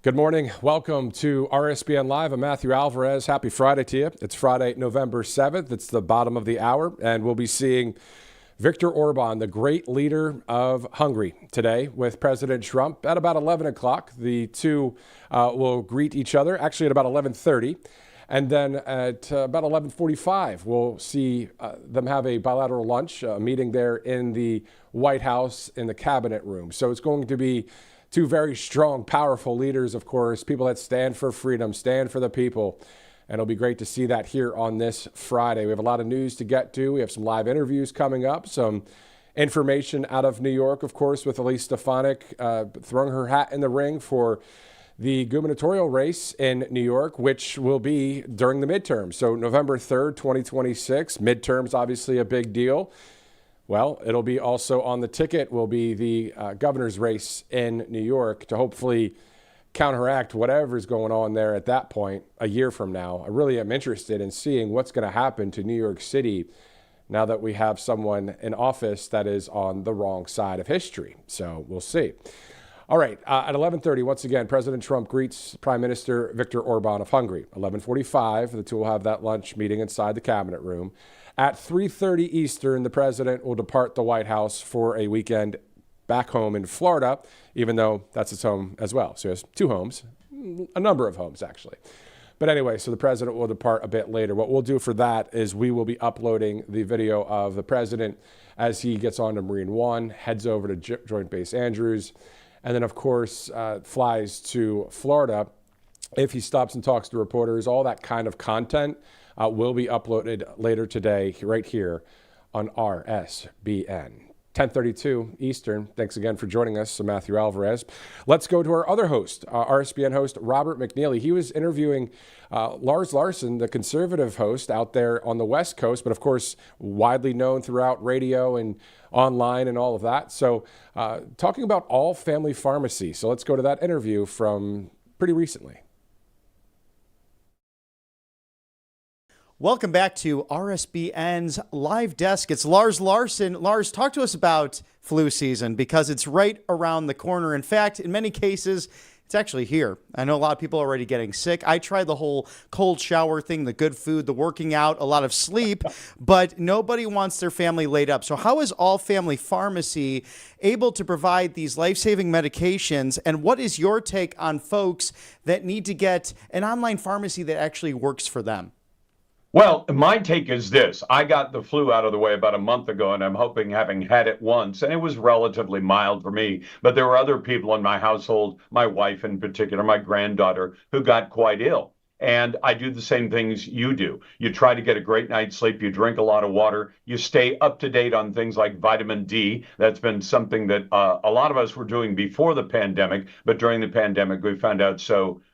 Good morning. Welcome to RSBN Live. I'm Matthew Alvarez. Happy Friday to you. It's Friday, November 7th. It's the bottom of the hour, and we'll be seeing Viktor Orban, the great leader of Hungary, today with President Trump at about 11 o'clock. The two will greet each other, actually at about 11:30. And then at about 11:45, we'll see them have a bilateral lunch, a meeting there in the White House in the cabinet room. So it's going to be two very strong, powerful leaders, of course, people that stand for freedom, stand for the people. And it'll be great to see that here on this Friday. We have a lot of news to get to. We have some live interviews coming up, some information out of New York, of course, with Elise Stefanik throwing her hat in the ring for the gubernatorial race in New York, which will be during the midterms. So November 3rd, 2026, midterms, obviously a big deal. Well, it'll be also on the ticket will be the governor's race in New York to hopefully counteract whatever's going on there at that point a year from now. I really am interested in seeing what's going to happen to New York City now that we have someone in office that is on the wrong side of history. So we'll see. All right, at 11:30, once again, President Trump greets Prime Minister Viktor Orban of Hungary. 11:45, the two will have that lunch meeting inside the cabinet room. At 3:30 Eastern, the president will depart the White House for a weekend back home in Florida, even though that's his home as well. So he has two homes, a number of homes, actually. But anyway, so the president will depart a bit later. What we'll do for that is we will be uploading the video of the president as he gets on to Marine One, heads over to Joint Base Andrews, and then, of course, flies to Florida. If he stops and talks to reporters, all that kind of content will be uploaded later today right here on RSBN. 10:32 Eastern. Thanks again for joining us. I'm Matthew Alvarez. Let's go to our other host, RSBN host Robert McNeely. He was interviewing Lars Larson, the conservative host out there on the West Coast, but of course widely known throughout radio and online and all of that. So talking about all family pharmacy. So let's go to that interview from pretty recently. Welcome back to RSBN's Live Desk. It's Lars Larson. Lars, talk to us about flu season because it's right around the corner. In fact, in many cases, it's actually here. I know a lot of people are already getting sick. I tried the whole cold shower thing, the good food, the working out, a lot of sleep, but nobody wants their family laid up. So how is All Family Pharmacy able to provide these life-saving medications? And what is your take on folks that need to get an online pharmacy that actually works for them? Well, my take is this. I got the flu out of the way about a month ago, and I'm hoping, having had it once, and it was relatively mild for me, but there were other people in my household, my wife in particular, my granddaughter, who got quite ill. And I do the same things you do. You try to get a great night's sleep. You drink a lot of water. You stay up to date on things like vitamin D. That's been something that a lot of us were doing before the pandemic, but during the pandemic, we found out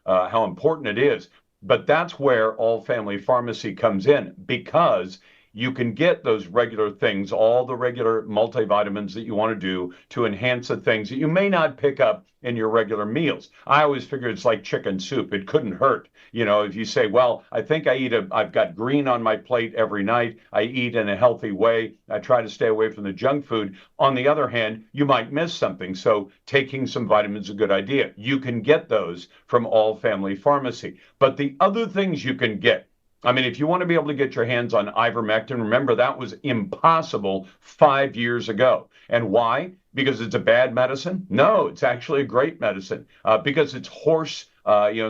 how important it is. But that's where All Family Pharmacy comes in, because you can get those regular things, all the regular multivitamins that you want to do to enhance the things that you may not pick up in your regular meals. I always figured it's like chicken soup. It couldn't hurt. You know, if you say, well, I think I've got green on my plate every night. I eat in a healthy way. I try to stay away from the junk food. On the other hand, you might miss something. So taking some vitamins is a good idea. You can get those from All Family Pharmacy. But the other things you can get, I mean, if you want to be able to get your hands on ivermectin, remember that was impossible 5 years ago. And why? Because it's a bad medicine? No, it's actually a great medicine. Because it's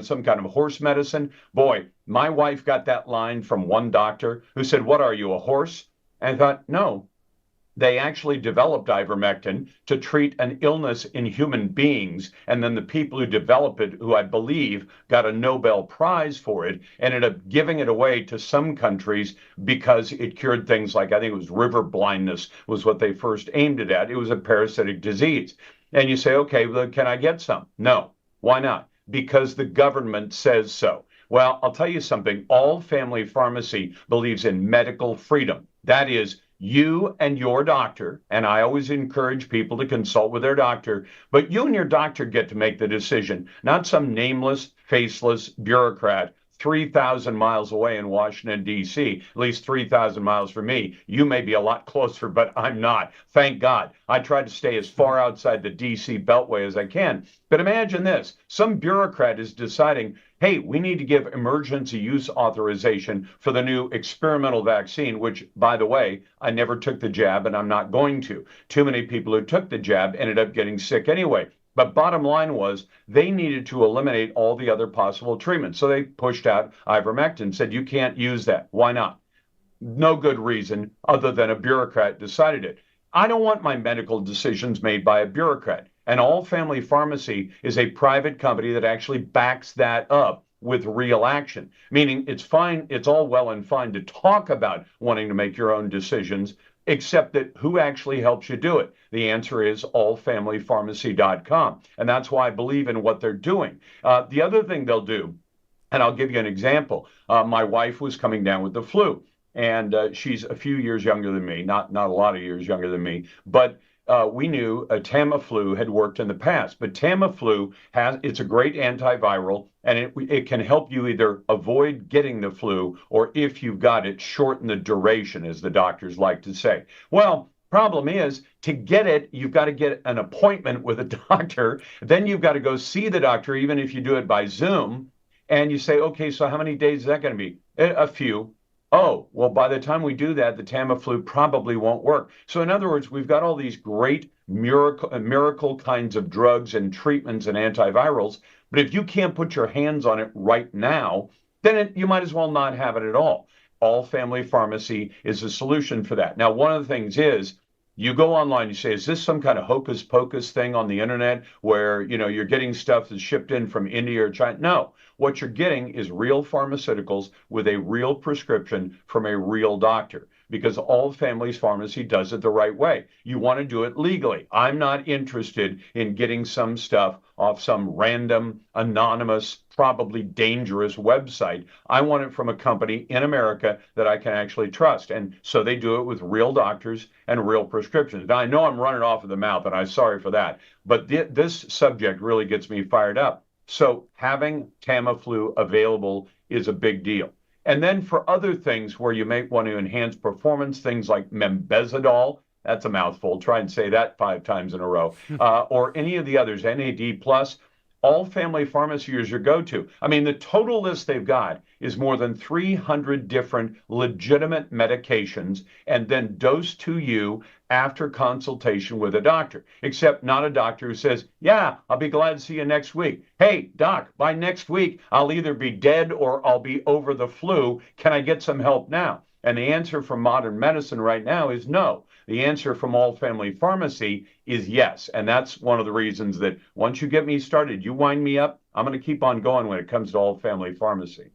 some kind of horse medicine. Boy, my wife got that line from one doctor who said, "What are you, a horse?" And I thought, no. They actually developed ivermectin to treat an illness in human beings. And then the people who developed it, who I believe got a Nobel Prize for it, ended up giving it away to some countries because it cured things like, I think it was river blindness was what they first aimed it at. It was a parasitic disease. And you say, okay, well, can I get some? No. Why not? Because the government says so. Well, I'll tell you something. All Family Pharmacy believes in medical freedom. That is, you and your doctor, and I always encourage people to consult with their doctor, but you and your doctor get to make the decision, not some nameless, faceless bureaucrat 3,000 miles away in Washington, D.C., at least 3,000 miles from me. You may be a lot closer, but I'm not. Thank God. I try to stay as far outside the D.C. Beltway as I can. But imagine this. Some bureaucrat is deciding, hey, we need to give emergency use authorization for the new experimental vaccine, which, by the way, I never took the jab and I'm not going to. Too many people who took the jab ended up getting sick anyway. But bottom line was they needed to eliminate all the other possible treatments. So they pushed out ivermectin, said you can't use that. Why not? No good reason other than a bureaucrat decided it. I don't want my medical decisions made by a bureaucrat. And All Family Pharmacy is a private company that actually backs that up with real action, meaning it's fine, it's all well and fine to talk about wanting to make your own decisions, except that who actually helps you do it? The answer is allfamilypharmacy.com. And that's why I believe in what they're doing. The other thing they'll do, and I'll give you an example. My wife was coming down with the flu, and she's a few years younger than me, not a lot of years younger than me, but we knew Tamiflu had worked in the past, but Tamiflu it's a great antiviral, and it can help you either avoid getting the flu, or if you've got it, shorten the duration, as the doctors like to say. Well, problem is, to get it, you've got to get an appointment with a doctor. Then you've got to go see the doctor, even if you do it by Zoom. And you say, okay, so how many days is that going to be? A few. Oh, well, by the time we do that, the Tamiflu probably won't work. So in other words, we've got all these great miracle kinds of drugs and treatments and antivirals. But if you can't put your hands on it right now, then you might as well not have it at all. All Family Pharmacy is a solution for that. Now, one of the things is, you go online, you say, is this some kind of hocus pocus thing on the internet where, you're getting stuff that's shipped in from India or China? No, what you're getting is real pharmaceuticals with a real prescription from a real doctor, because All Families Pharmacy does it the right way. You want to do it legally. I'm not interested in getting some stuff off some random, anonymous, probably dangerous website. I want it from a company in America that I can actually trust. And so they do it with real doctors and real prescriptions. Now, I know I'm running off of the mouth, and I'm sorry for that, but this subject really gets me fired up. So having Tamiflu available is a big deal. And then for other things where you may want to enhance performance, things like Membezadol, that's a mouthful, try and say that 5 times in a row, or any of the others, NAD+, All Family Pharmacy is your go-to. I mean, the total list they've got is more than 300 different legitimate medications, and then dosed to you after consultation with a doctor, except not a doctor who says, yeah, I'll be glad to see you next week. Hey, doc, by next week, I'll either be dead or I'll be over the flu. Can I get some help now? And the answer from modern medicine right now is no. The answer from All Family Pharmacy is yes. And that's one of the reasons that once you get me started, you wind me up, I'm going to keep on going when it comes to All Family Pharmacy.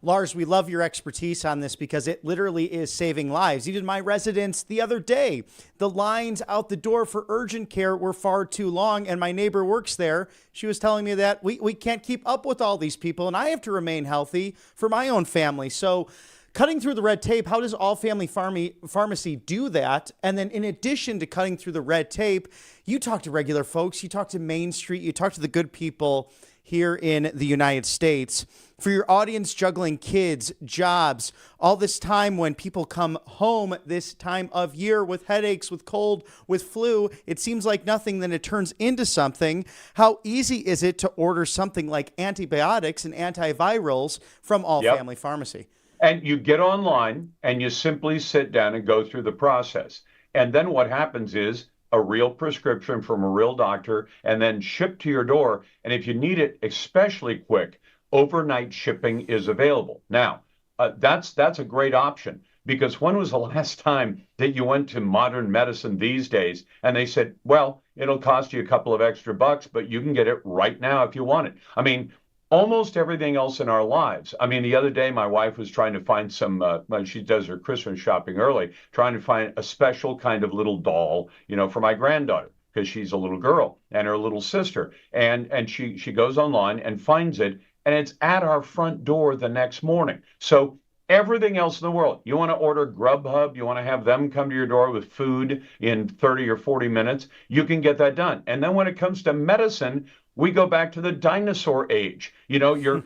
Lars, we love your expertise on this because it literally is saving lives. Even my residents the other day, the lines out the door for urgent care were far too long, and my neighbor works there. She was telling me that we can't keep up with all these people, and I have to remain healthy for my own family. So cutting through the red tape, how does All Family Pharmacy do that? And then in addition to cutting through the red tape, you talk to regular folks, you talk to Main Street, you talk to the good people here in the United States. For your audience juggling kids, jobs, all this time when people come home this time of year with headaches, with cold, with flu, it seems like nothing, then it turns into something. How easy is it to order something like antibiotics and antivirals from All Family Pharmacy? And you get online and you simply sit down and go through the process. And then what happens is a real prescription from a real doctor and then shipped to your door. And if you need it especially quick, overnight shipping is available. Now, that's a great option, because when was the last time that you went to modern medicine these days and they said, well, it'll cost you a couple of extra bucks, but you can get it right now if you want it? I mean, almost everything else in our lives. I mean, the other day, my wife was trying to find some, when she does her Christmas shopping early, trying to find a special kind of little doll, for my granddaughter, because she's a little girl, and her little sister. And she goes online and finds it, and it's at our front door the next morning. So everything else in the world, you want to order Grubhub, you want to have them come to your door with food in 30 or 40 minutes, you can get that done. And then when it comes to medicine, We go back to the dinosaur age. Your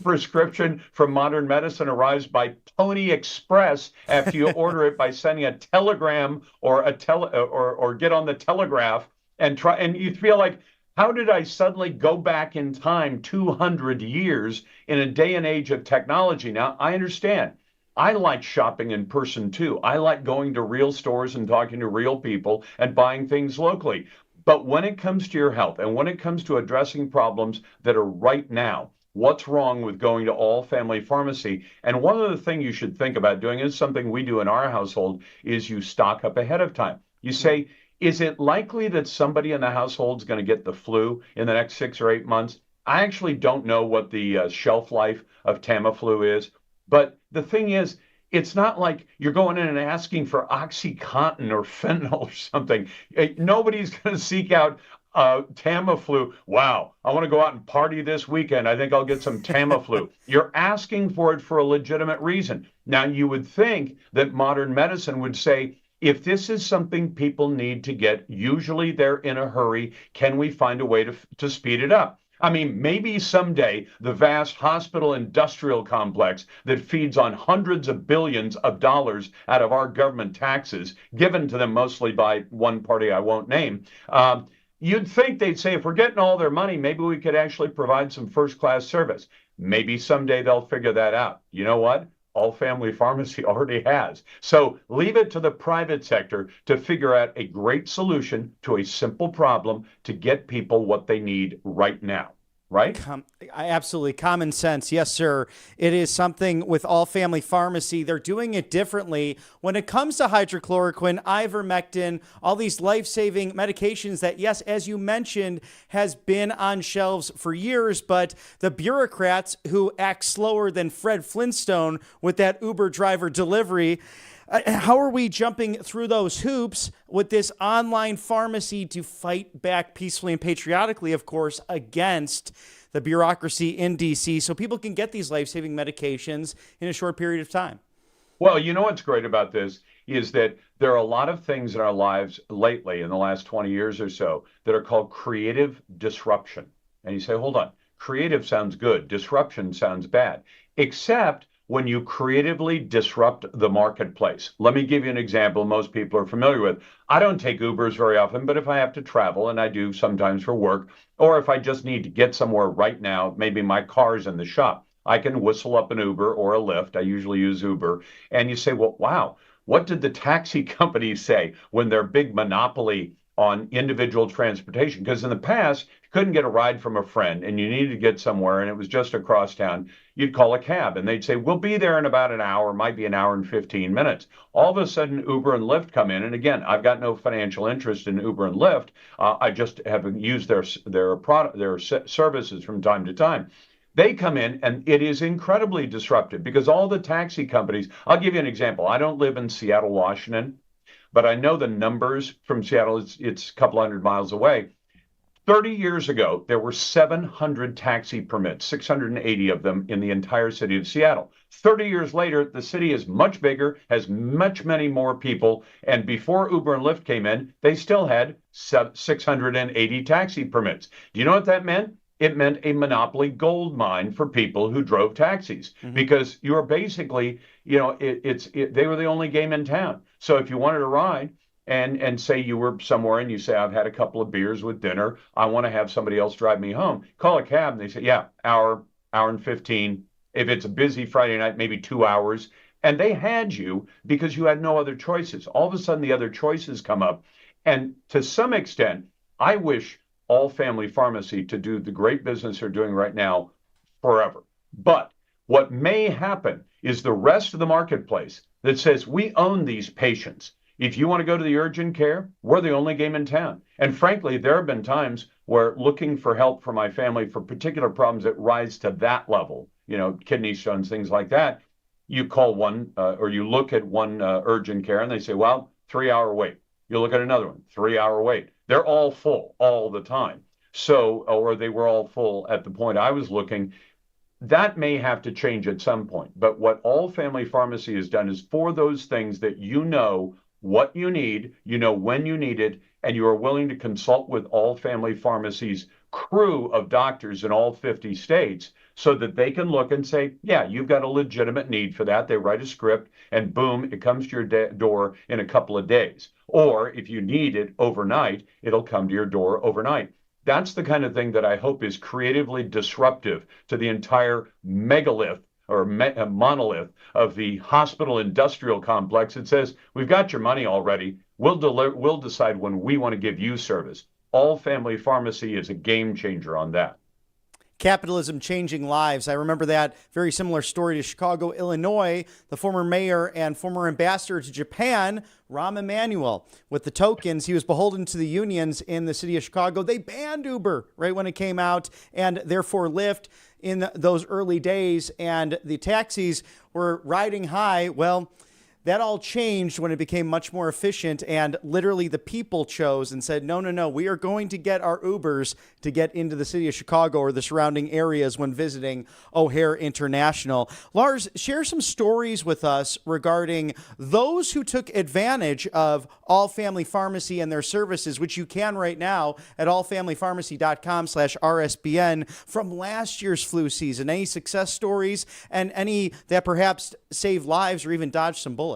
prescription from modern medicine arrives by Pony Express after you order it by sending a telegram or or get on the telegraph and try. And you feel like, how did I suddenly go back in time 200 years in a day and age of technology? Now, I understand. I like shopping in person too. I like going to real stores and talking to real people and buying things locally. But when it comes to your health and when it comes to addressing problems that are right now, what's wrong with going to all family pharmacy? And one of the things you should think about doing is something we do in our household is you stock up ahead of time. You say, is it likely that somebody in the household is going to get the flu in the next 6 or 8 months? I actually don't know what the shelf life of Tamiflu is. But the thing is, it's not like you're going in and asking for OxyContin or fentanyl or something. Nobody's going to seek out Tamiflu. Wow, I want to go out and party this weekend. I think I'll get some Tamiflu. You're asking for it for a legitimate reason. Now, you would think that modern medicine would say, if this is something people need to get, usually they're in a hurry. Can we find a way to speed it up? I mean, maybe someday the vast hospital industrial complex that feeds on hundreds of billions of dollars out of our government taxes, given to them mostly by one party I won't name, you'd think they'd say, if we're getting all their money, maybe we could actually provide some first-class service. Maybe someday they'll figure that out. You know what? All family pharmacy already has. So leave it to the private sector to figure out a great solution to a simple problem to get people what they need right now. Right? Absolutely. Common sense. Yes, sir. It is something with all family pharmacy. They're doing it differently when it comes to hydrochloroquine, ivermectin, all these life-saving medications that, yes, as you mentioned, has been on shelves for years. But the bureaucrats who act slower than Fred Flintstone with that Uber driver delivery, how are we jumping through those hoops with this online pharmacy to fight back peacefully and patriotically, of course, against the bureaucracy in D.C. so people can get these life-saving medications in a short period of time? Well, you know what's great about this is that there are a lot of things in our lives lately in the last 20 years or so that are called creative disruption. And you say, hold on, creative sounds good, disruption sounds bad, except when you creatively disrupt the marketplace. Let me give you an example most people are familiar with. I don't take Ubers very often, but if I have to travel, and I do sometimes for work, or if I just need to get somewhere right now, maybe my car's in the shop, I can whistle up an Uber or a Lyft. I usually use Uber. And you say, well, wow, what did the taxi companies say when their big monopoly on individual transportation? Because in the past, you couldn't get a ride from a friend and you needed to get somewhere and it was just across town, you'd call a cab and they'd say, we'll be there in about an hour, might be an hour and 15 minutes. All of a sudden, Uber and Lyft come in. And again, I've got no financial interest in Uber and Lyft. I just have used their services from time to time. They come in and it is incredibly disruptive because all the taxi companies, I'll give you an example. I don't live in Seattle, Washington, but I know the numbers from Seattle. It's a couple hundred miles away. 30 years ago, there were 700 taxi permits, 680 of them in the entire city of Seattle. 30 years later, the city is much bigger, has many more people. And before Uber and Lyft came in, they still had 680 taxi permits. Do you know what that meant? It meant a monopoly gold mine for people who drove taxis because you were basically, they were the only game in town. So if you wanted a ride and say you were somewhere and you say, I've had a couple of beers with dinner, I want to have somebody else drive me home, call a cab and they say, yeah, hour and 15. If it's a busy Friday night, maybe 2 hours. And they had you because you had no other choices. All of a sudden, the other choices come up. And to some extent, I wish all family pharmacy to do the great business they're doing right now forever. But what may happen is the rest of the marketplace that says we own these patients. If you want to go to the urgent care, we're the only game in town. And frankly, there have been times where looking for help for my family for particular problems that rise to that level, kidney stones, things like that, you call one or you look at one urgent care and they say, well, 3-hour wait. You look at another one, 3-hour wait. They're all full all the time. So, or they were all full at the point I was looking. That may have to change at some point. But what all family pharmacy has done is for those things that you know what you need, you know when you need it, and you are willing to consult with all family pharmacies crew of doctors in all 50 states so that they can look and say, yeah, you've got a legitimate need for that. They write a script and boom, it comes to your door in a couple of days. Or if you need it overnight, it'll come to your door overnight. That's the kind of thing that I hope is creatively disruptive to the entire megalith or monolith of the hospital industrial complex. It says, we've got your money already. We'll decide when we want to give you service. All family pharmacy is a game changer on that. Capitalism changing lives. I remember that very similar story to Chicago, Illinois. The former mayor and former ambassador to Japan, Rahm Emanuel, with the tokens, he was beholden to the unions in the city of Chicago. They banned Uber right when it came out, and therefore Lyft in those early days, and the taxis were riding high. Well, that all changed when it became much more efficient, and literally the people chose and said, no, we are going to get our Ubers to get into the city of Chicago or the surrounding areas when visiting O'Hare International. Lars, share some stories with us regarding those who took advantage of All Family Pharmacy and their services, which you can right now at allfamilypharmacy.com/RSBN from last year's flu season. Any success stories and any that perhaps saved lives or even dodged some bullets?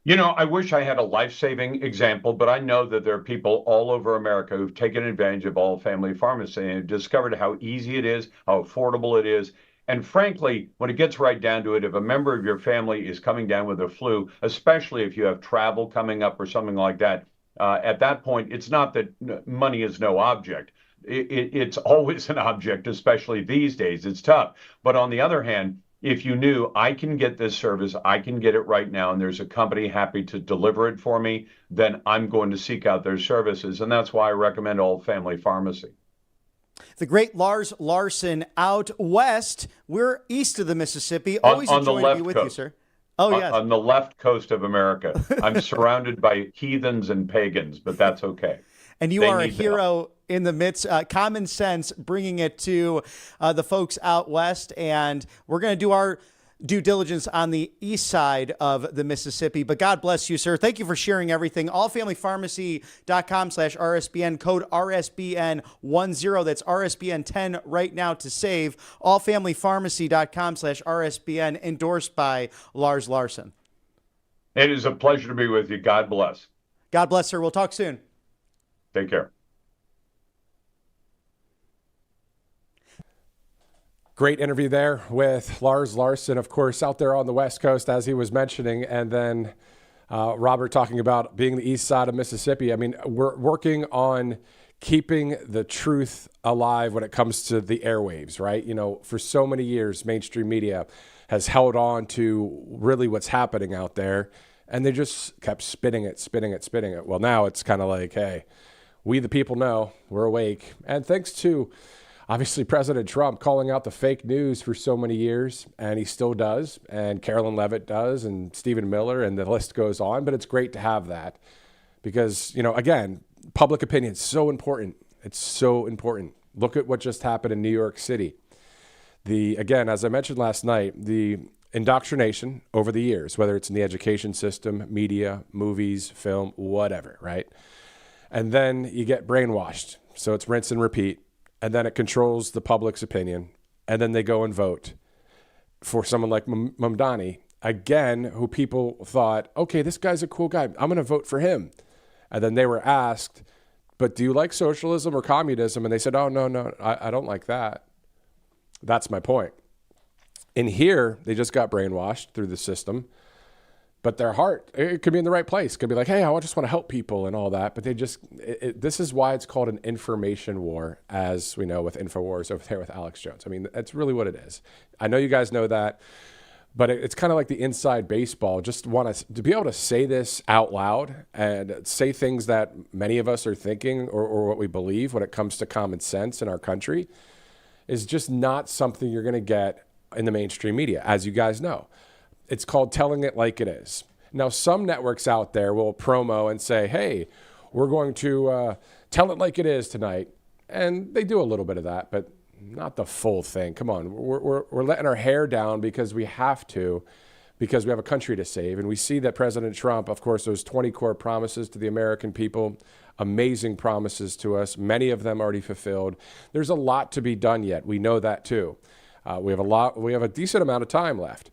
You know, I wish I had a life-saving example, but I know that there are people all over America who've taken advantage of All Family Pharmacy and discovered how easy it is, how affordable it is. And frankly, when it gets right down to it, if a member of your family is coming down with a flu, especially if you have travel coming up or something like that, at that point, it's not that money is no object. It's always an object, especially these days. It's tough. But on the other hand, if you knew I can get this service, I can get it right now, and there's a company happy to deliver it for me, then I'm going to seek out their services. And that's why I recommend All Family Pharmacy. The great Lars Larson out west. We're east of the Mississippi. Always on enjoy the to left be with coast. you, sir. Oh, yes. On the left coast of America. I'm surrounded by heathens and pagans, but that's okay. And you are a hero in the midst, common sense, bringing it to the folks out west. And we're going to do our due diligence on the east side of the Mississippi. But God bless you, sir. Thank you for sharing everything. Allfamilypharmacy.com/RSBN, code RSBN10. That's RSBN10 right now to save. Allfamilypharmacy.com/RSBN, endorsed by Lars Larson. It is a pleasure to be with you. God bless. God bless, sir. We'll talk soon. Take care. Great interview there with Lars Larson, of course, out there on the West Coast, as he was mentioning. And then Robert talking about being the east side of Mississippi. I mean, we're working on keeping the truth alive when it comes to the airwaves, right? You know, for so many years, mainstream media has held on to really what's happening out there. And they just kept spinning it. Well, now it's kind of like, hey, we the people know, we're awake. And thanks to, obviously, President Trump calling out the fake news for so many years, and he still does, and Carolyn Levitt does, and Stephen Miller, and the list goes on. But it's great to have that because, you know, again, public opinion is so important. It's so important. Look at what just happened in New York City. Again, as I mentioned last night, the indoctrination over the years, whether it's in the education system, media, movies, film, whatever, right? And then you get brainwashed. So it's rinse and repeat. And then it controls the public's opinion. And then they go and vote for someone like Mamdani, again, who people thought, okay, this guy's a cool guy. I'm going to vote for him. And then they were asked, but do you like socialism or communism? And they said, oh, no, I don't like that. That's my point. In here, they just got brainwashed through the system. But their heart, it could be in the right place. It could be like, hey, I just want to help people and all that. But they just, this is why it's called an information war, as we know with InfoWars over there with Alex Jones. I mean, that's really what it is. I know you guys know that, but it's kind of like the inside baseball. Just want to be able to say this out loud and say things that many of us are thinking or what we believe when it comes to common sense in our country is just not something you're going to get in the mainstream media, as you guys know. It's called telling it like it is. Now, some networks out there will promo and say, hey, we're going to tell it like it is tonight. And they do a little bit of that, but not the full thing. Come on. We're letting our hair down because we have to, because we have a country to save. And we see that President Trump, of course, those 20 core promises to the American people, amazing promises to us, many of them already fulfilled. There's a lot to be done yet. We know that too. We have a decent amount of time left,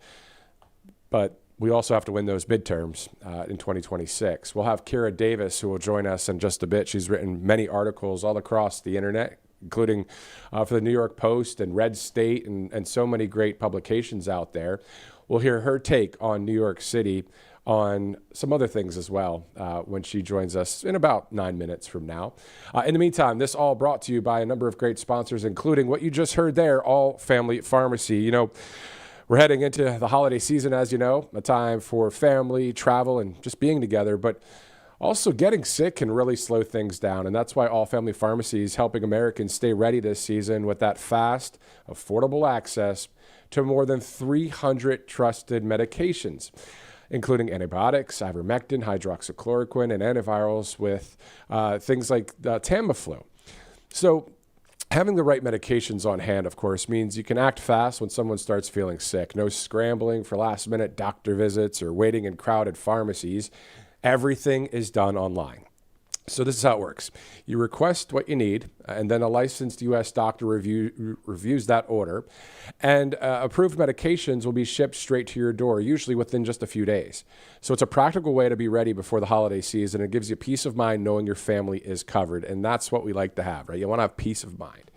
but we also have to win those midterms in 2026. We'll have Kira Davis, who will join us in just a bit. She's written many articles all across the internet, including for the New York Post and Red State and so many great publications out there. We'll hear her take on New York City, on some other things as well when she joins us in about 9 minutes from now. In the meantime, this all brought to you by a number of great sponsors, including what you just heard there, All Family Pharmacy. You know, we're heading into the holiday season, as you know, a time for family, travel, and just being together. But also getting sick can really slow things down. And that's why All Family Pharmacy is helping Americans stay ready this season with that fast, affordable access to more than 300 trusted medications, including antibiotics, ivermectin, hydroxychloroquine, and antivirals with things like Tamiflu. So having the right medications on hand, of course, means you can act fast when someone starts feeling sick. No scrambling for last-minute doctor visits or waiting in crowded pharmacies. Everything is done online. So this is how it works. You request what you need, and then a licensed U.S. doctor reviews that order, and approved medications will be shipped straight to your door, usually within just a few days. So it's a practical way to be ready before the holiday season. It gives you peace of mind knowing your family is covered, and that's what we like to have, right? You want to have peace of mind.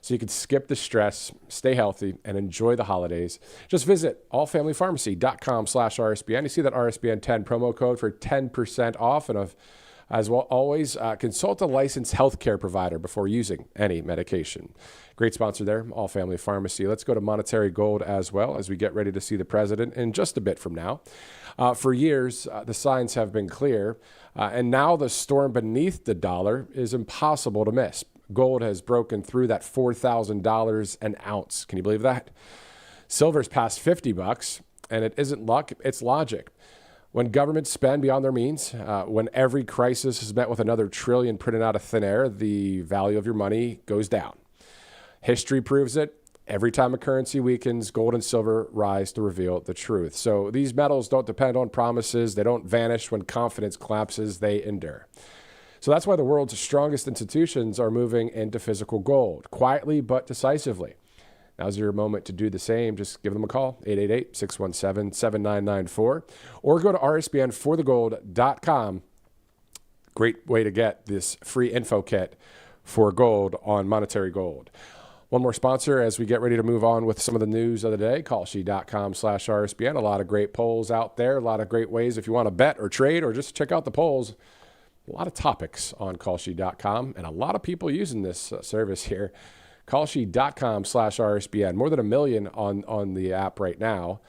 So you can skip the stress, stay healthy, and enjoy the holidays. Just visit allfamilypharmacy.com/RSBN. You see that RSBN 10 promo code for 10% off, and as well, always consult a licensed healthcare provider before using any medication. Great sponsor there, All Family Pharmacy. Let's go to monetary gold as well as we get ready to see the president in just a bit from now. For years, the signs have been clear, and now the storm beneath the dollar is impossible to miss. Gold has broken through that $4,000 an ounce. Can you believe that? Silver's past $50, and it isn't luck, it's logic. When governments spend beyond their means, when every crisis is met with another trillion printed out of thin air, the value of your money goes down. History proves it. Every time a currency weakens, gold and silver rise to reveal the truth. So these metals don't depend on promises. They don't vanish when confidence collapses. They endure. So that's why the world's strongest institutions are moving into physical gold, quietly but decisively. Now's your moment to do the same. Just give them a call, 888-617-7994, or go to rsbnforthegold.com. Great way to get this free info kit for gold on monetary gold. One more sponsor as we get ready to move on with some of the news of the day, callshe.com/RSBN. A lot of great polls out there, a lot of great ways if you want to bet or trade or just check out the polls. A lot of topics on callshe.com and a lot of people using this service here. callshe.com/RSBN. More than 1 million on the app right now.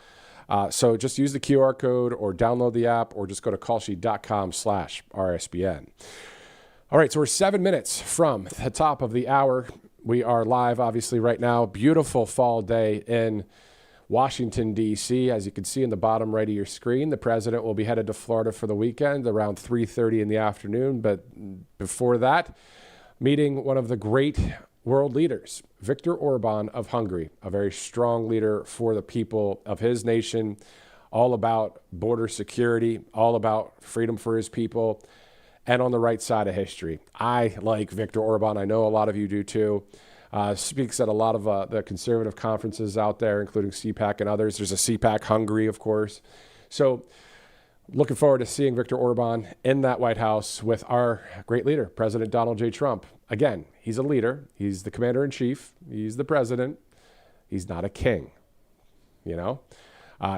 So just use the QR code or download the app or just go to callshe.com/RSBN. All right, so we're 7 minutes from the top of the hour. We are live, obviously, right now. Beautiful fall day in Washington, D.C. As you can see in the bottom right of your screen, the president will be headed to Florida for the weekend around 3:30 in the afternoon. But before that, meeting one of the great world leaders, Viktor Orban of Hungary, a very strong leader for the people of his nation, all about border security, all about freedom for his people, and on the right side of history. I like Viktor Orban. I know a lot of you do too. Speaks at a lot of the conservative conferences out there, including CPAC and others. There's a CPAC Hungary, of course. So looking forward to seeing Viktor Orban in that White House with our great leader, President Donald J. Trump. Again, he's a leader. He's the commander-in-chief. He's the president. He's not a king, you know.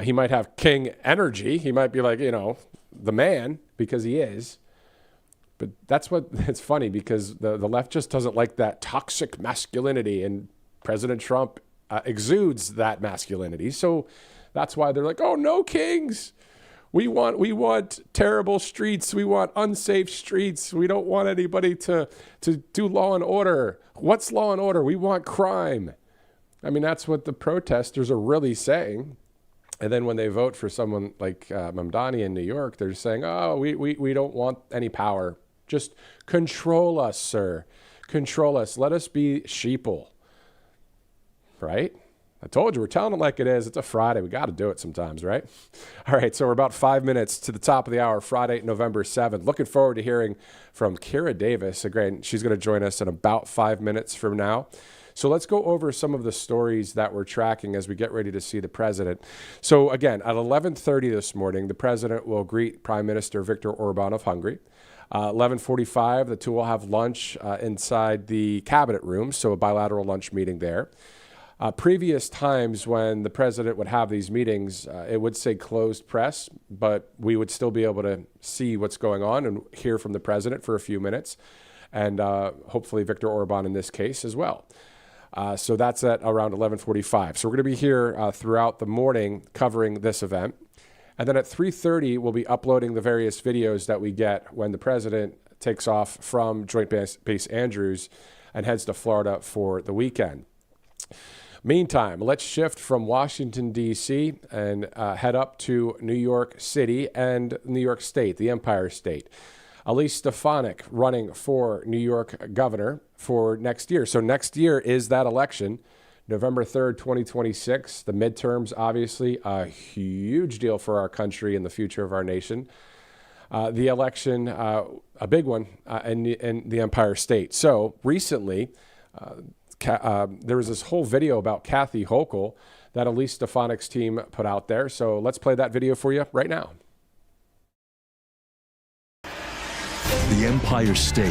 He might have king energy. He might be like, you know, the man, because he is. But that's what, it's funny because the left just doesn't like that toxic masculinity, and President Trump exudes that masculinity. So that's why they're like, oh, no kings. We want terrible streets. We want unsafe streets. We don't want anybody to do law and order. What's law and order? We want crime. I mean, that's what the protesters are really saying. And then when they vote for someone like Mamdani in New York, they're saying, oh, we don't want any power. Just control us, sir. Control us. Let us be sheeple. Right? I told you, we're telling it like it is. It's a Friday. We got to do it sometimes, right? All right, so we're about 5 minutes to the top of the hour, Friday, November 7th. Looking forward to hearing from Kira Davis. Again, she's going to join us in about 5 minutes from now. So let's go over some of the stories that we're tracking as we get ready to see the president. So again, at 11:30 this morning, the president will greet Prime Minister Viktor Orban of Hungary. 11:45, the two will have lunch inside the cabinet room, so a bilateral lunch meeting there. Previous times when the president would have these meetings, it would say closed press, but we would still be able to see what's going on and hear from the president for a few minutes, and hopefully Viktor Orban in this case as well. So that's at around 11:45. So we're going to be here throughout the morning covering this event. And then at 3:30, we'll be uploading the various videos that we get when the president takes off from Joint Base Andrews and heads to Florida for the weekend. Meantime, let's shift from Washington, D.C. and head up to New York City and New York State, the Empire State. Elise Stefanik running for New York governor for next year. So next year is that election, November 3rd, 2026. The midterms, obviously, a huge deal for our country and the future of our nation. The election, a big one in the Empire State. So recently, there was this whole video about Kathy Hochul that Elise Stefanik's team put out there. So let's play that video for you right now. The Empire State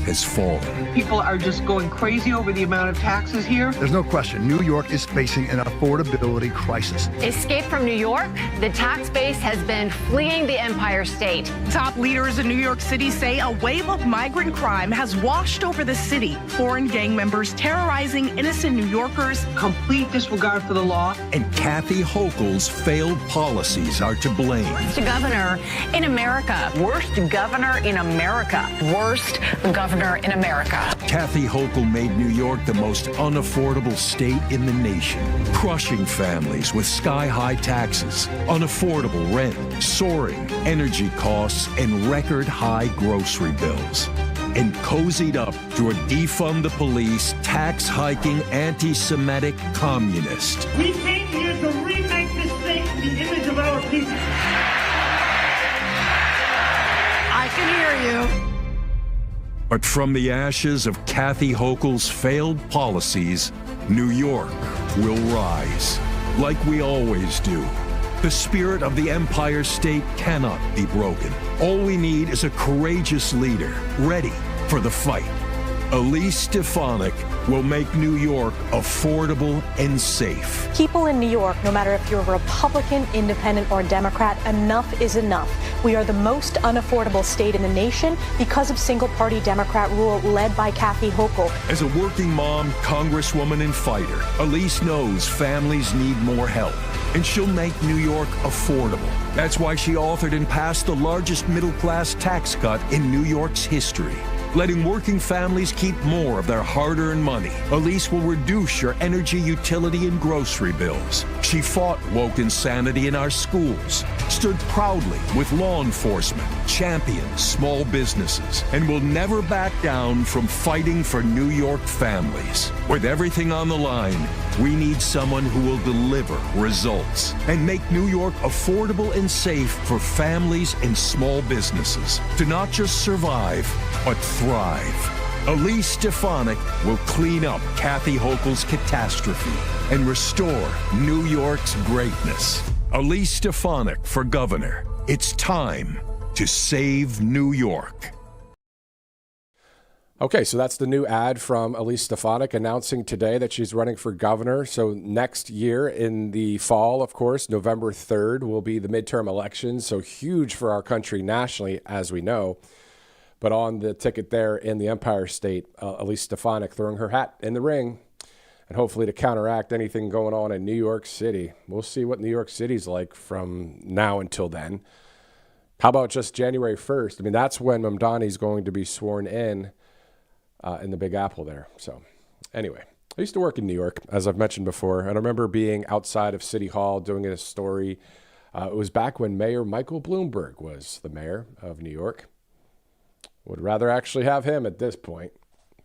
has fallen. People are just going crazy over the amount of taxes here. There's no question, New York is facing an affordability crisis. Escape from New York, the tax base has been fleeing the Empire State. Top leaders in New York City say a wave of migrant crime has washed over the city. Foreign gang members terrorizing innocent New Yorkers. Complete disregard for the law. And Kathy Hochul's failed policies are to blame. Worst governor in America. Worst governor in America. Worst governor in America. Kathy Hochul made New York the most unaffordable state in the nation, crushing families with sky-high taxes, unaffordable rent, soaring energy costs, and record-high grocery bills. And cozied up to a defund the police, tax-hiking, anti-Semitic communist. We came here to remake this state in the image of our people. I can hear you. But from the ashes of Kathy Hochul's failed policies, New York will rise, like we always do. The spirit of the Empire State cannot be broken. All we need is a courageous leader, ready for the fight. Elise Stefanik will make New York affordable and safe. People in New York, no matter if you're a Republican, Independent, or Democrat, enough is enough. We are the most unaffordable state in the nation because of single-party Democrat rule led by Kathy Hochul. As a working mom, congresswoman, and fighter, Elise knows families need more help, and she'll make New York affordable. That's why she authored and passed the largest middle-class tax cut in New York's history. Letting working families keep more of their hard-earned money. Elise will reduce your energy, utility, and grocery bills. She fought woke insanity in our schools, stood proudly with law enforcement, championed small businesses, and will never back down from fighting for New York families. With everything on the line, we need someone who will deliver results and make New York affordable and safe for families and small businesses to not just survive, but thrive. Elise Stefanik will clean up Kathy Hochul's catastrophe and restore New York's greatness. Elise Stefanik for governor. It's time to save New York. Okay, so that's the new ad from Elise Stefanik announcing today that she's running for governor. So next year in the fall, of course, November 3rd will be the midterm elections. So huge for our country nationally, as we know. But on the ticket there in the Empire State, Elise Stefanik throwing her hat in the ring and hopefully to counteract anything going on in New York City. We'll see what New York City's like from now until then. How about just January 1st? I mean, that's when Mamdani's going to be sworn in the Big Apple there. So anyway, I used to work in New York, as I've mentioned before. And I remember being outside of City Hall doing a story. It was back when Mayor Michael Bloomberg was the mayor of New York. Would rather actually have him at this point.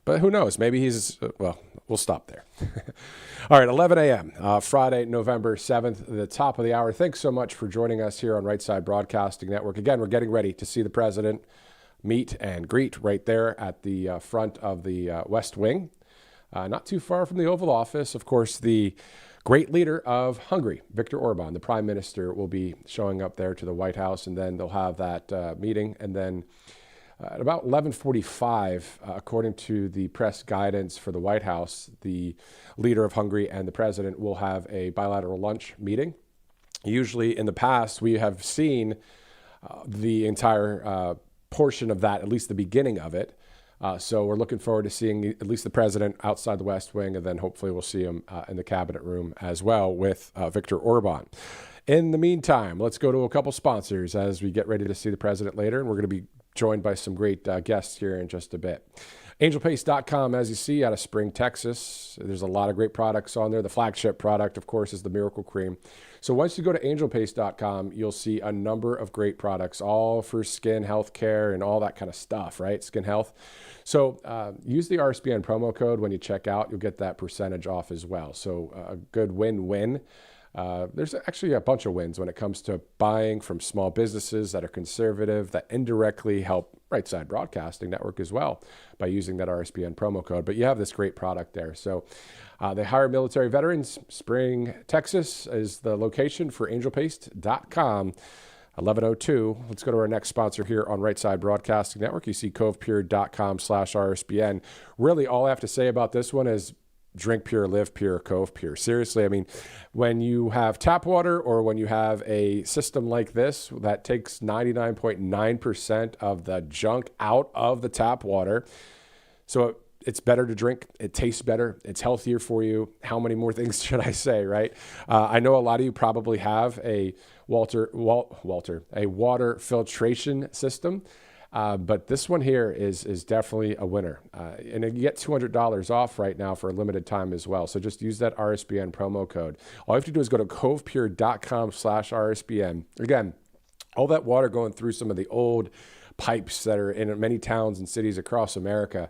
But who knows? Maybe he's, well, we'll stop there. All right, 11 a.m., Friday, November 7th, the top of the hour. Thanks so much for joining us here on Right Side Broadcasting Network. Again, we're getting ready to see the president meet and greet right there at the front of the West Wing, not too far from the Oval Office. Of course, the great leader of Hungary, Viktor Orban, the prime minister, will be showing up there to the White House, and then they'll have that meeting. And then at about 11:45, according to the press guidance for the White House, the leader of Hungary and the president will have a bilateral lunch meeting. Usually in the past, we have seen the entire portion of that, at least the beginning of it. So we're looking forward to seeing at least the president outside the West Wing, and then hopefully we'll see him in the cabinet room as well with Viktor Orban. In the meantime, let's go to a couple sponsors as we get ready to see the president later, and we're going to be joined by some great guests here in just a bit. AngelPaste.com, as you see, out of Spring, Texas. There's a lot of great products on there. The flagship product, of course, is the Miracle Cream. So once you go to AngelPaste.com, you'll see a number of great products, all for skin health care and all that kind of stuff, right? Skin health. So use the RSBN promo code when you check out. You'll get that percentage off as well. So a good win-win. There's actually a bunch of wins when it comes to buying from small businesses that are conservative, that indirectly help Right Side Broadcasting Network as well by using that RSBN promo code. But you have this great product there. So they hire military veterans. Spring, Texas is the location for angelpaste.com. 11:02. Let's go to our next sponsor here on Right Side Broadcasting Network. You see covepure.com/RSBN. Really, all I have to say about this one is drink pure, live pure, Cove Pure. Seriously, I mean, when you have tap water or when you have a system like this that takes 99.9% of the junk out of the tap water, so it's better to drink. It tastes better. It's healthier for you. How many more things should I say, right? I know a lot of you probably have a water filtration system. But this one here is definitely a winner. And you get $200 off right now for a limited time as well. So just use that RSBN promo code. All you have to do is go to covepure.com/RSBN. Again, all that water going through some of the old pipes that are in many towns and cities across America.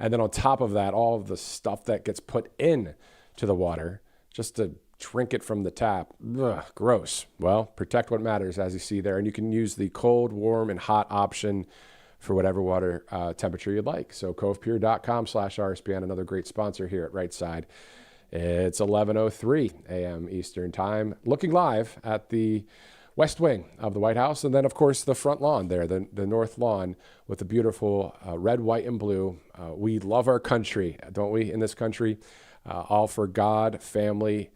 And then on top of that, all of the stuff that gets put in to the water just to drink it from the tap. Ugh, gross. Well, protect what matters, as you see there. And you can use the cold, warm, and hot option for whatever water temperature you'd like. So covepure.com/RSBN, another great sponsor here at Right Side. It's 11:03 a.m. Eastern Time. Looking live at the West Wing of the White House. And then, of course, the front lawn there, the north lawn with the beautiful red, white, and blue. We love our country, don't we, in this country? All for God, family,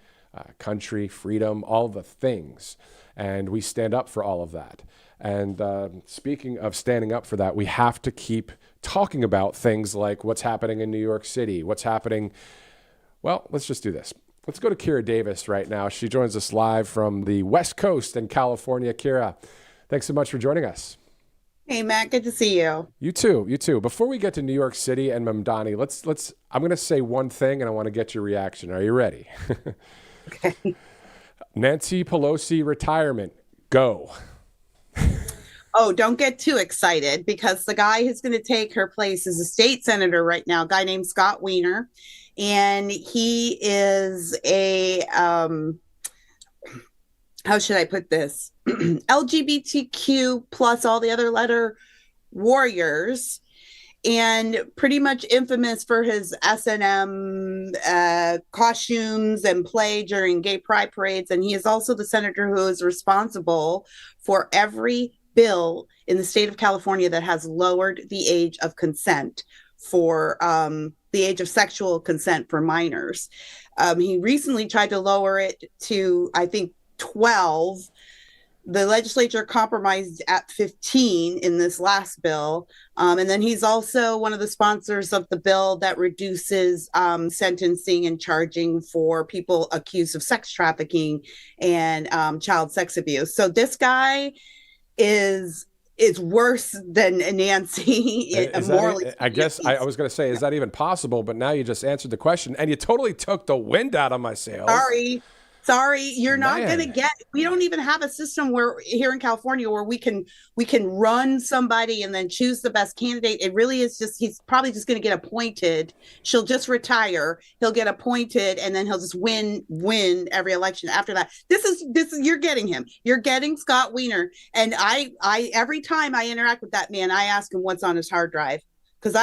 country, freedom, all the things. And we stand up for all of that. And speaking of standing up for that, we have to keep talking about things like what's happening in New York City, what's happening. Well, let's just do this. Let's go to Kira Davis right now. She joins us live from the West Coast in California. Kira, thanks so much for joining us. Hey, Matt, good to see you. You too. Before we get to New York City and Mamdani, I'm going to say one thing and I want to get your reaction. Are you ready? Okay. Nancy Pelosi retirement. Go. Oh, don't get too excited because the guy who's going to take her place is a state senator right now, a guy named Scott Wiener. And he is a, how should I put this? LGBTQ plus all the other letter warriors, and pretty much infamous for his S&M costumes and play during gay pride parades. And he is also the senator who is responsible for every bill in the state of California that has lowered the age of consent for the age of sexual consent for minors. He recently tried to lower it to, I think, 12. The legislature compromised at 15 in this last bill. And then he's also one of the sponsors of the bill that reduces sentencing and charging for people accused of sex trafficking and child sex abuse. So this guy is worse than Nancy. Morally, I guess I was going to say, is that even possible? But now you just answered the question and you totally took the wind out of my sails. Sorry. Sorry, you're not Man. going to get. We don't even have a system where here in California where we can run somebody and then choose the best candidate. It really is just he's probably just going to get appointed. She'll just retire. He'll get appointed and then he'll just win every election after that. This is you're getting him. You're getting Scott Wiener. And I every time I interact with that man, I ask him what's on his hard drive. Because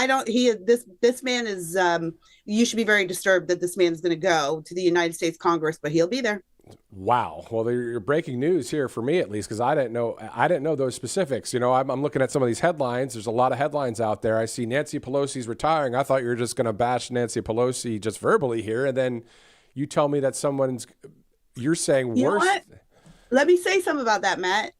this man is, you should be very disturbed that this man is going to go to the United States Congress, but he'll be there. Wow. Well, you're breaking news here for me, at least, because I didn't know those specifics. You know, I'm looking at some of these headlines. There's a lot of headlines out there. I see Nancy Pelosi's retiring. I thought you were just going to bash Nancy Pelosi just verbally here, and then you tell me that you're saying you worse. Know what? Let me say something about that, Matt.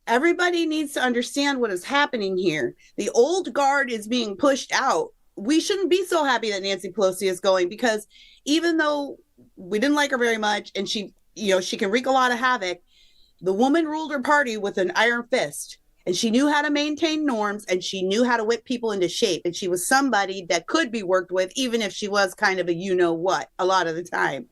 Everybody needs to understand what is happening here. The old guard is being pushed out. We shouldn't be so happy that Nancy Pelosi is going, because even though we didn't like her very much and she can wreak a lot of havoc, the woman ruled her party with an iron fist, and she knew how to maintain norms, and she knew how to whip people into shape. And she was somebody that could be worked with, even if she was kind of a you-know-what a lot of the time.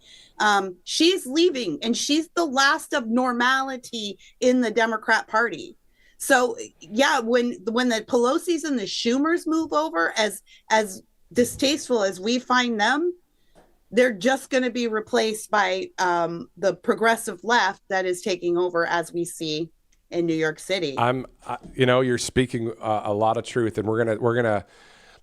She's leaving, and she's the last of normality in the Democrat Party. So yeah, when the Pelosi's and the Schumers move over, as distasteful as we find them, they're just going to be replaced by the progressive left that is taking over, as we see in New York City. You're speaking a lot of truth, and we're gonna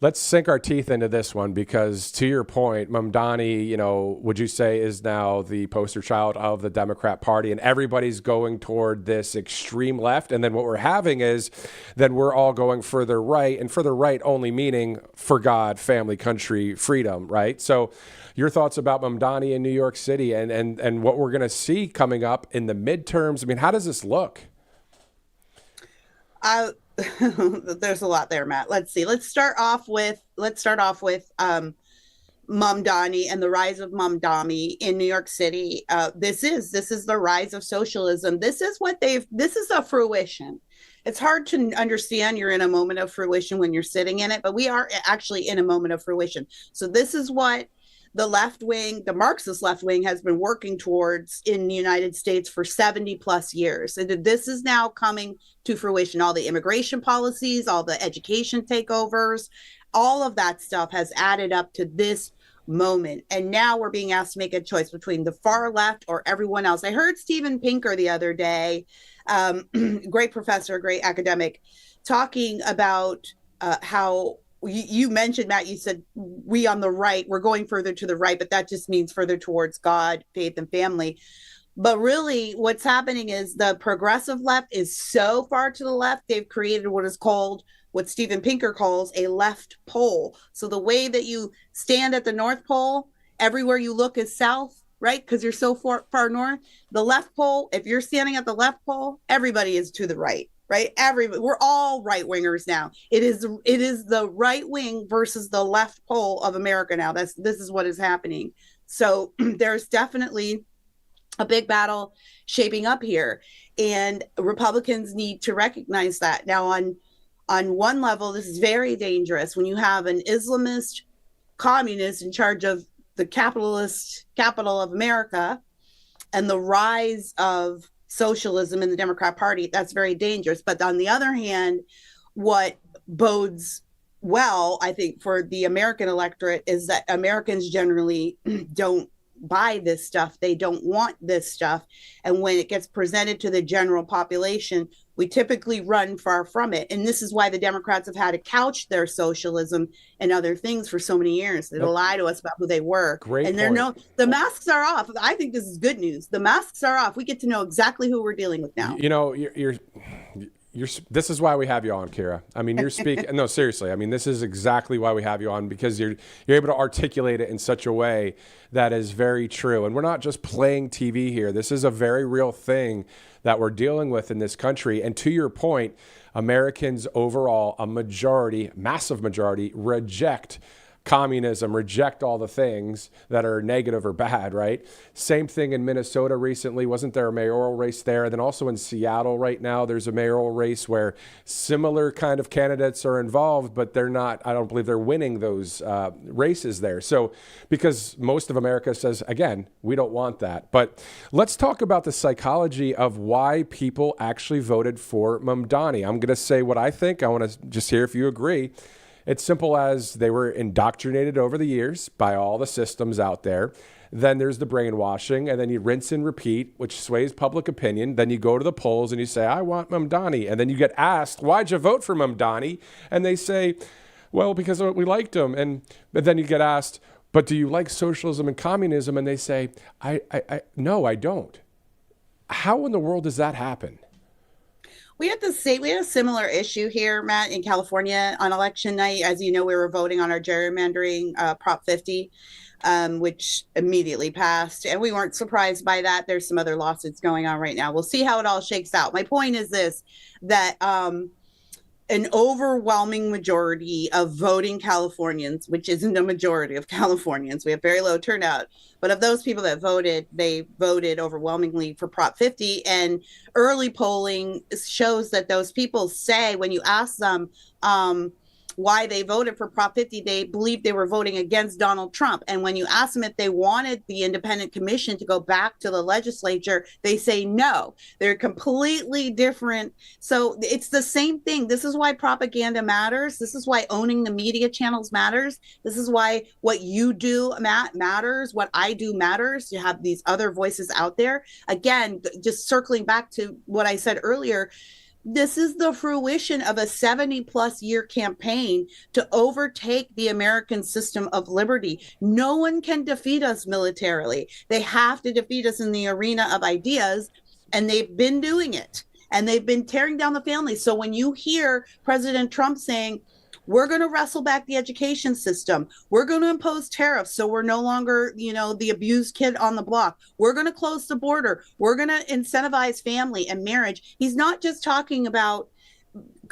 let's sink our teeth into this one, because to your point, Mamdani, would you say is now the poster child of the Democrat Party, and everybody's going toward this extreme left, and then what we're having is then we're all going further right, and further right only meaning for God, family, country, freedom, right? So your thoughts about Mamdani in New York City and what we're going to see coming up in the midterms. I mean, how does this look? There's a lot there, Matt. Let's see. Let's start off with Mamdani and the rise of Mamdani in New York City. This is the rise of socialism. This is a fruition. It's hard to understand you're in a moment of fruition when you're sitting in it, but we are actually in a moment of fruition. So this is what the left wing, the Marxist left wing, has been working towards in the United States for 70 plus years. And this is now coming to fruition. All the immigration policies, all the education takeovers, all of that stuff has added up to this moment. And now we're being asked to make a choice between the far left or everyone else. I heard Steven Pinker the other day, great professor, great academic, talking about how you mentioned, Matt, you said we on the right, we're going further to the right, but that just means further towards God, faith, and family. But really what's happening is the progressive left is so far to the left, they've created what Steven Pinker calls a left pole. So the way that you stand at the North Pole, everywhere you look is south, right? Because you're so far north. The left pole, if you're standing at the left pole, everybody is to the right. Right? We're all right wingers now. It is the right wing versus the left pole of America now. This is what is happening. So there's definitely a big battle shaping up here, and Republicans need to recognize that. Now, on one level, this is very dangerous when you have an Islamist communist in charge of the capitalist capital of America, and the rise of socialism in the Democrat Party. That's very dangerous. But on the other hand, what bodes well, I think, for the American electorate is that Americans generally don't buy this stuff. They don't want this stuff. And when it gets presented to the general population, we typically run far from it. And this is why the Democrats have had to couch their socialism and other things for so many years. They'll lie to us about who they were. Great and the masks are off. I think this is good news. The masks are off. We get to know exactly who we're dealing with now. This is why we have you on, Kira. I mean, you're speaking. No, seriously. I mean, this is exactly why we have you on, because you're able to articulate it in such a way that is very true. And we're not just playing TV here. This is a very real thing that we're dealing with in this country. And to your point, Americans overall, a majority, massive majority, reject communism, reject all the things that are negative or bad, right? Same thing in Minnesota recently. Wasn't there a mayoral race there? And then also in Seattle right now, there's a mayoral race where similar kind of candidates are involved, but they're not, I don't believe they're winning those races there. So because most of America says, again, we don't want that. But let's talk about the psychology of why people actually voted for Mamdani. I'm going to say what I think. I want to just hear if you agree. It's simple as they were indoctrinated over the years by all the systems out there. Then there's the brainwashing, and then you rinse and repeat, which sways public opinion. Then you go to the polls and you say, I want Mamdani. And then you get asked, why'd you vote for Mamdani? And they say, well, because we liked him. But then you get asked, but do you like socialism and communism? And they say, no, I don't. How in the world does that happen? We had a similar issue here, Matt, in California on election night. As you know, we were voting on our gerrymandering Prop 50, which immediately passed. And we weren't surprised by that. There's some other lawsuits going on right now. We'll see how it all shakes out. My point is this, that an overwhelming majority of voting Californians, which isn't a majority of Californians, we have very low turnout, but of those people that voted, they voted overwhelmingly for Prop 50. And early polling shows that those people say, when you ask them why they voted for Prop 50, they believe they were voting against Donald Trump. And when you ask them if they wanted the independent commission to go back to the legislature, they say no. They're completely different. So it's the same thing. This is why propaganda matters. This is why owning the media channels matters. This is why what you do, Matt, matters. What I do matters. You have these other voices out there. Again, just circling back to what I said earlier, this is the fruition of a 70-plus year campaign to overtake the American system of liberty. No one can defeat us militarily. They have to defeat us in the arena of ideas, and they've been doing it. And they've been tearing down the family. So when you hear President Trump saying, we're going to wrestle back the education system. We're going to impose tariffs so we're no longer, the abused kid on the block. We're going to close the border. We're going to incentivize family and marriage. He's not just talking about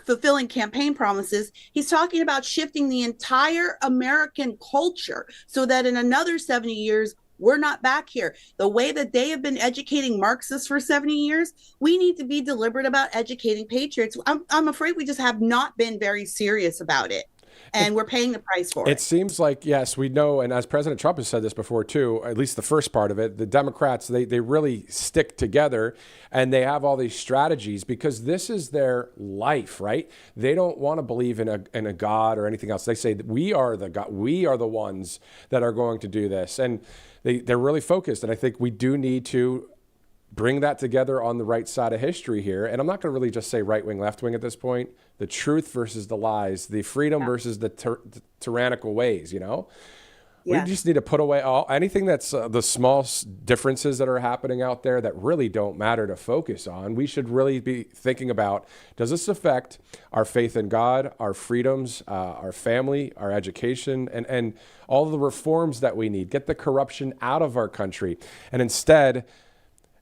fulfilling campaign promises. He's talking about shifting the entire American culture so that in another 70 years, we're not back here. The way that they have been educating Marxists for 70 years, we need to be deliberate about educating patriots. I'm afraid we just have not been very serious about it. And we're paying the price for it. It seems like, yes, we know, and as President Trump has said this before too, at least the first part of it, the Democrats, they really stick together and they have all these strategies because this is their life, right? They don't want to believe in a God or anything else. They say that we are the God, we are the ones that are going to do this. And they're really focused. And I think we do need to bring that together on the right side of history here. And I'm not going to really just say right wing, left wing at this point. The truth versus the lies, the freedom versus the tyrannical ways, Yeah. We just need to put away anything that's the small differences that are happening out there that really don't matter to focus on. We should really be thinking about, does this affect our faith in God, our freedoms, our family, our education, and all the reforms that we need? Get the corruption out of our country. And instead,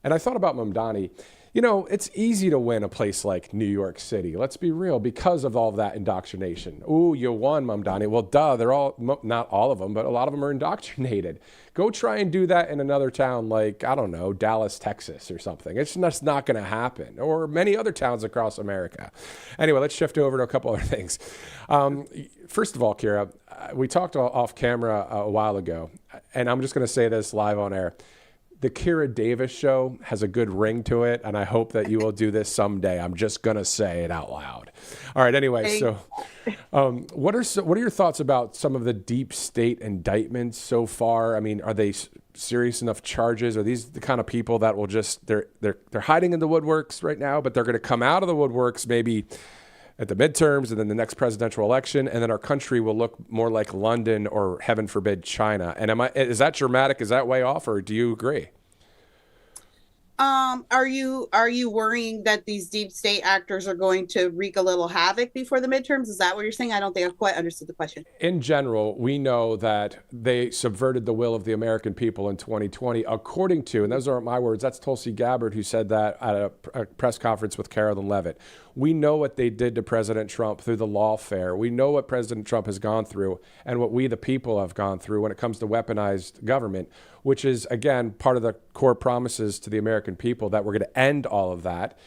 and I thought about Mamdani, it's easy to win a place like New York City. Let's be real, because of all of that indoctrination. Ooh, you won, Mamdani. Well, they're all, not all of them, but a lot of them are indoctrinated. Go try and do that in another town like, I don't know, Dallas, Texas or something. It's just not going to happen. Or many other towns across America. Anyway, let's shift over to a couple other things. First of all, Kira, we talked off camera a while ago, and I'm just going to say this live on air. The Kira Davis show has a good ring to it, and I hope that you will do this someday. I'm just going to say it out loud. All right, anyway, so what are your thoughts about some of the deep state indictments so far? I mean, are they serious enough charges? Are these the kind of people that will just, they're hiding in the woodworks right now, but they're going to come out of the woodworks maybe at the midterms and then the next presidential election, and then our country will look more like London or, heaven forbid, China? And is that dramatic? Is that way off, or do you agree? Are you worrying that these deep state actors are going to wreak a little havoc before the midterms? Is that what you're saying? I don't think I've quite understood the question. In general, we know that they subverted the will of the American people in 2020, according to, and those aren't my words, that's Tulsi Gabbard who said that at a press conference with Carolyn Levitt. We know what they did to President Trump through the lawfare. We know what President Trump has gone through and what we, the people, have gone through when it comes to weaponized government, which is, again, part of the core promises to the American people that we're going to end all of that.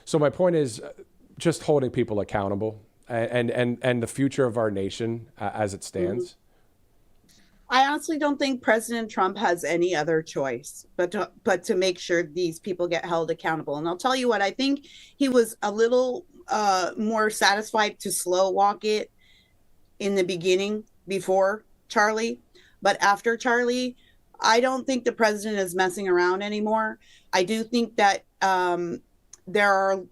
So my point is just holding people accountable and the future of our nation as it stands. I honestly don't think President Trump has any other choice but to make sure these people get held accountable. And I'll tell you what, I think he was a little more satisfied to slow walk it in the beginning before Charlie. But after Charlie, I don't think the president is messing around anymore. I do think that there's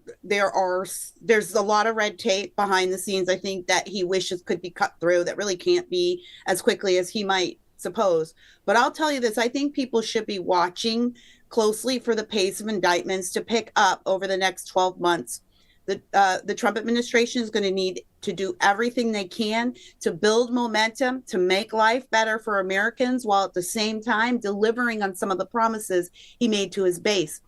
a lot of red tape behind the scenes. I think that he wishes could be cut through that really can't be as quickly as he might suppose. But I'll tell you this, I think people should be watching closely for the pace of indictments to pick up over the next 12 months. The Trump administration is going to need to do everything they can to build momentum, to make life better for Americans, while at the same time delivering on some of the promises he made to his base.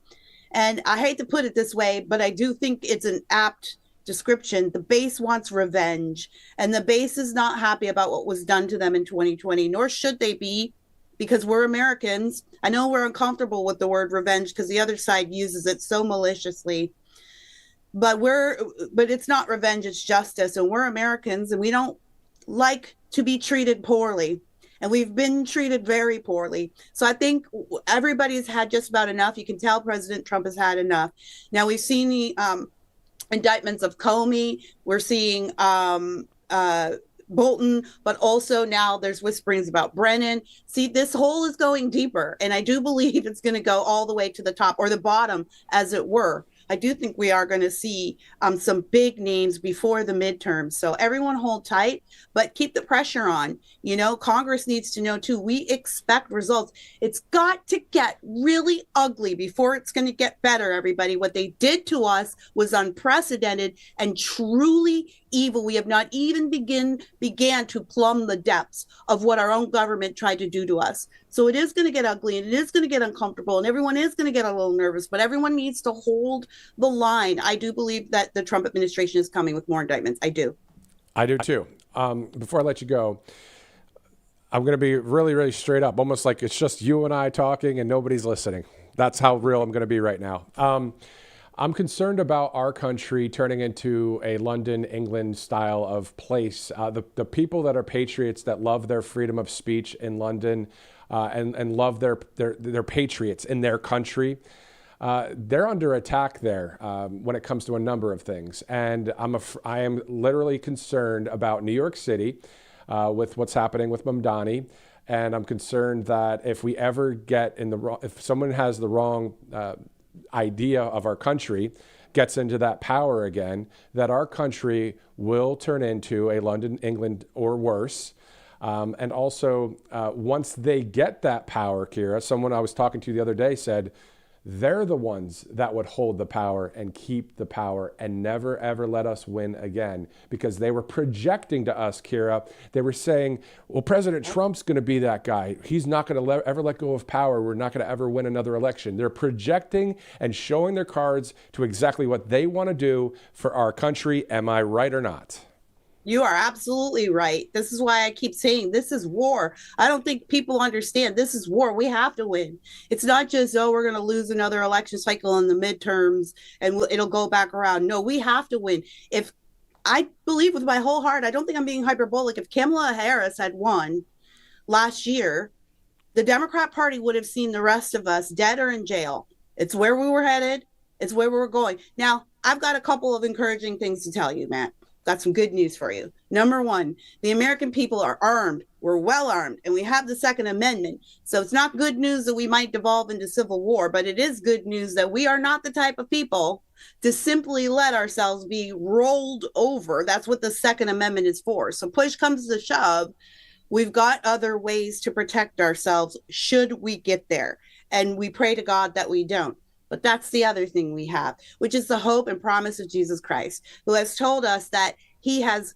And I hate to put it this way, but I do think it's an apt description. The base wants revenge, and the base is not happy about what was done to them in 2020, nor should they be, because we're Americans. I know we're uncomfortable with the word revenge because the other side uses it so maliciously, but it's not revenge, it's justice. And we're Americans, and we don't like to be treated poorly. And we've been treated very poorly. So I think everybody's had just about enough. You can tell President Trump has had enough. Now, we've seen the indictments of Comey. We're seeing Bolton, but also now there's whisperings about Brennan. See, this hole is going deeper, and I do believe it's going to go all the way to the top, or the bottom, as it were. I do think we are going to see some big names before the midterms. So everyone hold tight, but keep the pressure on. You know, Congress needs to know, too, we expect results. It's got to get really ugly before it's going to get better, everybody. What they did to us was unprecedented and truly evil. We have not even began to plumb the depths of what our own government tried to do to us. So it is going to get ugly, and it is going to get uncomfortable, and everyone is going to get a little nervous, but everyone needs to hold the line. I do believe that the Trump administration is coming with more indictments. I do. I do too. Before I let you go, I'm going to be really, really straight up, almost like it's just you and I talking and nobody's listening. That's how real I'm going to be right now. I'm concerned about our country turning into a London, England style of place. The people that are patriots, that love their freedom of speech in London and love their patriots in their country, they're under attack there when it comes to a number of things. And I am literally concerned about New York City with what's happening with Mamdani. And I'm concerned that if we ever get in the wrong, if someone has the wrong idea of our country, gets into that power again, that our country will turn into a London, England, or worse. And also, once they get that power, Kira, someone I was talking to the other day said, they're the ones that would hold the power and keep the power and never, ever let us win again, because they were projecting to us, Kira. They were saying, well, President Trump's going to be that guy. He's not going to ever let go of power. We're not going to ever win another election. They're projecting and showing their cards to exactly what they want to do for our country. Am I right or not? You are absolutely right. This is why I keep saying this is war. I don't think people understand this is war. We have to win. It's not just, we're going to lose another election cycle in the midterms and it'll go back around. No, we have to win. If I believe with my whole heart, I don't think I'm being hyperbolic. If Kamala Harris had won last year, the Democrat Party would have seen the rest of us dead or in jail. It's where we were headed. It's where we were going. Now, I've got a couple of encouraging things to tell you, Matt. Got some good news for you. Number one, the American people are armed. We're well armed, and we have the Second Amendment. So it's not good news that we might devolve into civil war, but it is good news that we are not the type of people to simply let ourselves be rolled over. That's what the Second Amendment is for. So push comes to shove, we've got other ways to protect ourselves should we get there. And we pray to God that we don't. But that's the other thing we have, which is the hope and promise of Jesus Christ, who has told us that he has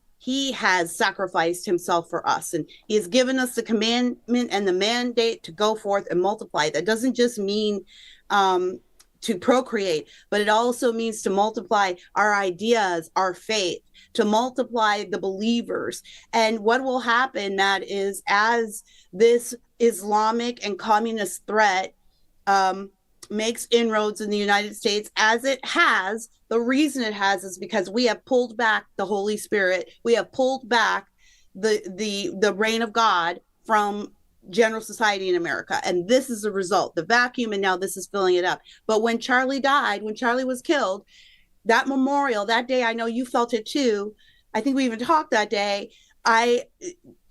sacrificed himself for us. And he has given us the commandment and the mandate to go forth and multiply. That doesn't just mean to procreate, but it also means to multiply our ideas, our faith, to multiply the believers. And what will happen, Matt, is as this Islamic and communist threat makes inroads in the United States, as it has, the reason it has is because we have pulled back the Holy Spirit. We have pulled back the reign of God from general society in America. And this is the result, the vacuum, and now this is filling it up. But when Charlie died, when Charlie was killed, that memorial, that day, I know you felt it too. I think we even talked that day.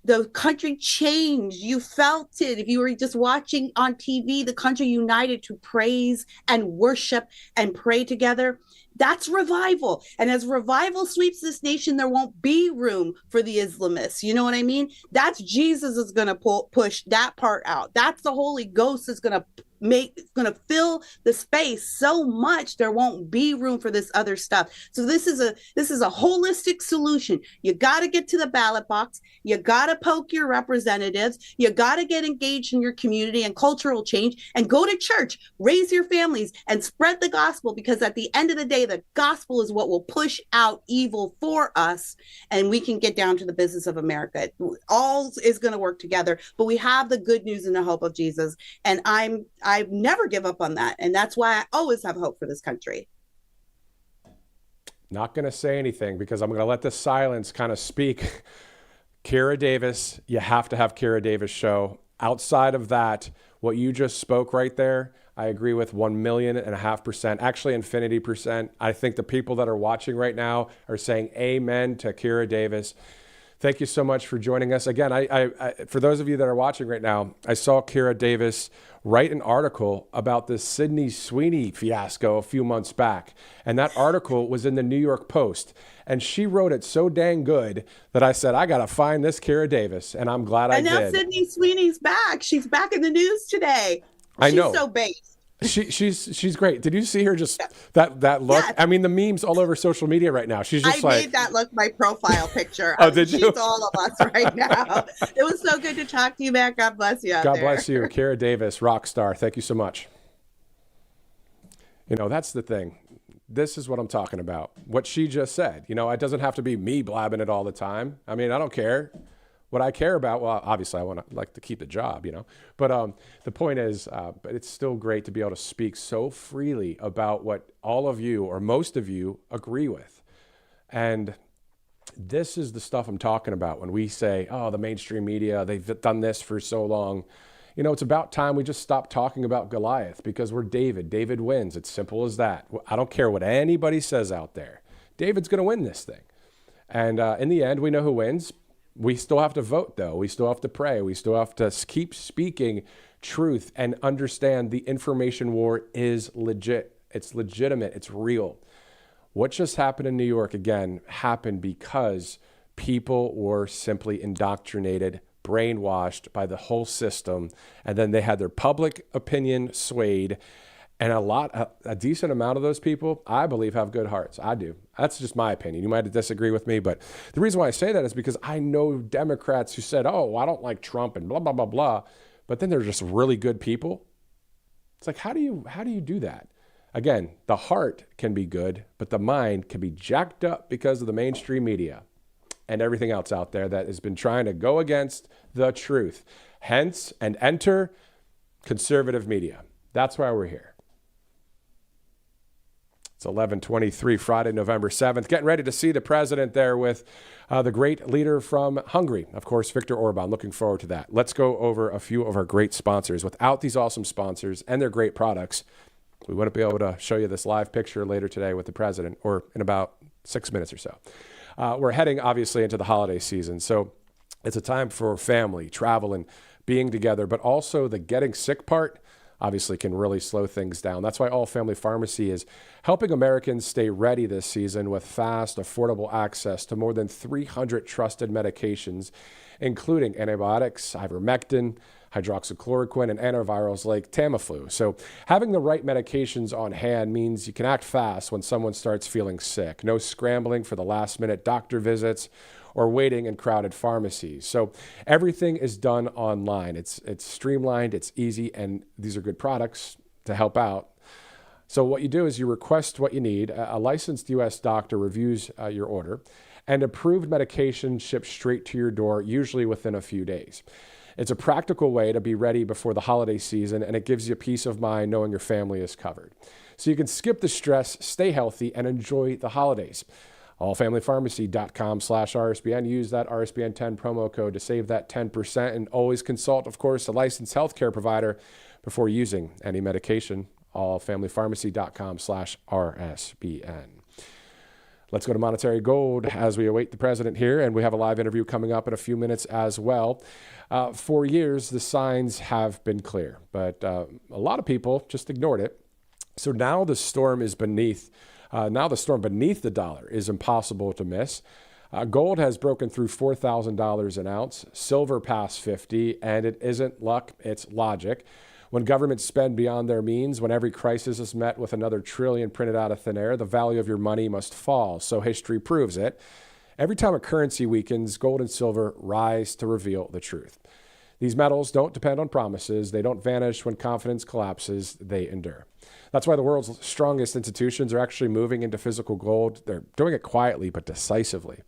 The country changed. You felt it. If you were just watching on TV, the country united to praise and worship and pray together. That's revival. And as revival sweeps this nation, there won't be room for the Islamists. You know what I mean? That's Jesus is going to push that part out. That's the Holy Ghost is going to fill the space so much there won't be room for this other stuff. So this is a holistic solution. You got to get to the ballot box. You got to poke your representatives. You got to get engaged in your community and cultural change, and go to church, raise your families, and spread the gospel, because at the end of the day, the gospel is what will push out evil for us, and we can get down to the business of America. All is going to work together, but we have the good news and the hope of Jesus. And I never give up on that. And that's why I always have hope for this country. Not going to say anything because I'm going to let the silence kind of speak. Kira Davis, you have to have Kira Davis show. Outside of that, what you just spoke right there, I agree with 1,500,000%, actually infinity percent. I think the people that are watching right now are saying amen to Kira Davis. Thank you so much for joining us. Again, I for those of you that are watching right now, I saw Kira Davis write an article about the Sydney Sweeney fiasco a few months back. And that article was in the New York Post. And she wrote it so dang good that I said, I got to find this Kira Davis. And I'm glad I did. And now Sydney Sweeney's back. She's back in the news today. I know. She's so based. She's great. Did you see her just that look? Yes. I mean, the memes all over social media right now. She's just I made that look my profile picture. Oh, did you? She's all of us right now. It was so good to talk to you, Matt. God bless you out God there. bless you. Kira Davis, rock star. Thank you so much. You know, that's the thing. This is what I'm talking about. What she just said. You know, it doesn't have to be me blabbing it all the time. I mean, I don't care. What I care about, well, obviously I want to like to keep the job, you know, but the point is, but it's still great to be able to speak so freely about what all of you or most of you agree with. And this is the stuff I'm talking about when we say, oh, the mainstream media, they've done this for so long. You know, it's about time we just stop talking about Goliath because we're David. David wins. It's simple as that. I don't care what anybody says out there. David's going to win this thing. And in the end, we know who wins. We still have to vote, though. We still have to pray. We still have to keep speaking truth and understand the information war is legit. It's legitimate. It's real. What just happened in New York, again, happened because people were simply indoctrinated, brainwashed by the whole system, and then they had their public opinion swayed. And a decent amount of those people, I believe, have good hearts. I do. That's just my opinion. You might disagree with me, but the reason why I say that is because I know Democrats who said, oh, I don't like Trump and blah, blah, blah, blah. But then they're just really good people. It's like, how do you do that? Again, the heart can be good, but the mind can be jacked up because of the mainstream media and everything else out there that has been trying to go against the truth. Hence, and enter conservative media. That's why we're here. It's 11:23, Friday, November 7th. Getting ready to see the president there with the great leader from Hungary, of course, Viktor Orban. Looking forward to that. Let's go over a few of our great sponsors. Without these awesome sponsors and their great products, we wouldn't be able to show you this live picture later today with the president, or in about 6 minutes or so. We're heading, obviously, into the holiday season. So it's a time for family, travel, and being together, but also the getting sick part obviously can really slow things down. That's why All Family Pharmacy is helping Americans stay ready this season with fast, affordable access to more than 300 trusted medications, including antibiotics, ivermectin, hydroxychloroquine, and antivirals like Tamiflu. So having the right medications on hand means you can act fast when someone starts feeling sick. No scrambling for the last-minute doctor visits or waiting in crowded pharmacies. So everything is done online. It's streamlined, it's easy, and these are good products to help out. So what you do is you request what you need. A licensed U.S. doctor reviews your order, and approved medication ships straight to your door, usually within a few days. It's a practical way to be ready before the holiday season, and it gives you peace of mind knowing your family is covered. So you can skip the stress, stay healthy, and enjoy the holidays. allfamilypharmacy.com/RSBN. Use that RSBN10 promo code to save that 10%, and always consult, of course, a licensed healthcare provider before using any medication. allfamilypharmacy.com/RSBN. Let's go to Monetary Gold as we await the president here, and we have a live interview coming up in a few minutes as well. For years, the signs have been clear, but a lot of people just ignored it. So now the storm is beneath. Now the storm beneath the dollar is impossible to miss. Gold has broken through $4,000 an ounce, silver past 50, and it isn't luck, it's logic. When governments spend beyond their means, when every crisis is met with another trillion printed out of thin air, the value of your money must fall. So history proves it. Every time a currency weakens, gold and silver rise to reveal the truth. These metals don't depend on promises. They don't vanish when confidence collapses. They endure. That's why the world's strongest institutions are actually moving into physical gold. They're doing it quietly but decisively.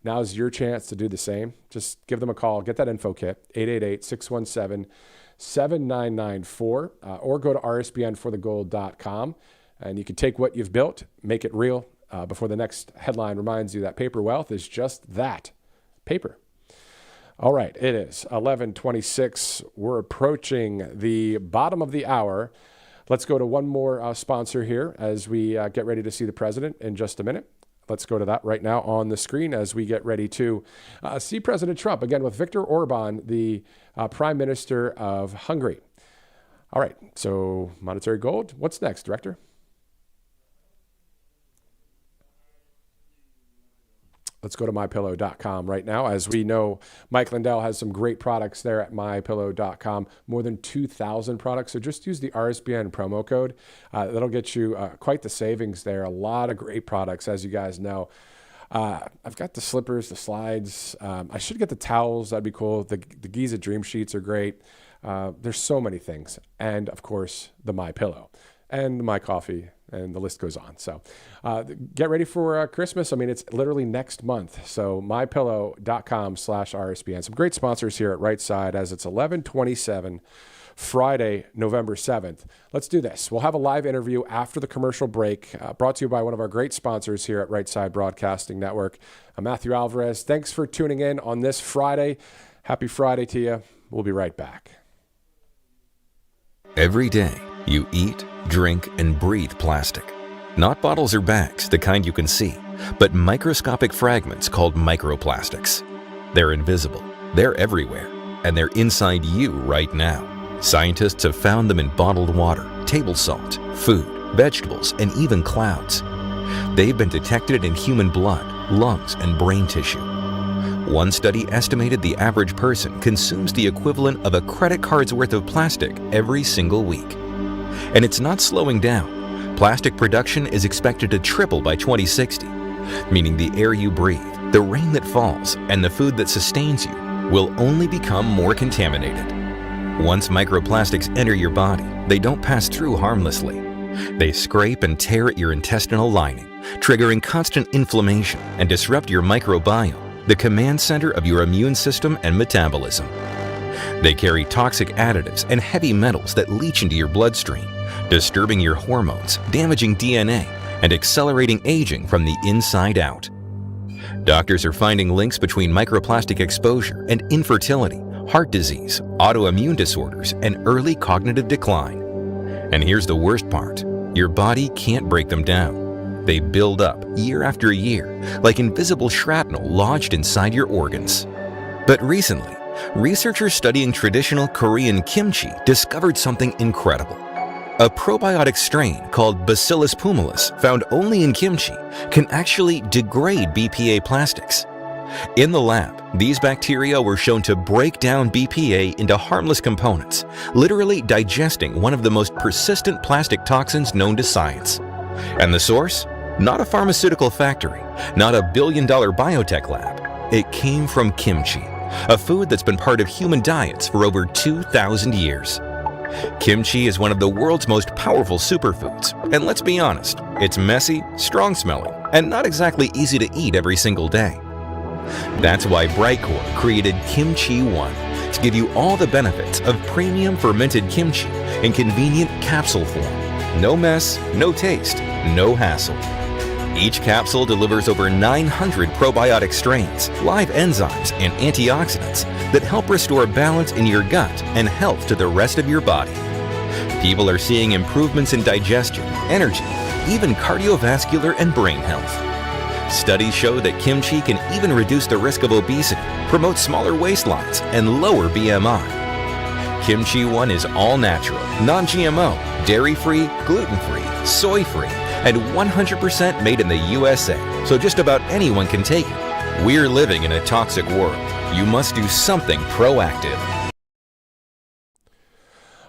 Now's your chance to do the same. Just give them a call. Get that info kit, 888-617-7994, or go to rsbnforthegold.com, and you can take what you've built, make it real, before the next headline reminds you that paper wealth is just that, paper. All right, it is 11:26. We're approaching the bottom of the hour. Let's go to one more sponsor here as we get ready to see the president in just a minute. Let's go to that right now on the screen as we get ready to see President Trump, again with Viktor Orban, the Prime Minister of Hungary. All right, so Monetary Gold, what's next, Director? Let's go to MyPillow.com right now. As we know, Mike Lindell has some great products there at MyPillow.com, more than 2,000 products. So just use the RSBN promo code. That'll get you quite the savings there. A lot of great products, as you guys know. I've got the slippers, the slides. I should get the towels. That'd be cool. The Giza Dream Sheets are great. There's so many things. And, of course, the MyPillow and My Coffee, and the list goes on. So get ready for Christmas. I mean, it's literally next month. So mypillow.com/RSBN. Some great sponsors here at Right Side as it's 11:27, Friday, November 7th. Let's do this. We'll have a live interview after the commercial break, brought to you by one of our great sponsors here at Right Side Broadcasting Network. I'm Matthew Alvarez. Thanks for tuning in on this Friday. Happy Friday to you. We'll be right back. Every day, you eat, drink, and breathe plastic. Not bottles or bags, the kind you can see, but microscopic fragments called microplastics. They're invisible, they're everywhere, and they're inside you right now. Scientists have found them in bottled water, table salt, food, vegetables, and even clouds. They've been detected in human blood, lungs, and brain tissue. One study estimated the average person consumes the equivalent of a credit card's worth of plastic every single week. And it's not slowing down. Plastic production is expected to triple by 2060, meaning the air you breathe, the rain that falls, and the food that sustains you will only become more contaminated. Once microplastics enter your body, they don't pass through harmlessly. They scrape and tear at your intestinal lining, triggering constant inflammation and disrupt your microbiome, the command center of your immune system and metabolism. They carry toxic additives and heavy metals that leach into your bloodstream, disturbing your hormones, damaging DNA, and accelerating aging from the inside out. Doctors are finding links between microplastic exposure and infertility, heart disease, autoimmune disorders, and early cognitive decline. And here's the worst part. Your body can't break them down. They build up year after year, like invisible shrapnel lodged inside your organs. But recently, researchers studying traditional Korean kimchi discovered something incredible. A probiotic strain called Bacillus pumilus, found only in kimchi, can actually degrade BPA plastics. In the lab, these bacteria were shown to break down BPA into harmless components, literally digesting one of the most persistent plastic toxins known to science. And the source? Not a pharmaceutical factory, not a billion-dollar biotech lab. It came from kimchi, a food that's been part of human diets for over 2,000 years. Kimchi is one of the world's most powerful superfoods, and let's be honest, it's messy, strong-smelling, and not exactly easy to eat every single day. That's why Brightcore created Kimchi One to give you all the benefits of premium fermented kimchi in convenient capsule form. No mess, no taste, no hassle. Each capsule delivers over 900 probiotic strains, live enzymes, and antioxidants that help restore balance in your gut and health to the rest of your body. People are seeing improvements in digestion, energy, even cardiovascular and brain health. Studies show that kimchi can even reduce the risk of obesity, promote smaller waistlines, and lower BMI. Kimchi One is all natural, non-GMO, dairy-free, gluten-free, soy-free, and 100% made in the USA, so just about anyone can take it. We're living in a toxic world. You must do something proactive.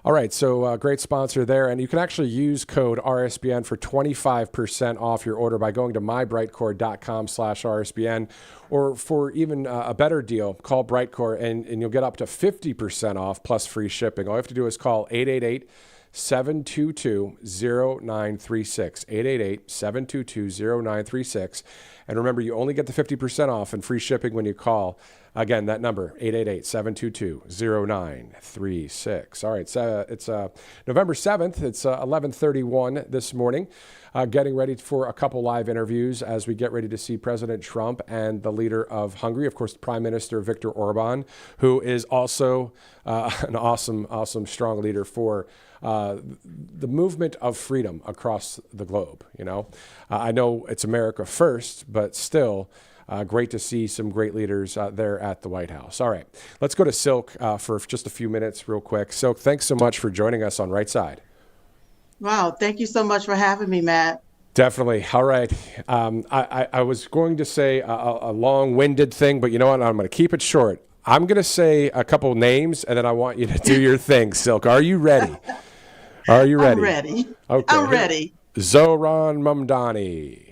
All right, so great sponsor there. And you can actually use code RSBN for 25% off your order by going to mybrightcore.com/RSBN. Or for even a better deal, call Brightcore and you'll get up to 50% off plus free shipping. All you have to do is call 888-722-0936, 888-722-0936. And remember, you only get the 50% off and free shipping when you call. Again, that number, 888-722-0936. All right, so it's November 7th. It's 11:31 this morning. Getting ready for a couple live interviews as we get ready to see President Trump and the leader of Hungary, of course, Prime Minister Viktor Orban, who is also an awesome, strong leader for the movement of freedom across the globe. You know, I know it's America first, but still great to see some great leaders there at the White House. All right, let's go to Silk for just a few minutes real quick. Silk, thanks so much for joining us on Right Side. Wow, thank you so much for having me, Matt. Definitely. All right. I was going to say a long-winded thing, but you know what? I'm going to keep it short. I'm going to say a couple names, and then I want you to do your thing, Silk. Are you ready? Are you ready? I'm ready. Okay. I'm ready. Zohran Mamdani.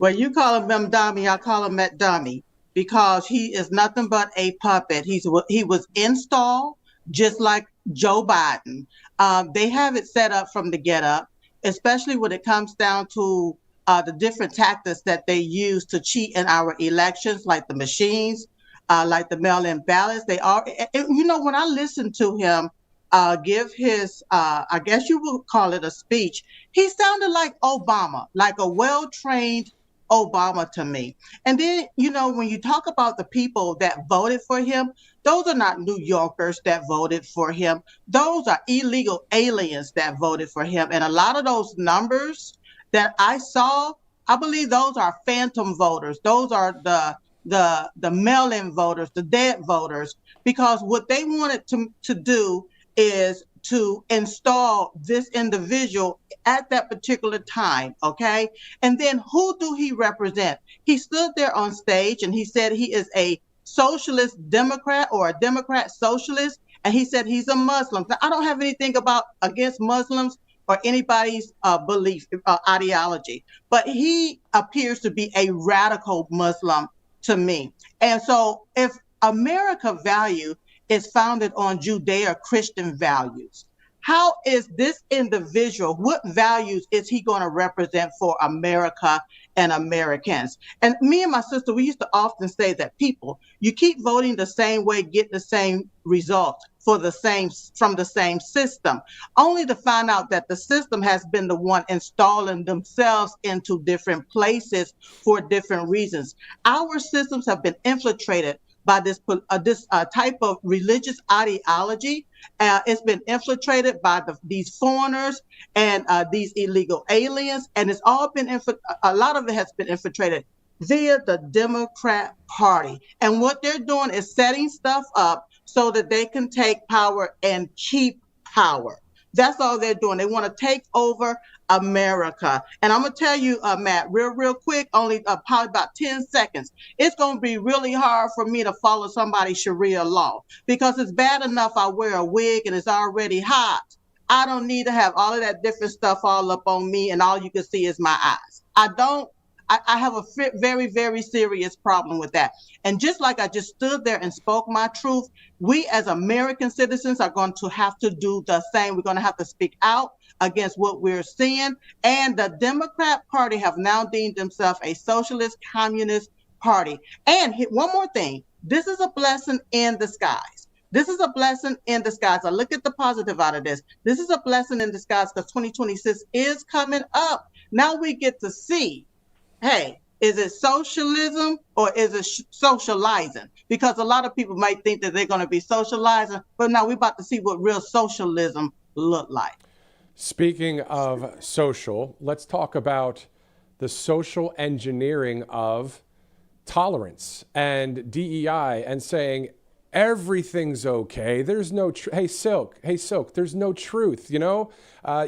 Well, you call him Mamdani, I call him Mamdani, because he is nothing but a puppet. He was installed just like Joe Biden. They have it set up from the get up, especially when it comes down to the different tactics that they use to cheat in our elections, like the machines, like the mail-in ballots. They are, you know, when I listen to him give his, I guess you would call it a speech, he sounded like Obama, like a well-trained Obama to me. And then, you know, when you talk about the people that voted for him, those are not New Yorkers that voted for him. Those are illegal aliens that voted for him. And a lot of those numbers that I saw, I believe those are phantom voters. Those are the mail-in voters, the dead voters, because what they wanted to do is to install this individual at that particular time, okay? And then who do he represent? He stood there on stage and he said he is a socialist Democrat or a Democrat socialist, and he said he's a Muslim. Now, I don't have anything against Muslims or anybody's belief, ideology, but he appears to be a radical Muslim to me. And so if America value is founded on Judeo-Christian values, how is this individual, what values is he going to represent for America and Americans? And me and my sister, we used to often say that people, you keep voting the same way, get the same results from the same system, only to find out that the system has been the one installing themselves into different places for different reasons. Our systems have been infiltrated by this type of religious ideology. It's been infiltrated by these foreigners and these illegal aliens, and it's all been a lot of it has been infiltrated via the Democrat Party. And what they're doing is setting stuff up so that they can take power and keep power. That's all they're doing. They want to take over America. And I'm going to tell you, Matt, real quick, only probably about 10 seconds. It's going to be really hard for me to follow somebody's Sharia law, because it's bad enough I wear a wig and it's already hot. I don't need to have all of that different stuff all up on me and all you can see is my eyes. I have a very, very serious problem with that. And just like I just stood there and spoke my truth, we as American citizens are going to have to do the same. We're going to have to speak out against what we're seeing. And the Democrat Party have now deemed themselves a socialist communist party. And one more thing, this is a blessing in disguise. This is a blessing in disguise. I look at the positive out of this. This is a blessing in disguise because 2026 is coming up. Now we get to see, hey, is it socialism or is it socializing? Because a lot of people might think that they're going to be socializing, but now we're about to see what real socialism look like. Speaking of social, let's talk about the social engineering of tolerance and DEI and saying everything's okay. There's no hey Silk, there's no truth, you know?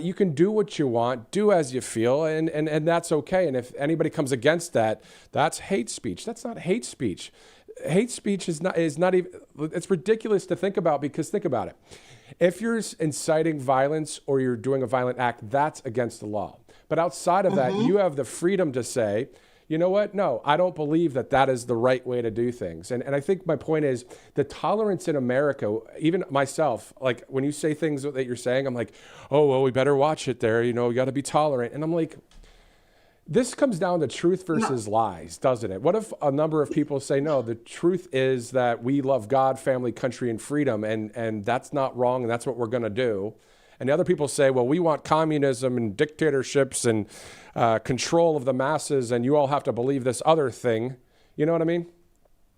You can do what you want, do as you feel, and that's okay. And if anybody comes against that, that's hate speech. That's not hate speech. Hate speech is not even, it's ridiculous to think about, because think about it. If you're inciting violence or you're doing a violent act, that's against the law. But outside of that, you have the freedom to say, you know what? No, I don't believe that that is the right way to do things. And I think my point is the tolerance in America, even myself, like when you say things that you're saying, I'm like, oh, well, we better watch it there. You know, you got to be tolerant. And I'm like, this comes down to truth versus lies, doesn't it? What if a number of people say, no, the truth is that we love God, family, country, and freedom, and that's not wrong, and that's what we're going to do. And the other people say, well, we want communism and dictatorships and control of the masses, and you all have to believe this other thing. You know what I mean?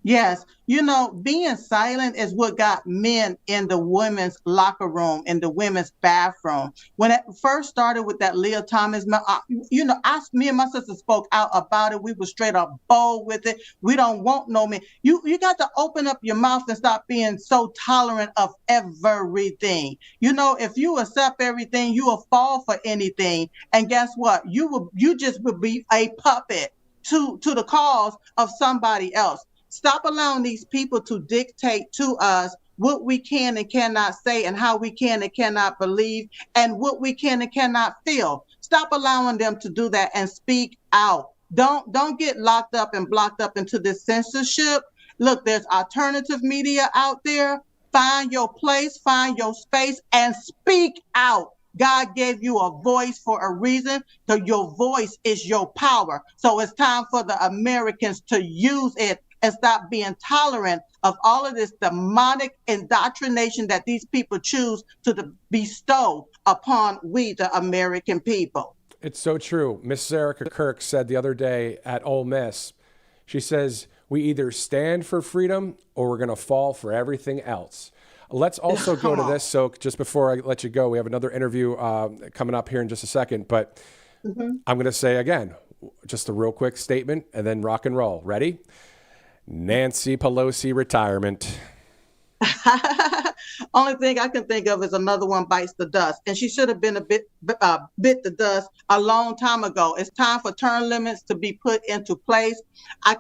Yes. You know, being silent is what got men in the women's locker room, in the women's bathroom. When it first started with that Leah Thomas, me and my sister spoke out about it. We were straight up bold with it. We don't want no men. You got to open up your mouth and stop being so tolerant of everything. You know, if you accept everything, you will fall for anything. And guess what? You just would be a puppet to the cause of somebody else. Stop allowing these people to dictate to us what we can and cannot say and how we can and cannot believe and what we can and cannot feel. Stop allowing them to do that and speak out. Don't get locked up and blocked up into this censorship. Look, there's alternative media out there. Find your place, find your space, and speak out. God gave you a voice for a reason, so your voice is your power. So it's time for the Americans to use it and stop being tolerant of all of this demonic indoctrination that these people choose to bestow upon we, the American people. It's so true. Miss Erica Kirk said the other day at Ole Miss, she says, we either stand for freedom or we're going to fall for everything else. Let's also go to this. So just before I let you go, we have another interview coming up here in just a second. But I'm going to say again, just a real quick statement and then rock and roll. Ready? Nancy Pelosi retirement. Only thing I can think of is another one bites the dust. And she should have been bit the dust a long time ago. It's time for term limits to be put into place. I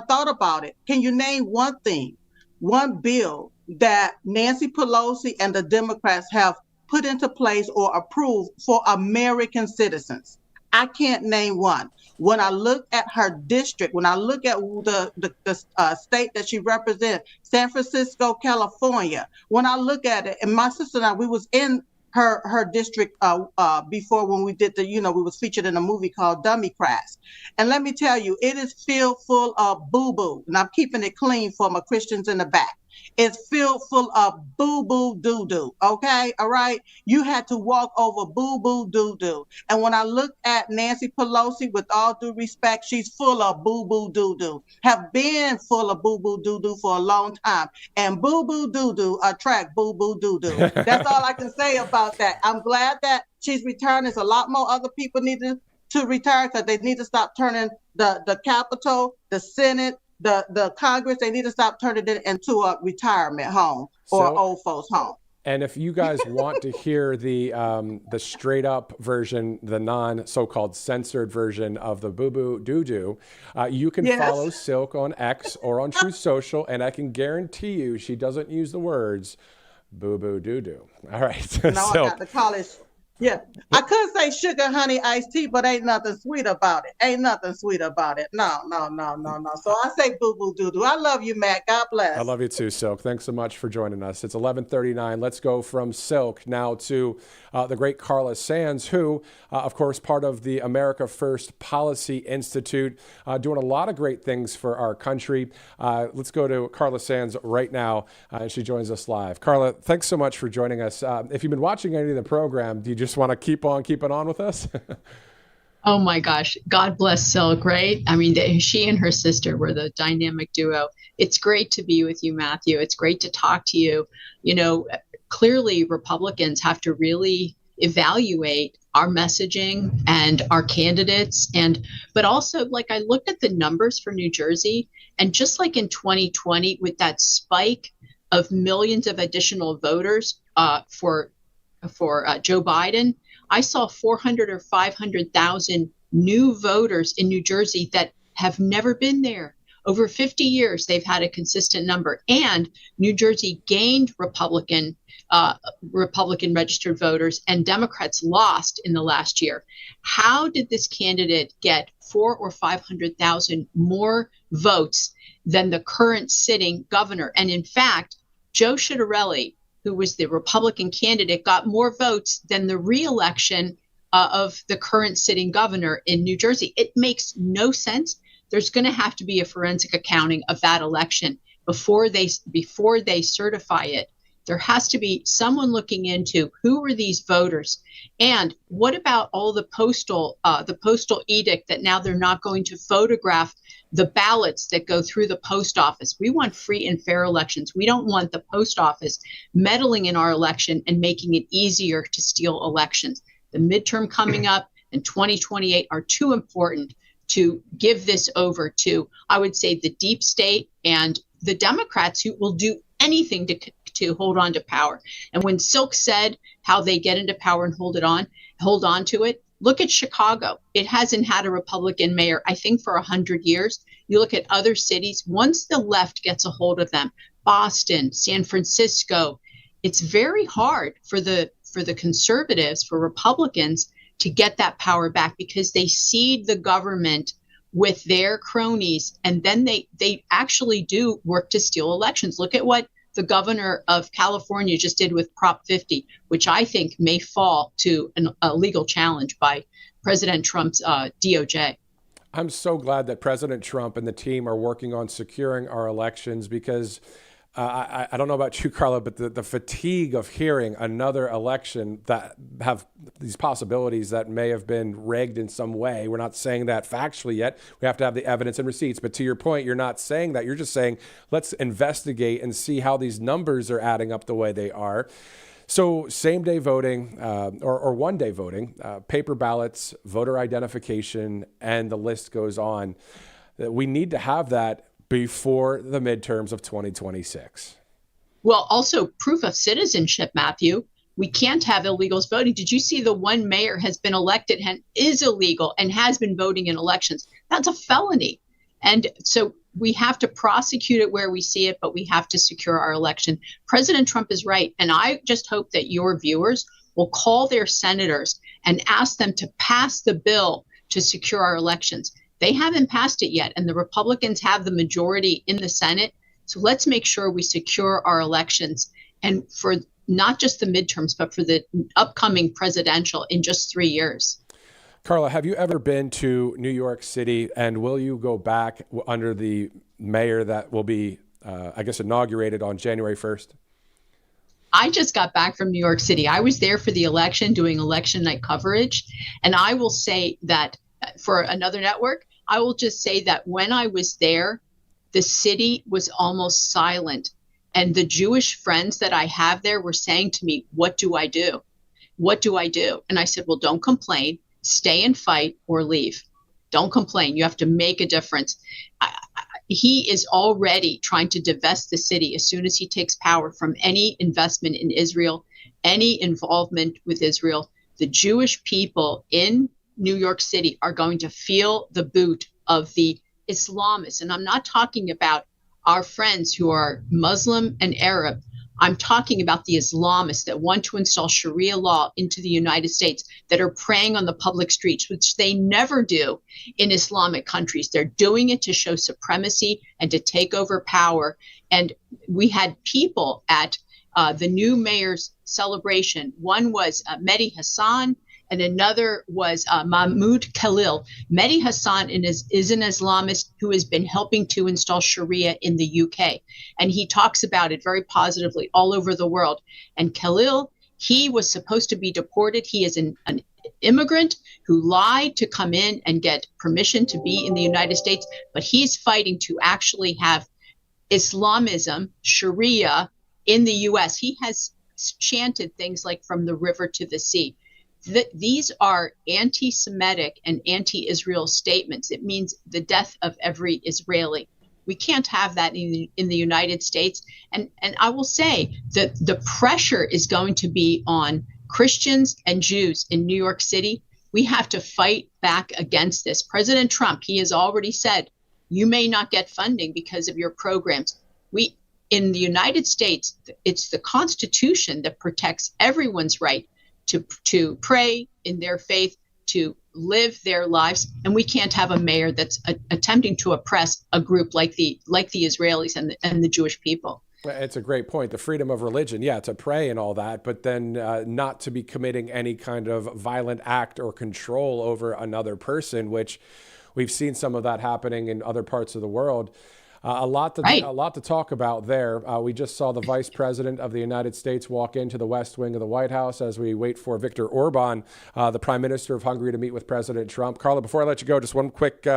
thought about it. Can you name one thing, one bill that Nancy Pelosi and the Democrats have put into place or approved for American citizens? I can't name one. When I look at her district, when I look at the state that she represents, San Francisco, California, when I look at it, and my sister and I, we was in her district before when we did we was featured in a movie called Dummy Crash. And let me tell you, it is filled full of boo-boo. And I'm keeping it clean for my Christians in the back. It's filled full of boo-boo doo-doo, okay? All right? You had to walk over boo-boo doo-doo. And when I look at Nancy Pelosi, with all due respect, she's full of boo-boo doo-doo, have been full of boo-boo doo-doo for a long time. And boo-boo doo-doo attract boo-boo doo-doo. That's all I can say about that. I'm glad that she's returned. There's a lot more other people need to retire because they need to stop turning the Capitol, the Senate, the Congress, they need to stop turning it into a retirement home or old folks home. And if you guys want to hear the straight up version, the non so-called censored version of the boo boo doo doo, you can follow Silk on X or on Truth Social, and I can guarantee you she doesn't use the words boo boo doo doo. All right. No, I got the college Yeah, I could say sugar, honey, iced tea, but ain't nothing sweet about it. Ain't nothing sweet about it. No, no, no, no, no. So I say boo, boo, doo, doo. I love you, Matt. God bless. I love you too, Silk. Thanks so much for joining us. It's 11:39. Let's go from Silk now to the great Carla Sands, who, of course, part of the America First Policy Institute, doing a lot of great things for our country. Let's go to Carla Sands right now, and she joins us live. Carla, thanks so much for joining us. If you've been watching any of the program, do you just want to keep on keeping on with us? Oh my gosh, God bless Silk, right? I mean, she and her sister were the dynamic duo. It's great to be with you, Matthew. It's great to talk to you. You know, clearly Republicans have to really evaluate our messaging and our candidates. But also, like, I looked at the numbers for New Jersey, and just like in 2020, with that spike of millions of additional voters for Joe Biden, I saw 400 or 500,000 new voters in New Jersey that have never been there. Over 50 years, they've had a consistent number. And New Jersey gained Republican registered voters, and Democrats lost in the last year. How did this candidate get 400,000 or 500,000 more votes than the current sitting governor? And in fact, Joe Schiaparelli, who was the Republican candidate, got more votes than the re-election of the current sitting governor in New Jersey. It makes no sense. There's going to have to be a forensic accounting of that election before they certify it. There has to be someone looking into who were these voters, and what about all the postal edict that now they're not going to photograph the ballots that go through the post office. We want free and fair elections. We don't want the post office meddling in our election and making it easier to steal elections. The midterm coming up and 2028 are too important to give this over to, I would say, the deep state and the Democrats, who will do anything to hold on to power. And when Silk said how they get into power and hold on to it, look at Chicago. It hasn't had a Republican mayor, I think, for 100 years. You look at other cities, once the left gets a hold of them, Boston, San Francisco, it's very hard for the conservatives, for Republicans, to get that power back, because they seed the government with their cronies, and then they actually do work to steal elections. Look at what the governor of California just did with Prop 50, which I think may fall to a legal challenge by President Trump's DOJ. I'm so glad that President Trump and the team are working on securing our elections, because I don't know about you, Carla, but the fatigue of hearing another election that have these possibilities that may have been rigged in some way. We're not saying that factually yet. We have to have the evidence and receipts. But to your point, you're not saying that. You're just saying, let's investigate and see how these numbers are adding up the way they are. So same-day voting or one-day voting, paper ballots, voter identification, and the list goes on. We need to have that before the midterms of 2026. Well, also proof of citizenship, Matthew. We can't have illegals voting. Did you see the one mayor has been elected and is illegal and has been voting in elections? That's a felony. And so we have to prosecute it where we see it, but we have to secure our election. President Trump is right. And I just hope that your viewers will call their senators and ask them to pass the bill to secure our elections. They haven't passed it yet, and the Republicans have the majority in the Senate. So let's make sure we secure our elections, and for not just the midterms, but for the upcoming presidential in just 3 years. Carla, have you ever been to New York City, and will you go back under the mayor that will be, inaugurated on January 1st? I just got back from New York City. I was there for the election, doing election night coverage, and I will say that for another network, I will just say that when I was there, the city was almost silent. And the Jewish friends that I have there were saying to me, what do I do? What do I do? And I said, well, don't complain, stay and fight, or leave. Don't complain. You have to make a difference. He is already trying to divest the city as soon as he takes power from any investment in Israel, any involvement with Israel. The Jewish people in New York City are going to feel the boot of the Islamists. And I'm not talking about our friends who are Muslim and Arab. I'm talking about the Islamists that want to install Sharia law into the United States, that are preying on the public streets, which they never do in Islamic countries. They're doing it to show supremacy and to take over power. And we had people at the new mayor's celebration. One was Mehdi Hassan, and another was Mahmoud Khalil. Mehdi Hassan is an Islamist who has been helping to install Sharia in the UK. And he talks about it very positively all over the world. And Khalil, he was supposed to be deported. He is an immigrant who lied to come in and get permission to be in the United States, but he's fighting to actually have Islamism, Sharia, in the US. He has chanted things like from the river to the sea. These are anti-Semitic and anti-Israel statements. It means the death of every Israeli. We can't have that in the United States. And I will say that the pressure is going to be on Christians and Jews in New York City. We have to fight back against this. President Trump, he has already said, you may not get funding because of your programs. In the United States, it's the Constitution that protects everyone's right to pray in their faith, to live their lives, and we can't have a mayor that's attempting to oppress a group like the Israelis and the Jewish people. It's a great point. The freedom of religion, yeah, to pray and all that, but then not to be committing any kind of violent act or control over another person, which we've seen some of that happening in other parts of the world. A lot to talk about there. We just saw the Vice President of the United States walk into the West Wing of the White House as we wait for Viktor Orban, the Prime Minister of Hungary, to meet with President Trump. Carla, before I let you go, just one quick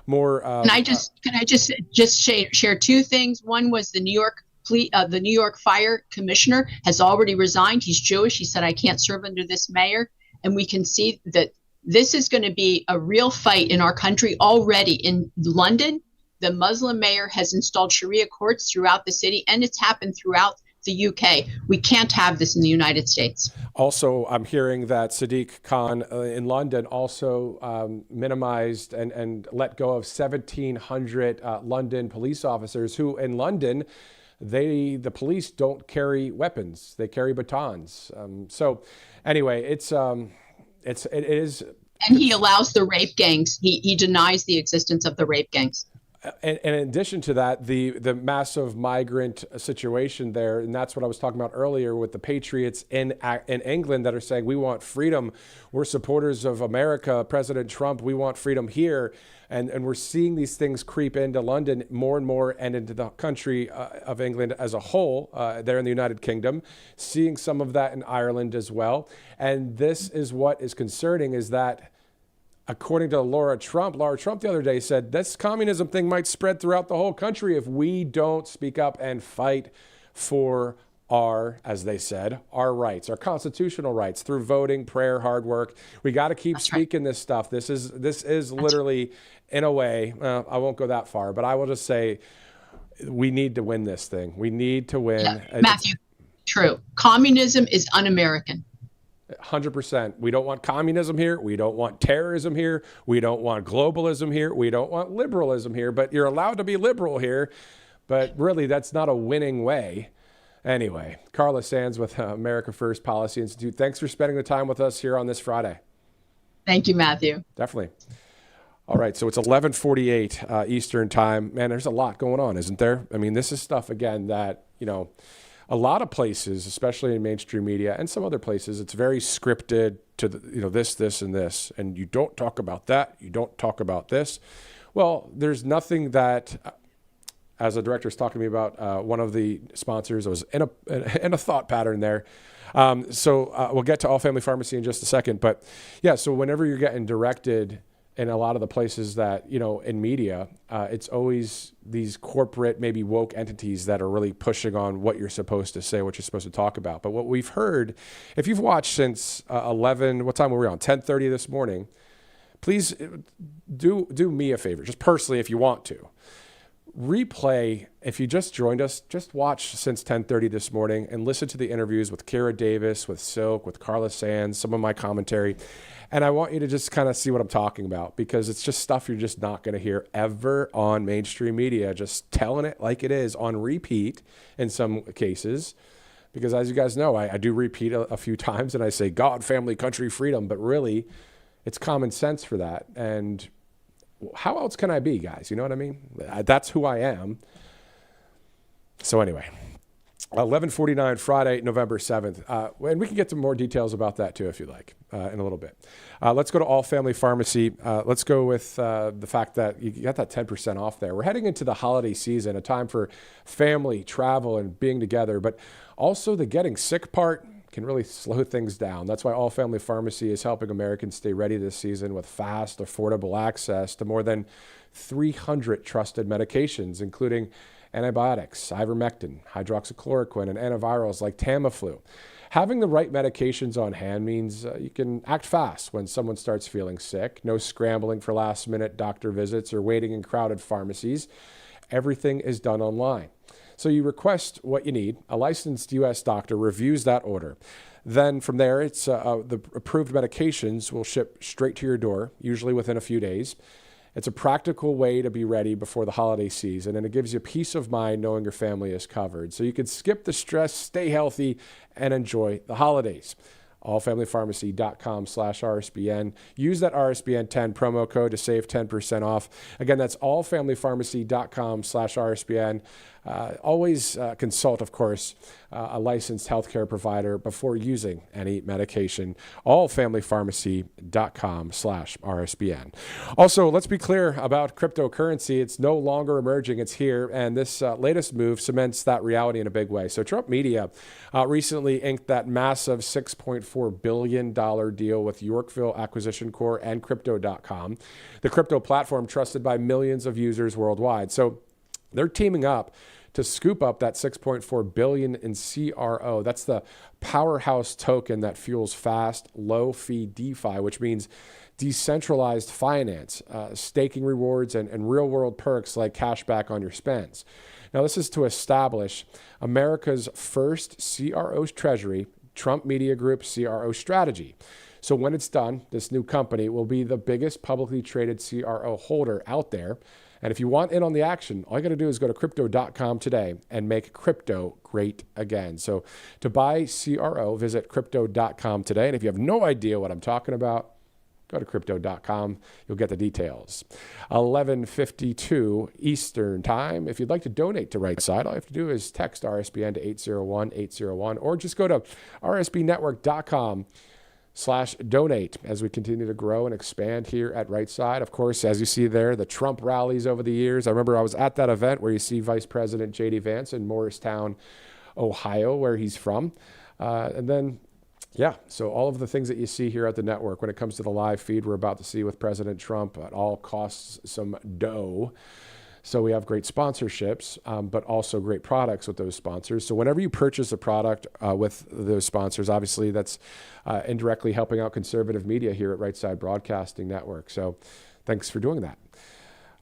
more. Can I just share two things? One was the New York Fire Commissioner has already resigned. He's Jewish. He said, I can't serve under this mayor. And we can see that this is going to be a real fight in our country already. In London, the Muslim mayor has installed Sharia courts throughout the city, and it's happened throughout the UK. We can't have this in the United States. Also, I'm hearing that Sadiq Khan in London also minimized and let go of 1,700 London police officers who, in London, the police don't carry weapons; they carry batons. So, anyway, it is. And he allows the rape gangs. He denies the existence of the rape gangs. And in addition to that, the massive migrant situation there, and that's what I was talking about earlier with the patriots in England that are saying, we want freedom. We're supporters of America, President Trump. We want freedom here. And we're seeing these things creep into London more and more and into the country of England as a whole, there in the United Kingdom, seeing some of that in Ireland as well. And this is what is concerning, is that according to Laura Trump the other day said this communism thing might spread throughout the whole country if we don't speak up and fight for our, as they said, our rights, our constitutional rights through voting, prayer, hard work. We got to keep speaking this stuff. This is literally, in a way, I won't go that far, but I will just say we need to win this thing. We need to win. Yeah. Matthew, true. Communism is un-American. 100%. We don't want communism here. We don't want terrorism here. We don't want globalism here. We don't want liberalism here. But you're allowed to be liberal here. But really, that's not a winning way. Anyway, Carla Sands with America First Policy Institute. Thanks for spending the time with us here on this Friday. Thank you, Matthew. Definitely. All right, so it's 11:48 Eastern time. Man, there's a lot going on, isn't there? I mean, this is stuff, again, that, a lot of places, especially in mainstream media and some other places, it's very scripted to this, and this, and you don't talk about that. You don't talk about this. Well, there's nothing that, as a director was talking to me about, one of the sponsors, I was in a thought pattern there. So we'll get to All Family Pharmacy in just a second, but yeah. So whenever you're getting directed in a lot of the places that, in media, it's always these corporate, maybe woke entities that are really pushing on what you're supposed to say, what you're supposed to talk about. But what we've heard, if you've watched since 11, what time were we on? 10:30 this morning. Please do me a favor, just personally, if you want to. Replay, if you just joined us, just watch since 10:30 this morning and listen to the interviews with Kira Davis, with Silk, with Carla Sands, some of my commentary. And I want you to just kind of see what I'm talking about, because it's just stuff you're just not going to hear ever on mainstream media, just telling it like it is on repeat in some cases. Because as you guys know, I do repeat a few times and I say God, family, country, freedom, but really it's common sense for that. And how else can I be, guys? You know what I mean? That's who I am. So anyway, 11:49 Friday, November 7th. And we can get to more details about that too, if you like, in a little bit. Let's go to All Family Pharmacy. Let's go with the fact that you got that 10% off there. We're heading into the holiday season, a time for family, travel, and being together. But also the getting sick part can really slow things down. That's why All Family Pharmacy is helping Americans stay ready this season with fast, affordable access to more than 300 trusted medications, including antibiotics, ivermectin, hydroxychloroquine, and antivirals like Tamiflu. Having the right medications on hand means you can act fast when someone starts feeling sick. No scrambling for last-minute doctor visits or waiting in crowded pharmacies. Everything is done online. So you request what you need. A licensed U.S. doctor reviews that order. Then from there, it's the approved medications will ship straight to your door, usually within a few days. It's a practical way to be ready before the holiday season, and it gives you peace of mind knowing your family is covered. So you can skip the stress, stay healthy, and enjoy the holidays. allfamilypharmacy.com/RSBN. Use that RSBN10 promo code to save 10% off. Again, that's allfamilypharmacy.com/RSBN. Always consult, of course, a licensed healthcare provider before using any medication. allfamilypharmacy.com/RSBN. Also, let's be clear about cryptocurrency. It's no longer emerging. It's here. And this latest move cements that reality in a big way. So Trump Media recently inked that massive $6.4 billion deal with Yorkville Acquisition Corp and Crypto.com, the crypto platform trusted by millions of users worldwide. So they're teaming up to scoop up that $6.4 billion in CRO. That's the powerhouse token that fuels fast, low-fee DeFi, which means decentralized finance, staking rewards, and real-world perks like cashback on your spends. Now, this is to establish America's first CRO treasury, Trump Media Group CRO strategy. So when it's done, this new company will be the biggest publicly traded CRO holder out there. And if you want in on the action, all you got to do is go to crypto.com today and make crypto great again. So to buy CRO, visit crypto.com today. And if you have no idea what I'm talking about, go to crypto.com. You'll get the details. 11:52 Eastern Time. If you'd like to donate to Right Side, all you have to do is text RSBN to 801-801 or just go to rsbnetwork.com/donate as we continue to grow and expand here at Right Side. Of course, as you see there, the Trump rallies over the years. I remember I was at that event where you see Vice President J.D. Vance in Morristown, Ohio, where he's from. And then, yeah, so all of the things that you see here at the network when it comes to the live feed we're about to see with President Trump, it all costs some dough. So we have great sponsorships, but also great products with those sponsors. So whenever you purchase a product with those sponsors, obviously that's indirectly helping out conservative media here at Right Side Broadcasting Network. So thanks for doing that.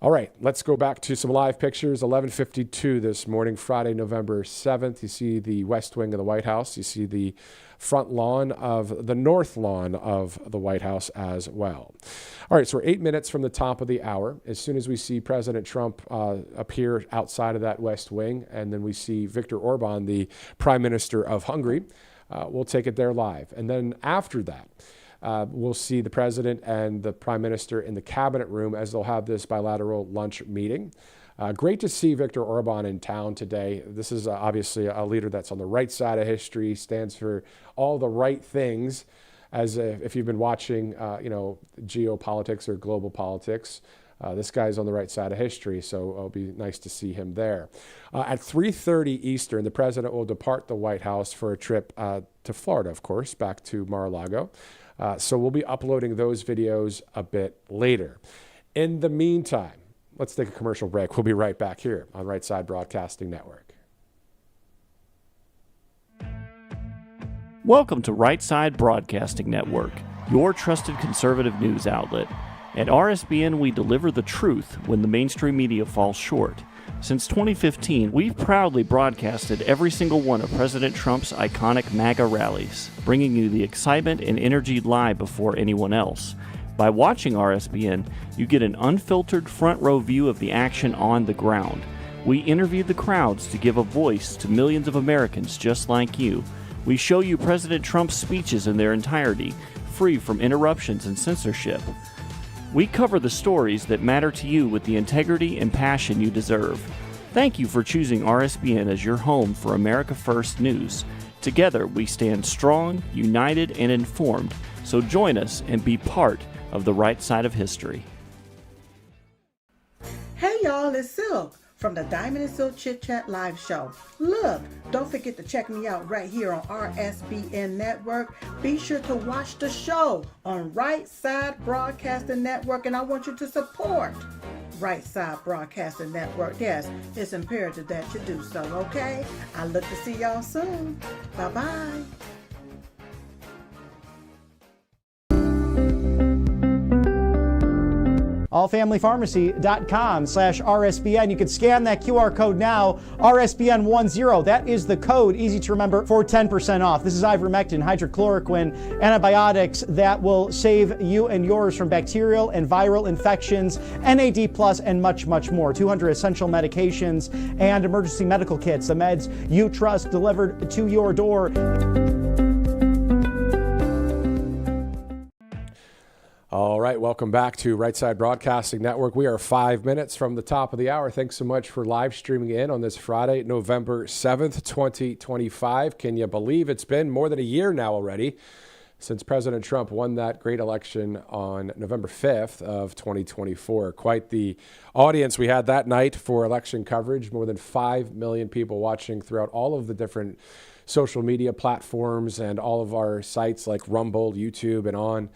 All right, let's go back to some live pictures. 11:52 this morning, Friday, November 7th. You see the west wing of the White House. You see the front lawn of the north lawn of the White House as well. All right, so we're 8 minutes from the top of the hour. As soon as we see President Trump appear outside of that west wing, and then we see Viktor Orban, the Prime Minister of Hungary, we'll take it there live. And then after that, we'll see the president and the prime minister in the cabinet room as they'll have this bilateral lunch meeting. Great to see Viktor Orban in town today. This is obviously a leader that's on the right side of history, stands for all the right things. As if you've been watching, geopolitics or global politics, this guy's on the right side of history, so it'll be nice to see him there. At 3:30 Eastern, the president will depart the White House for a trip to Florida, of course, back to Mar-a-Lago. So we'll be uploading those videos a bit later. In the meantime, let's take a commercial break. We'll be right back here on Right Side Broadcasting Network. Welcome to Right Side Broadcasting Network, your trusted conservative news outlet. At RSBN, we deliver the truth when the mainstream media falls short. Since 2015, we've proudly broadcasted every single one of President Trump's iconic MAGA rallies, bringing you the excitement and energy live before anyone else. By watching RSBN, you get an unfiltered front row view of the action on the ground. We interview the crowds to give a voice to millions of Americans just like you. We show you President Trump's speeches in their entirety, free from interruptions and censorship. We cover the stories that matter to you with the integrity and passion you deserve. Thank you for choosing RSBN as your home for America First News. Together, we stand strong, united, and informed. So join us and be part of the right side of history. Hey y'all, it's Silk from the Diamond and Silk Chit Chat live show. Look, don't forget to check me out right here on RSBN Network. Be sure to watch the show on Right Side Broadcasting Network, and I want you to support Right Side Broadcasting Network. Yes, it's imperative that you do so, okay? I look to see y'all soon. Bye-bye. allfamilypharmacy.com/RSBN. You can scan that QR code now, RSBN10. That is the code, easy to remember, for 10% off. This is ivermectin, hydrochloroquine, antibiotics that will save you and yours from bacterial and viral infections, NAD+, and much, much more. 200 essential medications and emergency medical kits, the meds you trust delivered to your door. All right, welcome back to Right Side Broadcasting Network. We are 5 minutes from the top of the hour. Thanks so much for live streaming in on this Friday, November 7th, 2025. Can you believe it's been more than a year now already since President Trump won that great election on November 5th of 2024? Quite the audience we had that night for election coverage. More than 5 million people watching throughout all of the different social media platforms and all of our sites like Rumble, YouTube, and on.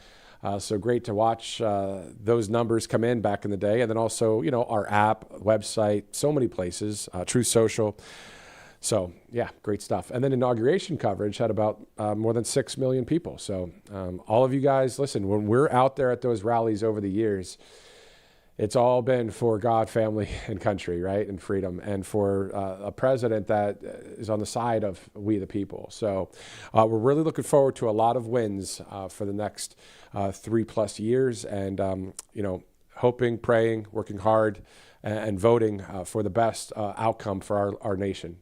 So great to watch those numbers come in back in the day. And then also, our app, website, so many places, Truth Social. So, yeah, great stuff. And then inauguration coverage had about more than 6 million people. So all of you guys, listen, when we're out there at those rallies over the years, it's all been for God, family, and country, right? And freedom, and for a president that is on the side of we the people. So we're really looking forward to a lot of wins for the next 3+ years, and hoping, praying, working hard, and voting for the best outcome for our nation,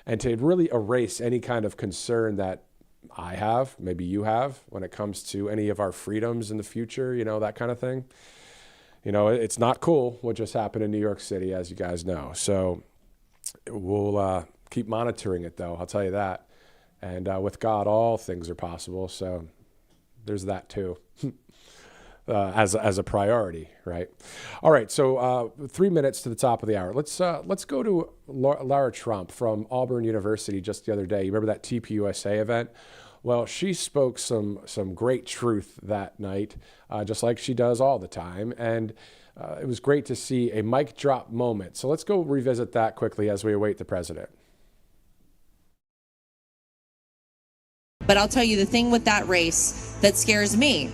and to really erase any kind of concern that I have, maybe you have, when it comes to any of our freedoms in the future, that kind of thing. It's not cool what just happened in New York City, as you guys know. So we'll keep monitoring it, though. I'll tell you that. And with God, all things are possible. So there's that, too, as a priority, right? All right, so 3 minutes to the top of the hour. Let's go to Lara Trump from Auburn University just the other day. You remember that tvOS event? Well, she spoke some great truth that night, just like she does all the time. And it was great to see a mic drop moment. So let's go revisit that quickly as we await the president. But I'll tell you, the thing with that race that scares me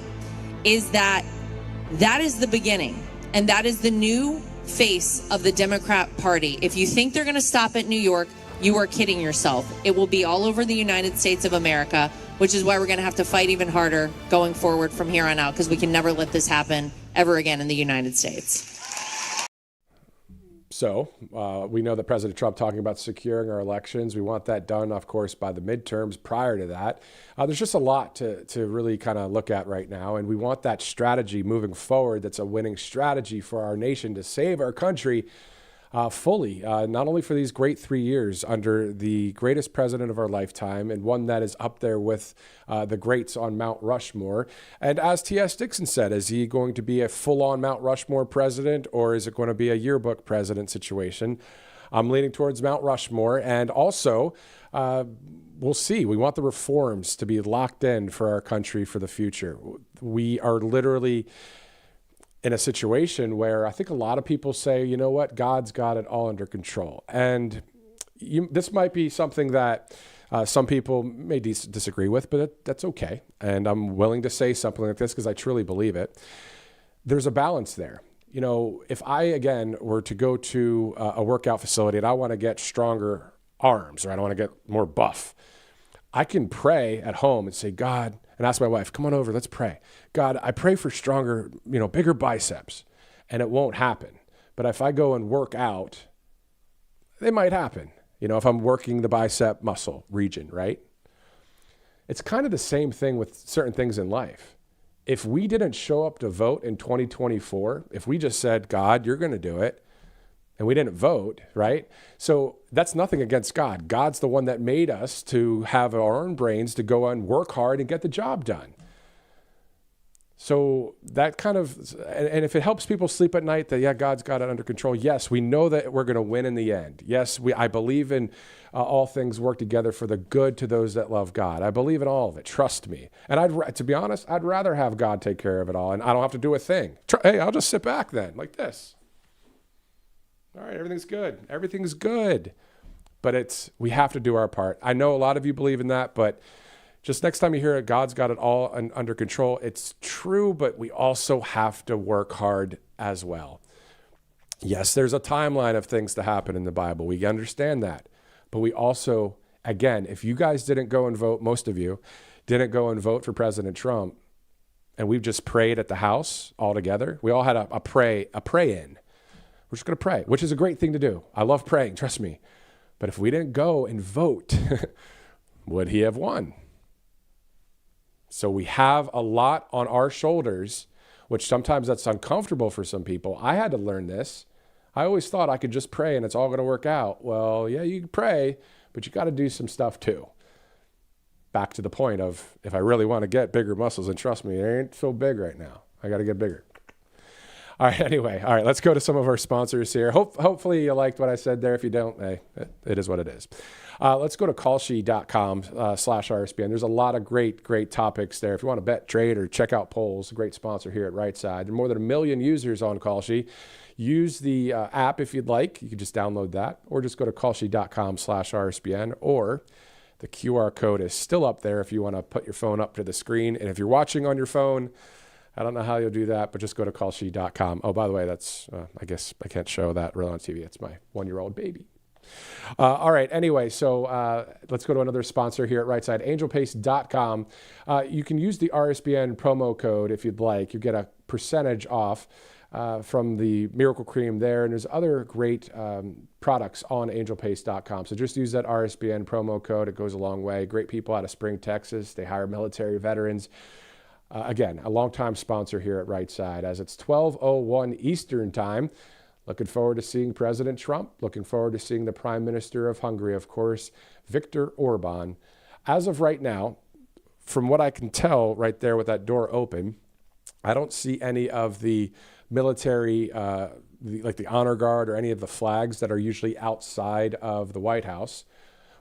is that is the beginning. And that is the new face of the Democrat Party. If you think they're going to stop at New York, you are kidding yourself. It will be all over the United States of America, which is why we're going to have to fight even harder going forward from here on out, because we can never let this happen ever again in the United States. So we know that President Trump talking about securing our elections. We want that done, of course, by the midterms. Prior to that, there's just a lot to really kind of look at right now. And we want that strategy moving forward. That's a winning strategy for our nation to save our country fully, not only for these great 3 years under the greatest president of our lifetime, and one that is up there with the greats on Mount Rushmore. And as T.S. Dixon said, is he going to be a full-on Mount Rushmore president, or is it going to be a yearbook president situation? I'm leaning towards Mount Rushmore. And also, we'll see. We want the reforms to be locked in for our country for the future. We are literally in a situation where I think a lot of people say, you know what, God's got it all under control. And this might be something that some people may disagree with, but that's okay. And I'm willing to say something like this because I truly believe it. There's a balance there. If I, again, were to go to a workout facility and I want to get stronger arms, or I don't want to get more buff, I can pray at home and say, God, and ask my wife, come on over, let's pray. God, I pray for stronger, bigger biceps, and it won't happen. But if I go and work out They might happen. If I'm working the bicep muscle region, right? It's kind of the same thing with certain things in life. If we didn't show up to vote in 2024, if we just said, God, you're going to do it, and we didn't vote, right? So that's nothing against God. God's the one that made us to have our own brains to go and work hard and get the job done. So that kind of, and if it helps people sleep at night that, yeah, God's got it under control. Yes, we know that we're going to win in the end. Yes, I believe in all things work together for the good to those that love God. I believe in all of it. Trust me. And to be honest, I'd rather have God take care of it all and I don't have to do a thing. Hey, I'll just sit back then like this. All right, everything's good. Everything's good. But we have to do our part. I know a lot of you believe in that, but just next time you hear it, God's got it all under control. It's true, but we also have to work hard as well. Yes, there's a timeline of things to happen in the Bible. We understand that. But we also, again, if you guys didn't go and vote, most of you didn't go and vote for President Trump, and we've just prayed at the house all together, we all had a pray-in. We're just going to pray, which is a great thing to do. I love praying, trust me. But if we didn't go and vote, would he have won? So we have a lot on our shoulders, which sometimes that's uncomfortable for some people. I had to learn this. I always thought I could just pray and it's all going to work out. Well, yeah, you can pray, but you got to do some stuff too. Back to the point of, if I really want to get bigger muscles, and trust me, it ain't so big right now. I got to get bigger. All right, anyway. All right, let's go to some of our sponsors here. Hopefully you liked what I said there. If you don't, hey, it is what it is. Let's go to callsheet.com/RSBN. There's a lot of great topics there. If you want to bet, trade, or check out polls, a great sponsor here at Right Side. There are more than 1 million users on Callsheet. Use the app if you'd like. You can just download that, or just go to callsheet.com/RSBN, or the QR code is still up there if you want to put your phone up to the screen. And if you're watching on your phone, I don't know how you'll do that, but just go to callsheet.com. Oh, by the way, that's, I guess I can't show that real on TV. It's my 1-year-old baby. All right. Anyway, so let's go to another sponsor here at Right Side, angelpaste.com. You can use the RSBN promo code if you'd like. You get a percentage off from the Miracle Cream there. And there's other great products on angelpaste.com. So just use that RSBN promo code. It goes a long way. Great people out of Spring, Texas. They hire military veterans. Again, a longtime sponsor here at Right Side. As it's 12:01 Eastern Time, looking forward to seeing President Trump. Looking forward to seeing the Prime Minister of Hungary, of course, Viktor Orban. As of right now, from what I can tell right there with that door open, I don't see any of the military, like the honor guard or any of the flags that are usually outside of the White House,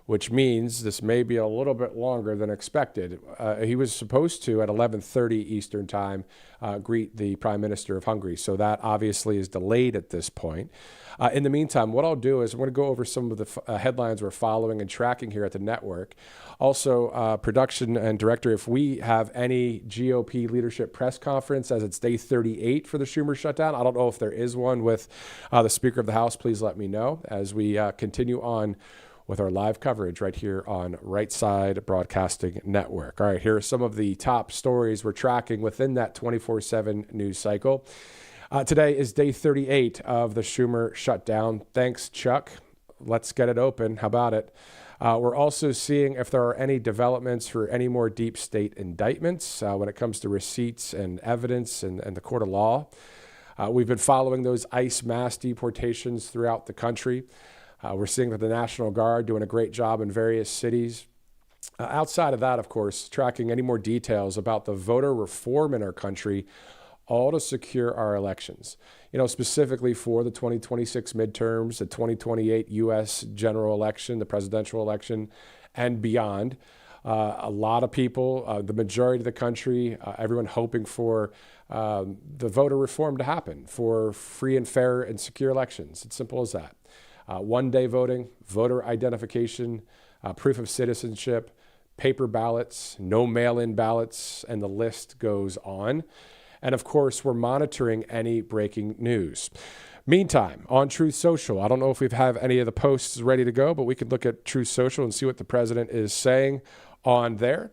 which means this may be a little bit longer than expected. He was supposed to, at 11:30 Eastern Time, greet the Prime Minister of Hungary. So that obviously is delayed at this point. In the meantime, what I'll do is I'm going to go over some of the headlines we're following and tracking here at the network. Also, production and director, if we have any GOP leadership press conference, as it's day 38 for the Schumer shutdown. I don't know if there is one with the Speaker of the House. Please let me know as we continue on with our live coverage right here on Right Side Broadcasting Network. All right, here are some of the top stories we're tracking within that 24/7 news cycle. Today is day 38 of the Schumer shutdown. Thanks, Chuck. Let's get it open. How about it? We're also seeing if there are any developments for any more deep state indictments when it comes to receipts and evidence and the court of law. We've been following those ICE mass deportations throughout the country. We're seeing that the National Guard doing a great job in various cities. Outside of that, of course, tracking any more details about the voter reform in our country, all to secure our elections. Specifically for the 2026 midterms, the 2028 U.S. general election, the presidential election, and beyond. A lot of people, the majority of the country, everyone hoping for the voter reform to happen, for free and fair and secure elections. It's simple as that. One-day voting, voter identification, proof of citizenship, paper ballots, no mail-in ballots, and the list goes on. And of course, we're monitoring any breaking news. Meantime, on Truth Social, I don't know if we have any of the posts ready to go, but we can look at Truth Social and see what the president is saying on there.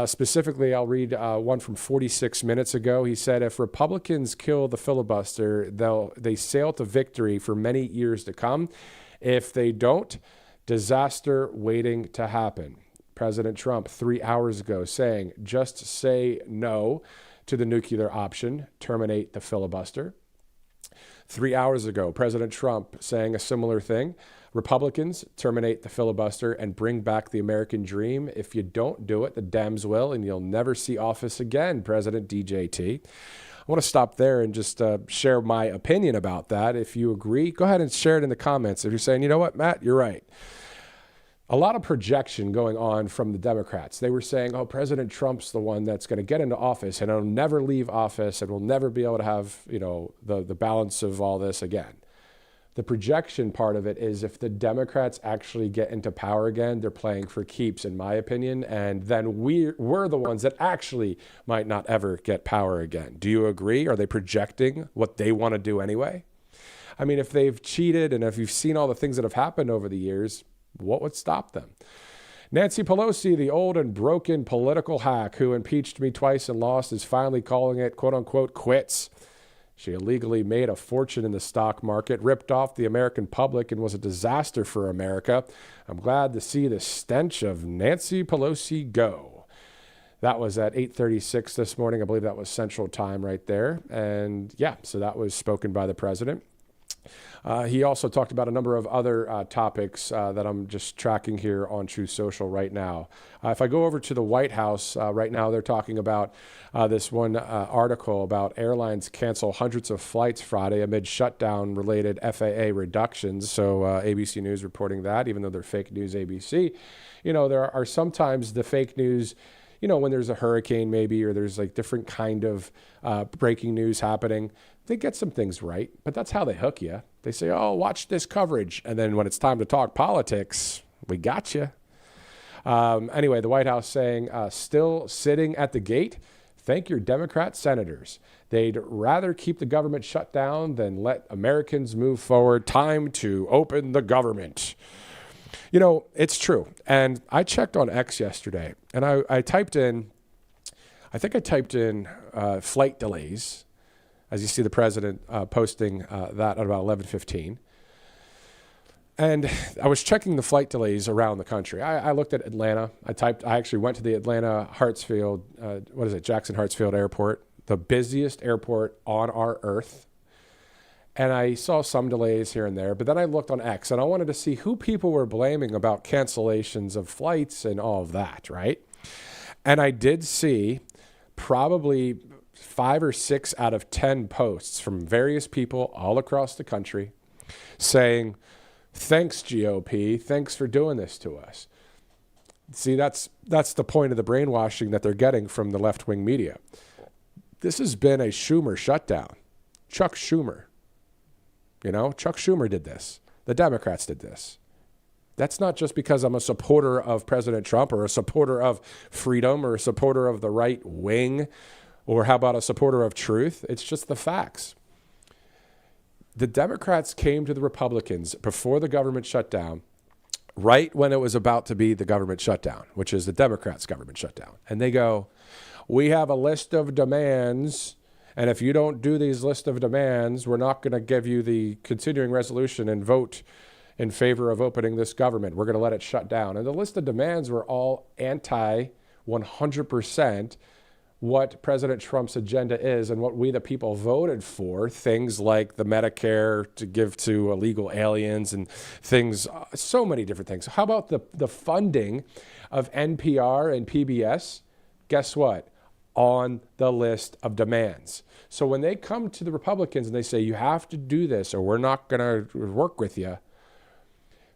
Specifically, I'll read one from 46 minutes ago. He said, if Republicans kill the filibuster, they sail to victory for many years to come. If they don't, disaster waiting to happen. President Trump 3 hours ago saying, just say no to the nuclear option, terminate the filibuster. 3 hours ago, President Trump saying a similar thing. Republicans, terminate the filibuster and bring back the American dream. If you don't do it, the Dems will, and you'll never see office again, President DJT. I want to stop there and just share my opinion about that. If you agree, go ahead and share it in the comments. If you're saying, you know what, Matt, you're right. A lot of projection going on from the Democrats. They were saying, oh, President Trump's the one that's going to get into office and he'll never leave office and we'll never be able to have, the balance of all this again. The projection part of it is if the Democrats actually get into power again, they're playing for keeps, in my opinion, and then we're the ones that actually might not ever get power again. Do you agree? Are they projecting what they want to do anyway? I mean, if they've cheated and if you've seen all the things that have happened over the years, what would stop them? Nancy Pelosi, the old and broken political hack who impeached me twice and lost, is finally calling it, quote unquote, quits. She illegally made a fortune in the stock market, ripped off the American public, and was a disaster for America. I'm glad to see the stench of Nancy Pelosi go. That was at 8:36 this morning. I believe that was Central Time right there. And yeah, so that was spoken by the president. He also talked about a number of other topics that I'm just tracking here on Truth Social right now. If I go over to the White House right now, they're talking about this one article about airlines cancel hundreds of flights Friday amid shutdown-related FAA reductions. So ABC News reporting that, even though they're fake news ABC. There are sometimes the fake news, when there's a hurricane maybe, or there's like different kind of breaking news happening, they get some things right, but that's how they hook you. They say, oh, watch this coverage. And then when it's time to talk politics, we got you. Anyway, the White House saying, still sitting at the gate, thank your Democrat senators. They'd rather keep the government shut down than let Americans move forward. Time to open the government. It's true. And I checked on X yesterday, and I typed in flight delays, as you see the president posting that at about 11:15. And I was checking the flight delays around the country. I looked at Atlanta. I actually went to the Atlanta Hartsfield, Jackson Hartsfield Airport, the busiest airport on our earth. And I saw some delays here and there, but then I looked on X and I wanted to see who people were blaming about cancellations of flights and all of that, right? And I did see probably 5 or 6 out of 10 posts from various people all across the country saying, thanks, GOP, thanks for doing this to us. See, that's the point of the brainwashing that they're getting from the left-wing media. This has been a Schumer shutdown. Chuck Schumer. Chuck Schumer did this. The Democrats did this. That's not just because I'm a supporter of President Trump or a supporter of freedom or a supporter of the right wing, or how about a supporter of truth? It's just the facts. The Democrats came to the Republicans before the government shutdown, right when it was about to be the government shutdown, which is the Democrats' government shutdown. And they go, we have a list of demands, and if you don't do these list of demands, we're not going to give you the continuing resolution and vote in favor of opening this government. We're going to let it shut down. And the list of demands were all anti 100% what President Trump's agenda is and what we the people voted for, things like the Medicare to give to illegal aliens and things, so many different things. How about the funding of NPR and PBS? Guess what? On the list of demands. So when they come to the Republicans and they say, you have to do this or we're not going to work with you,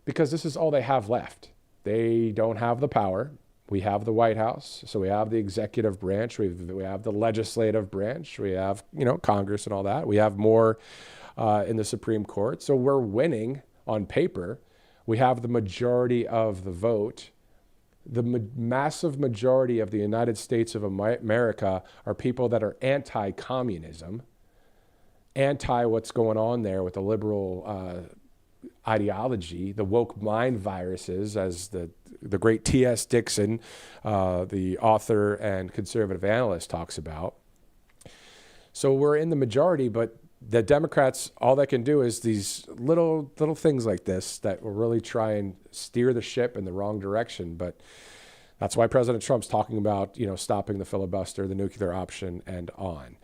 because this is all they have left. They don't have the power. We have the White House, so we have the executive branch, we have the legislative branch, we have, Congress and all that. We have more in the Supreme Court. So we're winning on paper. We have the majority of the vote. The massive majority of the United States of America are people that are anti-communism, anti what's going on there with the liberal ideology, the woke mind viruses, as the great T.S. Dixon, the author and conservative analyst, talks about. So we're in the majority, but the Democrats, all they can do is these little things like this that will really try and steer the ship in the wrong direction. But that's why President Trump's talking about, stopping the filibuster, the nuclear option, and on.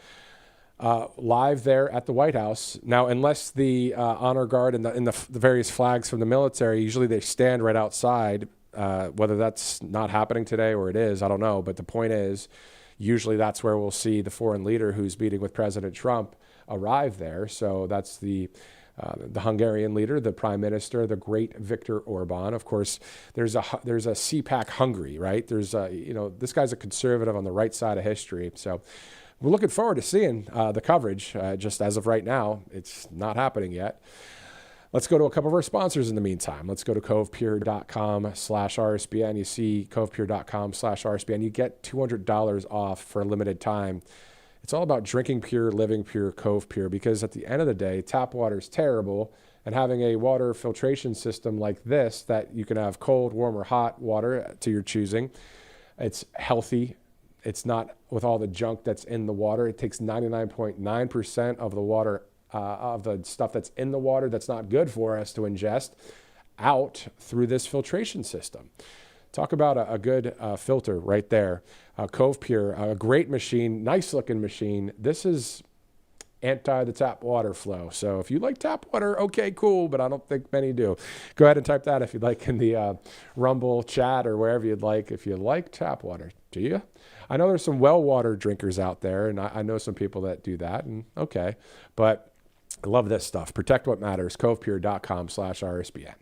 Live there at the White House. Now, unless the honor guard and the various flags from the military, usually they stand right outside. Whether that's not happening today or it is, I don't know. But the point is, usually that's where we'll see the foreign leader who's meeting with President Trump arrive there. So that's the Hungarian leader, the prime minister, the great Viktor Orban. Of course, there's a CPAC Hungary, right? There's this guy's a conservative on the right side of history. So we're looking forward to seeing the coverage. Just as of right now, it's not happening yet. Let's go to a couple of our sponsors in the meantime. Let's go to covepure.com/RSBN. You see covepure.com/RSBN. You get $200 off for a limited time. It's all about drinking pure, living pure, Cove Pure, because at the end of the day, tap water is terrible, and having a water filtration system like this that you can have cold, warm, or hot water to your choosing, it's healthy. It's not with all the junk that's in the water. It takes 99.9% of the water, of the stuff that's in the water that's not good for us to ingest, out through this filtration system. Talk about a good filter right there. Cove Pure, a great machine, nice looking machine. This is anti the tap water flow. So if you like tap water, okay, cool, but I don't think many do. Go ahead and type that if you'd like in the Rumble chat or wherever you'd like. If you like tap water, do you? I know there's some well water drinkers out there, and I know some people that do that, and okay, but I love this stuff. Protect what matters. covepure.com/RSBN.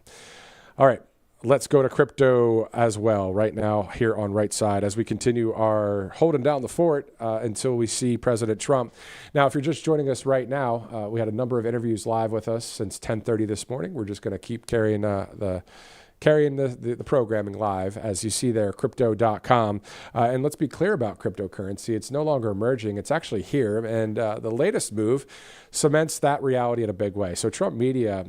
All right. Let's go to crypto as well right now here on Right Side as we continue our holding down the fort until we see President Trump. Now, if you're just joining us right now, we had a number of interviews live with us since 10:30 this morning. We're just going to keep carrying the programming live, as you see there, crypto.com. And let's be clear about cryptocurrency. It's no longer emerging. It's actually here. And the latest move cements that reality in a big way. So Trump Media,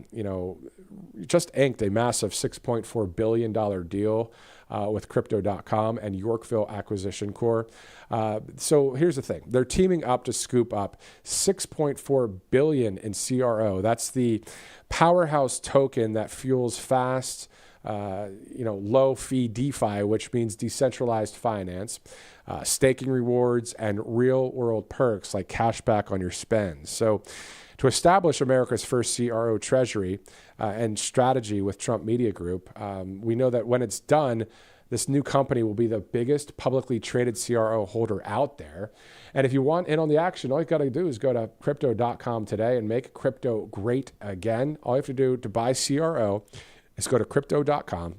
just inked a massive $6.4 billion deal with crypto.com and Yorkville Acquisition Corp. So here's the thing. They're teaming up to scoop up $6.4 billion in CRO. That's the powerhouse token that fuels fast, low fee DeFi, which means decentralized finance, staking rewards, and real world perks like cashback on your spends. So to establish America's first CRO treasury and strategy with Trump Media Group, we know that when it's done, this new company will be the biggest publicly traded CRO holder out there. And if you want in on the action, all you got to do is go to crypto.com today and make crypto great again. All you have to do to buy CRO is go to crypto.com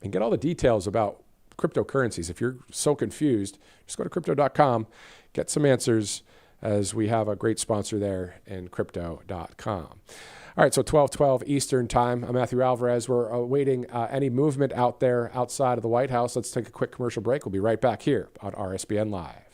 and get all the details about cryptocurrencies. If you're so confused, just go to crypto.com, get some answers, as we have a great sponsor there in crypto.com. All right, so 12:12 Eastern time. I'm Matthew Alvarez. We're awaiting any movement out there outside of the White House. Let's take a quick commercial break. We'll be right back here on RSBN Live.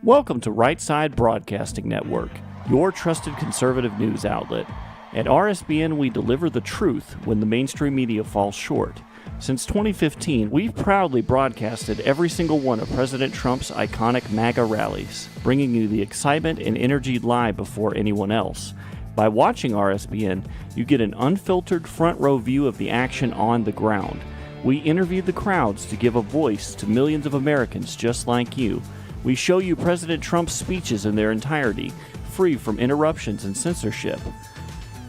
Welcome to Right Side Broadcasting Network, your trusted conservative news outlet. At RSBN, we deliver the truth when the mainstream media falls short. Since 2015, we've proudly broadcasted every single one of President Trump's iconic MAGA rallies, bringing you the excitement and energy live before anyone else. By watching RSBN, you get an unfiltered front row view of the action on the ground. We interview the crowds to give a voice to millions of Americans just like you. We show you President Trump's speeches in their entirety, free from interruptions and censorship.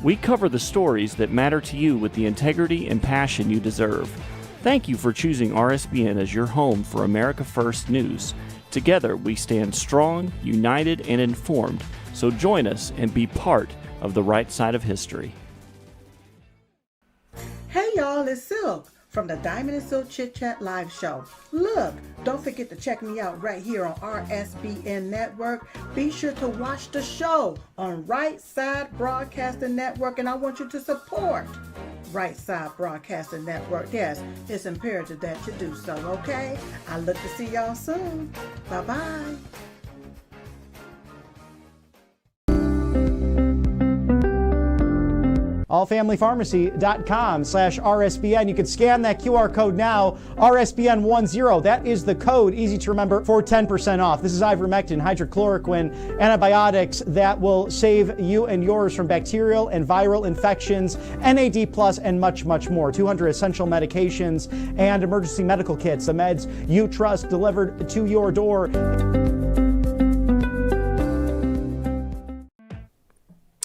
We cover the stories that matter to you with the integrity and passion you deserve. Thank you for choosing RSBN as your home for America First News. Together, we stand strong, united, and informed. So join us and be part of the right side of history. Hey y'all, it's Silk from the Diamond and Silk Chit Chat live show. Look, don't forget to check me out right here on RSBN Network. Be sure to watch the show on Right Side Broadcasting Network, and I want you to support Right Side Broadcasting Network. Yes, it's imperative that you do so, okay? I look to see y'all soon. Bye-bye. allfamilypharmacy.com/RSBN. You can scan that QR code now, RSBN10. That is the code, easy to remember, for 10% off. This is ivermectin, hydrochloroquine, antibiotics that will save you and yours from bacterial and viral infections, NAD+, and much, much more. 200 essential medications and emergency medical kits, the meds you trust delivered to your door.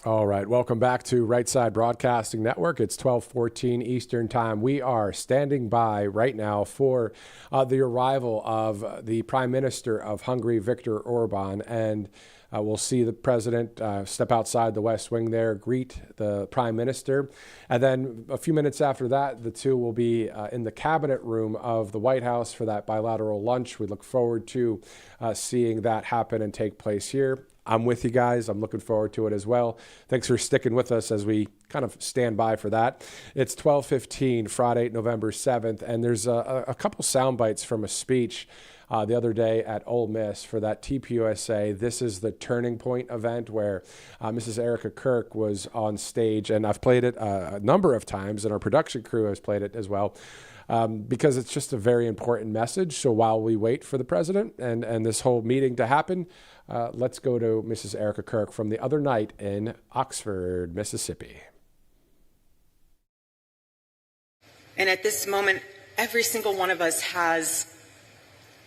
All right, welcome back to Right Side Broadcasting Network. It's 12:14 Eastern Time. We are standing by right now for the arrival of the Prime Minister of Hungary, Viktor Orban, and we'll see the president step outside the West Wing there, greet the Prime Minister, and then a few minutes after that, the two will be in the cabinet room of the White House for that bilateral lunch. We look forward to seeing that happen and take place here. I'm with you guys. I'm looking forward to it as well. Thanks for sticking with us as we kind of stand by for that. It's 12:15, Friday, November 7th, and there's a couple sound bites from a speech the other day at Ole Miss for that TPUSA. This is the Turning Point event where Mrs. Erica Kirk was on stage, and I've played it a number of times, and our production crew has played it as well. Because it's just a very important message. So while we wait for the president and this whole meeting to happen, let's go to Mrs. Erica Kirk from the other night in Oxford, Mississippi. And at this moment, every single one of us has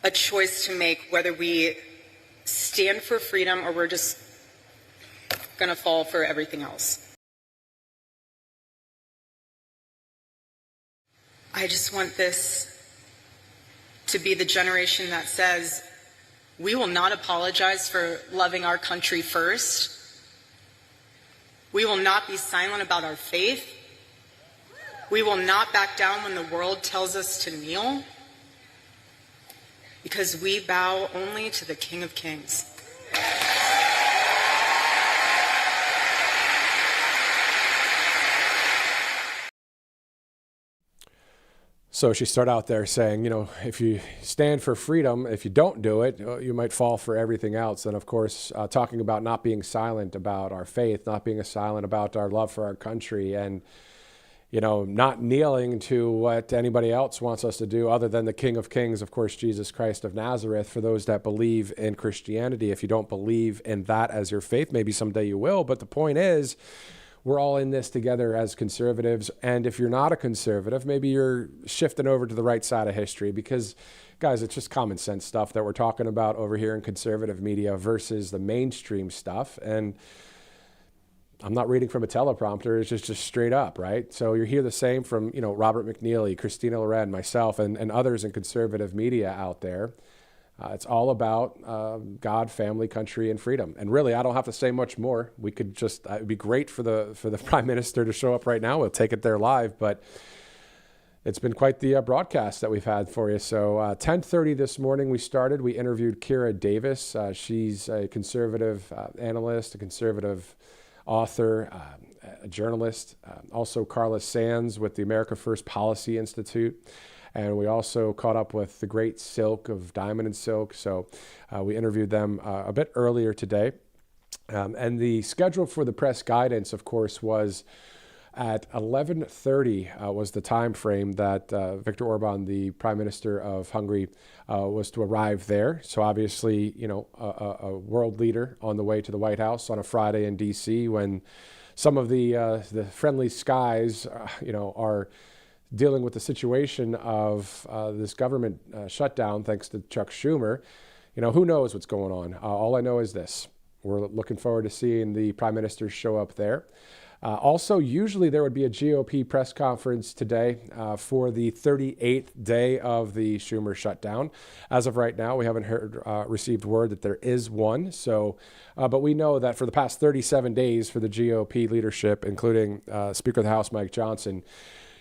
a choice to make, whether we stand for freedom or we're just going to fall for everything else. I just want this to be the generation that says, we will not apologize for loving our country first. We will not be silent about our faith. We will not back down when the world tells us to kneel, because we bow only to the King of Kings. So she started out there saying, if you stand for freedom, if you don't do it, you might fall for everything else. And of course, talking about not being silent about our faith, not being silent about our love for our country, and, not kneeling to what anybody else wants us to do other than the King of Kings, of course, Jesus Christ of Nazareth, for those that believe in Christianity. If you don't believe in that as your faith, maybe someday you will. But the point is, we're all in this together as conservatives. And if you're not a conservative, maybe you're shifting over to the right side of history, because, guys, it's just common sense stuff that we're talking about over here in conservative media versus the mainstream stuff. And I'm not reading from a teleprompter. It's just straight up, right? So you hear the same from, Robert McNeely, Christina Loren, myself, and others in conservative media out there. It's all about God, family, country, and freedom. And really, I don't have to say much more. We could just, it'd be great for the Prime Minister to show up right now. We'll take it there live, but it's been quite the broadcast that we've had for you. So 10:30 this morning we started. We interviewed Kira Davis. She's a conservative analyst, a conservative author, a journalist. Also Carla Sands with the America First Policy Institute. And we also caught up with the great Silk of Diamond and Silk. So we interviewed them a bit earlier today. And the schedule for the press guidance, of course, was at 11:30 was the time frame that Viktor Orban, the Prime Minister of Hungary, was to arrive there. So obviously, a world leader on the way to the White House on a Friday in D.C. when some of the friendly skies, are dealing with the situation of this government shutdown, thanks to Chuck Schumer. Who knows what's going on? All I know is this. We're looking forward to seeing the Prime Minister show up there. Also, usually there would be a GOP press conference today for the 38th day of the Schumer shutdown. As of right now, we haven't received word that there is one. So, but we know that for the past 37 days for the GOP leadership, including Speaker of the House Mike Johnson,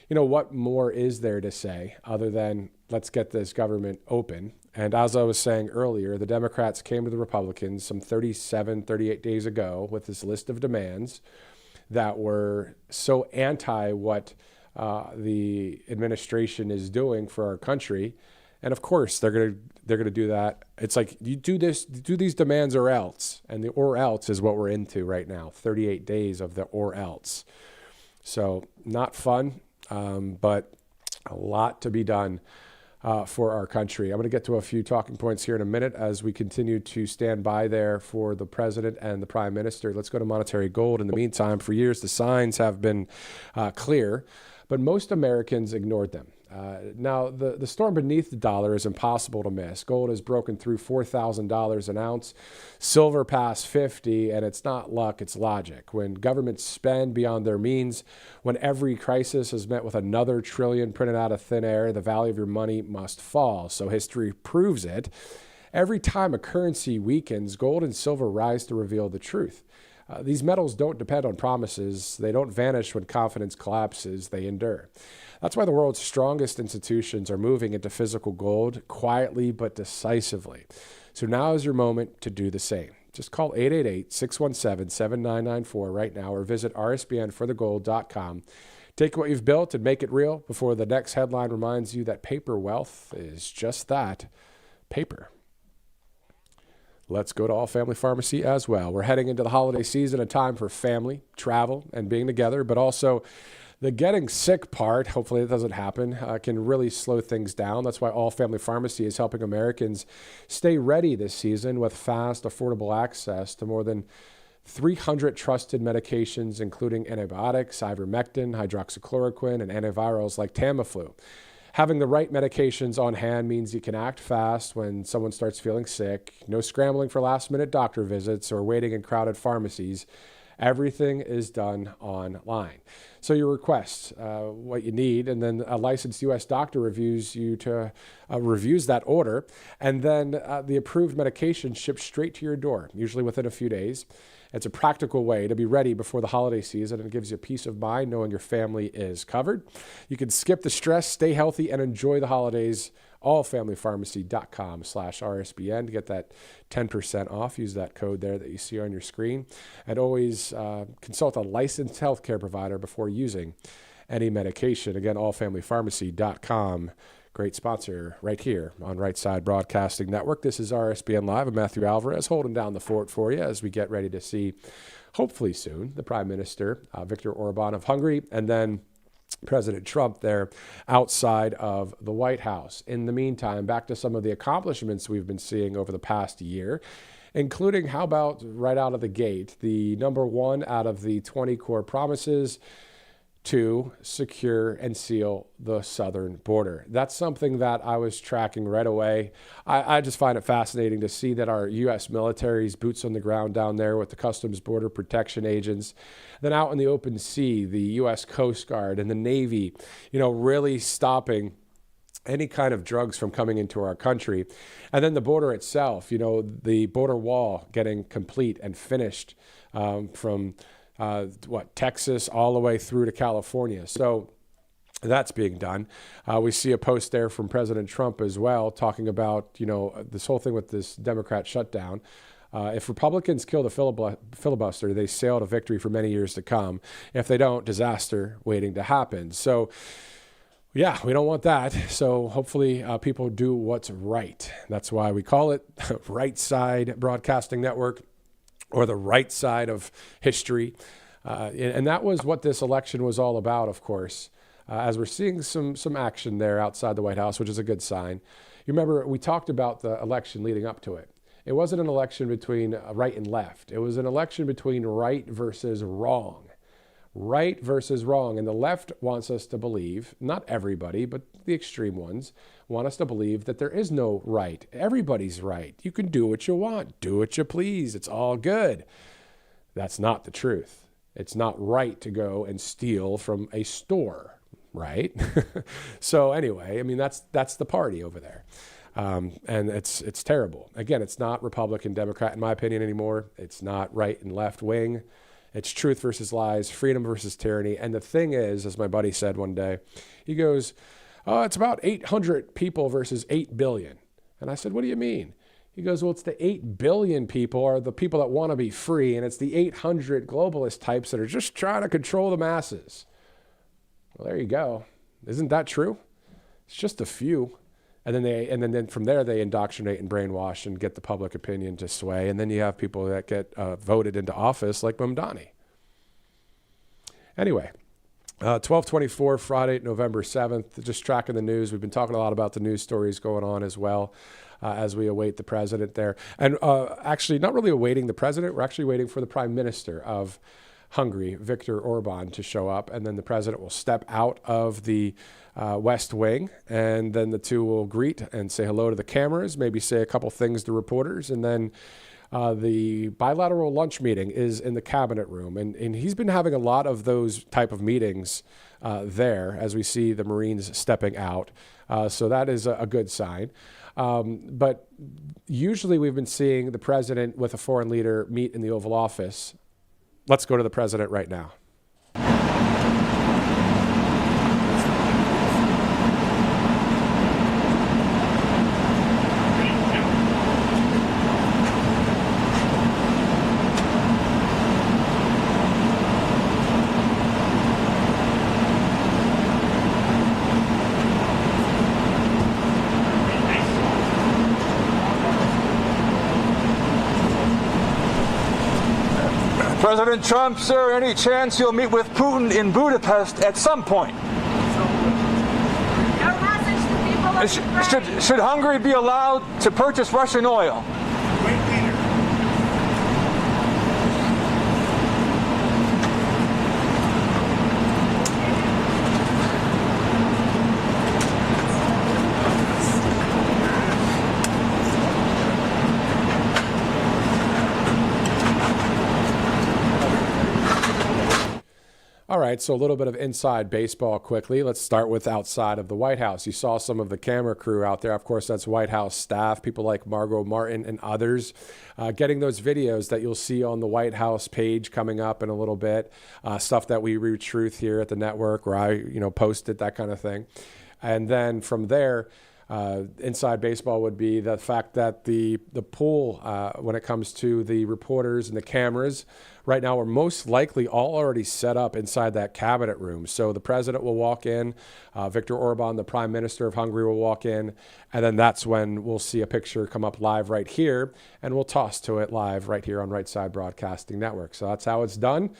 what more is there to say other than let's get this government open? And as I was saying earlier, the Democrats came to the Republicans some 38 days ago with this list of demands that were so anti what the administration is doing for our country. And of course, they're gonna do that. It's like, you do these demands or else. And the or else is what we're into right now, 38 days of the or else. So not fun, but a lot to be done for our country. I'm going to get to a few talking points here in a minute as we continue to stand by there for the president and the prime minister. Let's go to monetary gold. In the meantime, for years, the signs have been clear, but most Americans ignored them. Now, the storm beneath the dollar is impossible to miss. Gold has broken through $4,000 an ounce, silver past 50, and it's not luck, it's logic. When governments spend beyond their means, when every crisis is met with another trillion printed out of thin air, the value of your money must fall. So history proves it. Every time a currency weakens, gold and silver rise to reveal the truth. These metals don't depend on promises. They don't vanish when confidence collapses. They endure. That's why the world's strongest institutions are moving into physical gold quietly but decisively. So now is your moment to do the same. Just call 888-617-7994 right now or visit rsbnforthegold.com. Take what you've built and make it real before the next headline reminds you that paper wealth is just that, paper. Let's go to All Family Pharmacy as well. We're heading into the holiday season, a time for family, travel, and being together, but also the getting sick part, hopefully it doesn't happen, can really slow things down. That's why All Family Pharmacy is helping Americans stay ready this season with fast, affordable access to more than 300 trusted medications, including antibiotics, ivermectin, hydroxychloroquine, and antivirals like Tamiflu. Having the right medications on hand means you can act fast when someone starts feeling sick. No scrambling for last-minute doctor visits or waiting in crowded pharmacies. Everything is done online. So you request what you need, and then a licensed U.S. doctor reviews that order, and then the approved medication ships straight to your door, usually within a few days. It's a practical way to be ready before the holiday season, and it gives you peace of mind knowing your family is covered. You can skip the stress, stay healthy, and enjoy the holidays. allfamilypharmacy.com/RSBN to get that 10% off. Use that code there that you see on your screen. And always consult a licensed healthcare provider before using any medication. Again, allfamilypharmacy.com. Great sponsor right here on Right Side Broadcasting Network. This is RSBN Live. I'm Matthew Alvarez holding down the fort for you as we get ready to see, hopefully soon, the Prime Minister, Viktor Orban of Hungary, and then President Trump there outside of the White House. In the meantime, back to some of the accomplishments we've been seeing over the past year, including, how about right out of the gate, the number one out of the 20 core promises to secure and seal the southern border. That's something that I was tracking right away. I just find it fascinating to see that our U.S. military's boots on the ground down there with the Customs Border Protection agents, then out in the open sea, the U.S. Coast Guard and the Navy, really stopping any kind of drugs from coming into our country. And then the border itself, the border wall getting complete and finished from Texas all the way through to California. So that's being done. We see a post there from President Trump as well, talking about, this whole thing with this Democrat shutdown. If Republicans kill the filibuster, they sail to victory for many years to come. If they don't, disaster waiting to happen. So, yeah, we don't want that. So hopefully people do what's right. That's why we call it Right Side Broadcasting Network, or the right side of history. And that was what this election was all about, of course, as we're seeing some action there outside the White House, which is a good sign. You remember, we talked about the election leading up to it. It wasn't an election between right and left. It was an election between right versus wrong. Right versus wrong. And the left wants us to believe, not everybody, but the extreme ones, want us to believe that there is no right. Everybody's right. You can do what you want. Do what you please. It's all good. That's not the truth. It's not right to go and steal from a store, right? So anyway, that's the party over there. And it's terrible. Again, it's not Republican, Democrat, in my opinion, anymore. It's not right and left wing. It's truth versus lies, freedom versus tyranny. And the thing is, as my buddy said one day, he goes, "Oh, it's about 800 people versus 8 billion. And I said, "What do you mean?" He goes, "Well, it's the 8 billion people are the people that want to be free, and it's the 800 globalist types that are just trying to control the masses." Well, there you go. Isn't that true? It's just a few. And then from there, they indoctrinate and brainwash and get the public opinion to sway. And then you have people that get voted into office like Mamdani. Anyway, 12/24, Friday, November 7th. Just tracking the news. We've been talking a lot about the news stories going on as well as we await the president there. And actually, not really awaiting the president. We're actually waiting for the prime minister of Hungary, Viktor Orban, to show up. And then the president will step out of the West Wing. And then the two will greet and say hello to the cameras, maybe say a couple things to reporters. And then the bilateral lunch meeting is in the cabinet room. And he's been having a lot of those type of meetings there as we see the Marines stepping out. So that is a good sign. But usually we've been seeing the president with a foreign leader meet in the Oval Office. Let's go to the president right now. President Trump, sir, any chance you'll meet with Putin in Budapest at some point? Should Hungary be allowed to purchase Russian oil? All right, so a little bit of inside baseball quickly. Let's start with outside of the White House. You saw some of the camera crew out there. Of course, that's White House staff, people like Margot Martin and others, getting those videos that you'll see on the White House page coming up in a little bit, stuff that we retruth here at the network where I post it, that kind of thing. And then from there, inside baseball would be the fact that the pool, when it comes to the reporters and the cameras, right now are most likely all already set up inside that cabinet room. So the president will walk in, Viktor Orban, the prime minister of Hungary, will walk in, and then that's when we'll see a picture come up live right here, and we'll toss to it live right here on Right Side Broadcasting Network. So that's how it's done.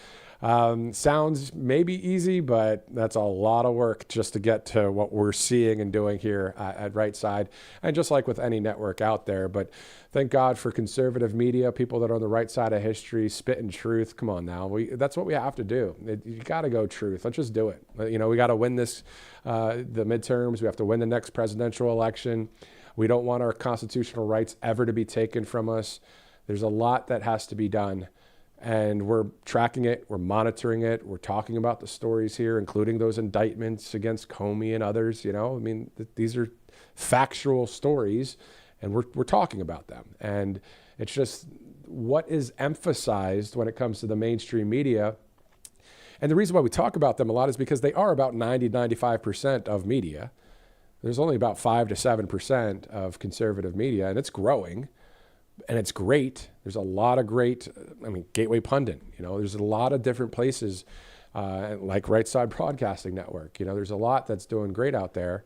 Sounds maybe easy, but that's a lot of work just to get to what we're seeing and doing here at Right Side, and just like with any network out there. But thank God for conservative media, people that are on the right side of history, spitting truth. Come on now, that's what we have to do. You got to go truth. Let's just do it. We got to win this, the midterms. We have to win the next presidential election. We don't want our constitutional rights ever to be taken from us. There's a lot that has to be done. And we're tracking it, we're monitoring it, we're talking about the stories here, including those indictments against Comey and others. These are factual stories, and we're talking about them. And it's just what is emphasized when it comes to the mainstream media. And the reason why we talk about them a lot is because they are about 90-95% of media. There's only about 5 to 7% of conservative media, and it's growing. And it's great. There's a lot of great, Gateway Pundit, there's a lot of different places like Right Side Broadcasting Network. There's a lot that's doing great out there,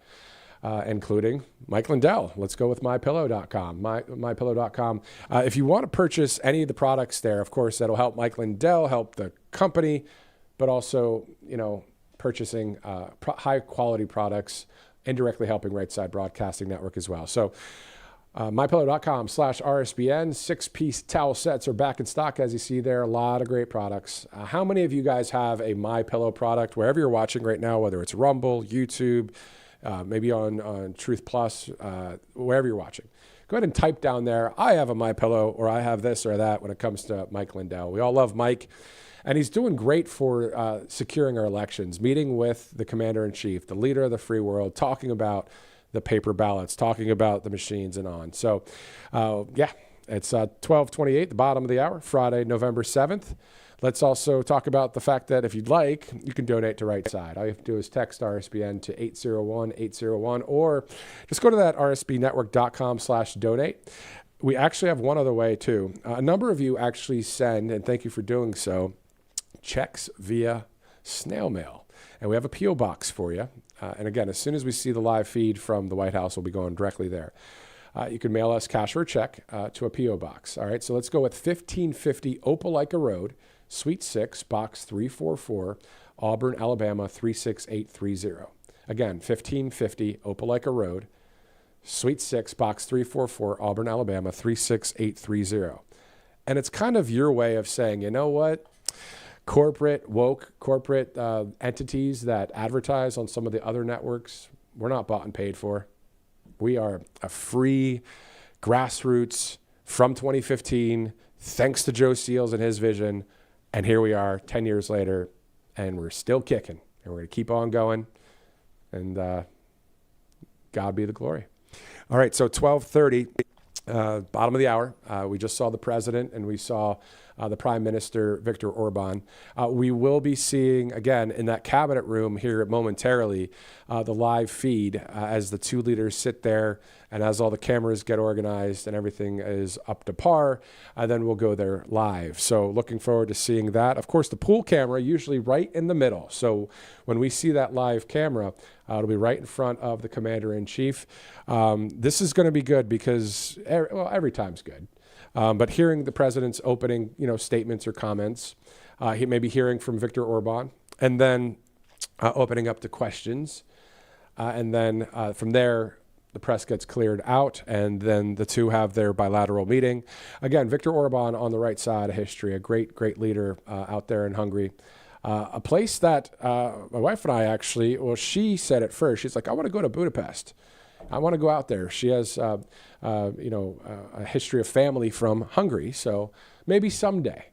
including Mike Lindell. Let's go with MyPillow.com. MyPillow.com. If you want to purchase any of the products there, of course, that'll help Mike Lindell, help the company, but also, purchasing high quality products, indirectly helping Right Side Broadcasting Network as well. So, MyPillow.com/RSBN. 6-piece towel sets are back in stock, as you see there. A lot of great products. How many of you guys have a MyPillow product wherever you're watching right now, whether it's Rumble, YouTube, maybe on Truth Plus, wherever you're watching? Go ahead and type down there, I have a MyPillow, or I have this or that when it comes to Mike Lindell. We all love Mike, and he's doing great for securing our elections, meeting with the commander-in-chief, the leader of the free world, talking about the paper ballots, talking about the machines and on. So, it's 12:28, the bottom of the hour, Friday, November 7th. Let's also talk about the fact that if you'd like, you can donate to Right Side. All you have to do is text RSBN to 801-801, or just go to that rsbnetwork.com/donate. We actually have one other way, too. A number of you actually send, and thank you for doing so, checks via snail mail. And we have a P.O. box for you. And again, as soon as we see the live feed from the White House, we'll be going directly there. You can mail us cash or a check to a P.O. box. All right, so let's go with 1550 Opelika Road, Suite 6, Box 344, Auburn, Alabama 36830. Again, 1550 Opelika Road, Suite 6, Box 344, Auburn, Alabama 36830. And it's kind of your way of saying, you know what? Corporate entities that advertise on some of the other networks, we're not bought and paid for. We are a free grassroots from 2015, thanks to Joe Seals and his vision. And here we are 10 years later, and we're still kicking. And we're going to keep on going. And God be the glory. All right, so 12:30, bottom of the hour. We just saw the president, and we saw the Prime Minister, Viktor Orban. We will be seeing, again, in that cabinet room here momentarily, the live feed as the two leaders sit there and as all the cameras get organized and everything is up to par, then we'll go there live. So looking forward to seeing that. Of course, the pool camera usually right in the middle. So when we see that live camera, it'll be right in front of the Commander-in-Chief. This is going to be good because, every time's good. But hearing the president's opening, statements or comments, he may be hearing from Viktor Orban, and then opening up to questions. And then from there, the press gets cleared out, and then the two have their bilateral meeting. Again, Viktor Orban on the right side of history, a great, great leader out there in Hungary. A place that my wife and I actually, she said at first, she's like, I want to go to Budapest. I want to go out there. She has, a history of family from Hungary. So maybe someday.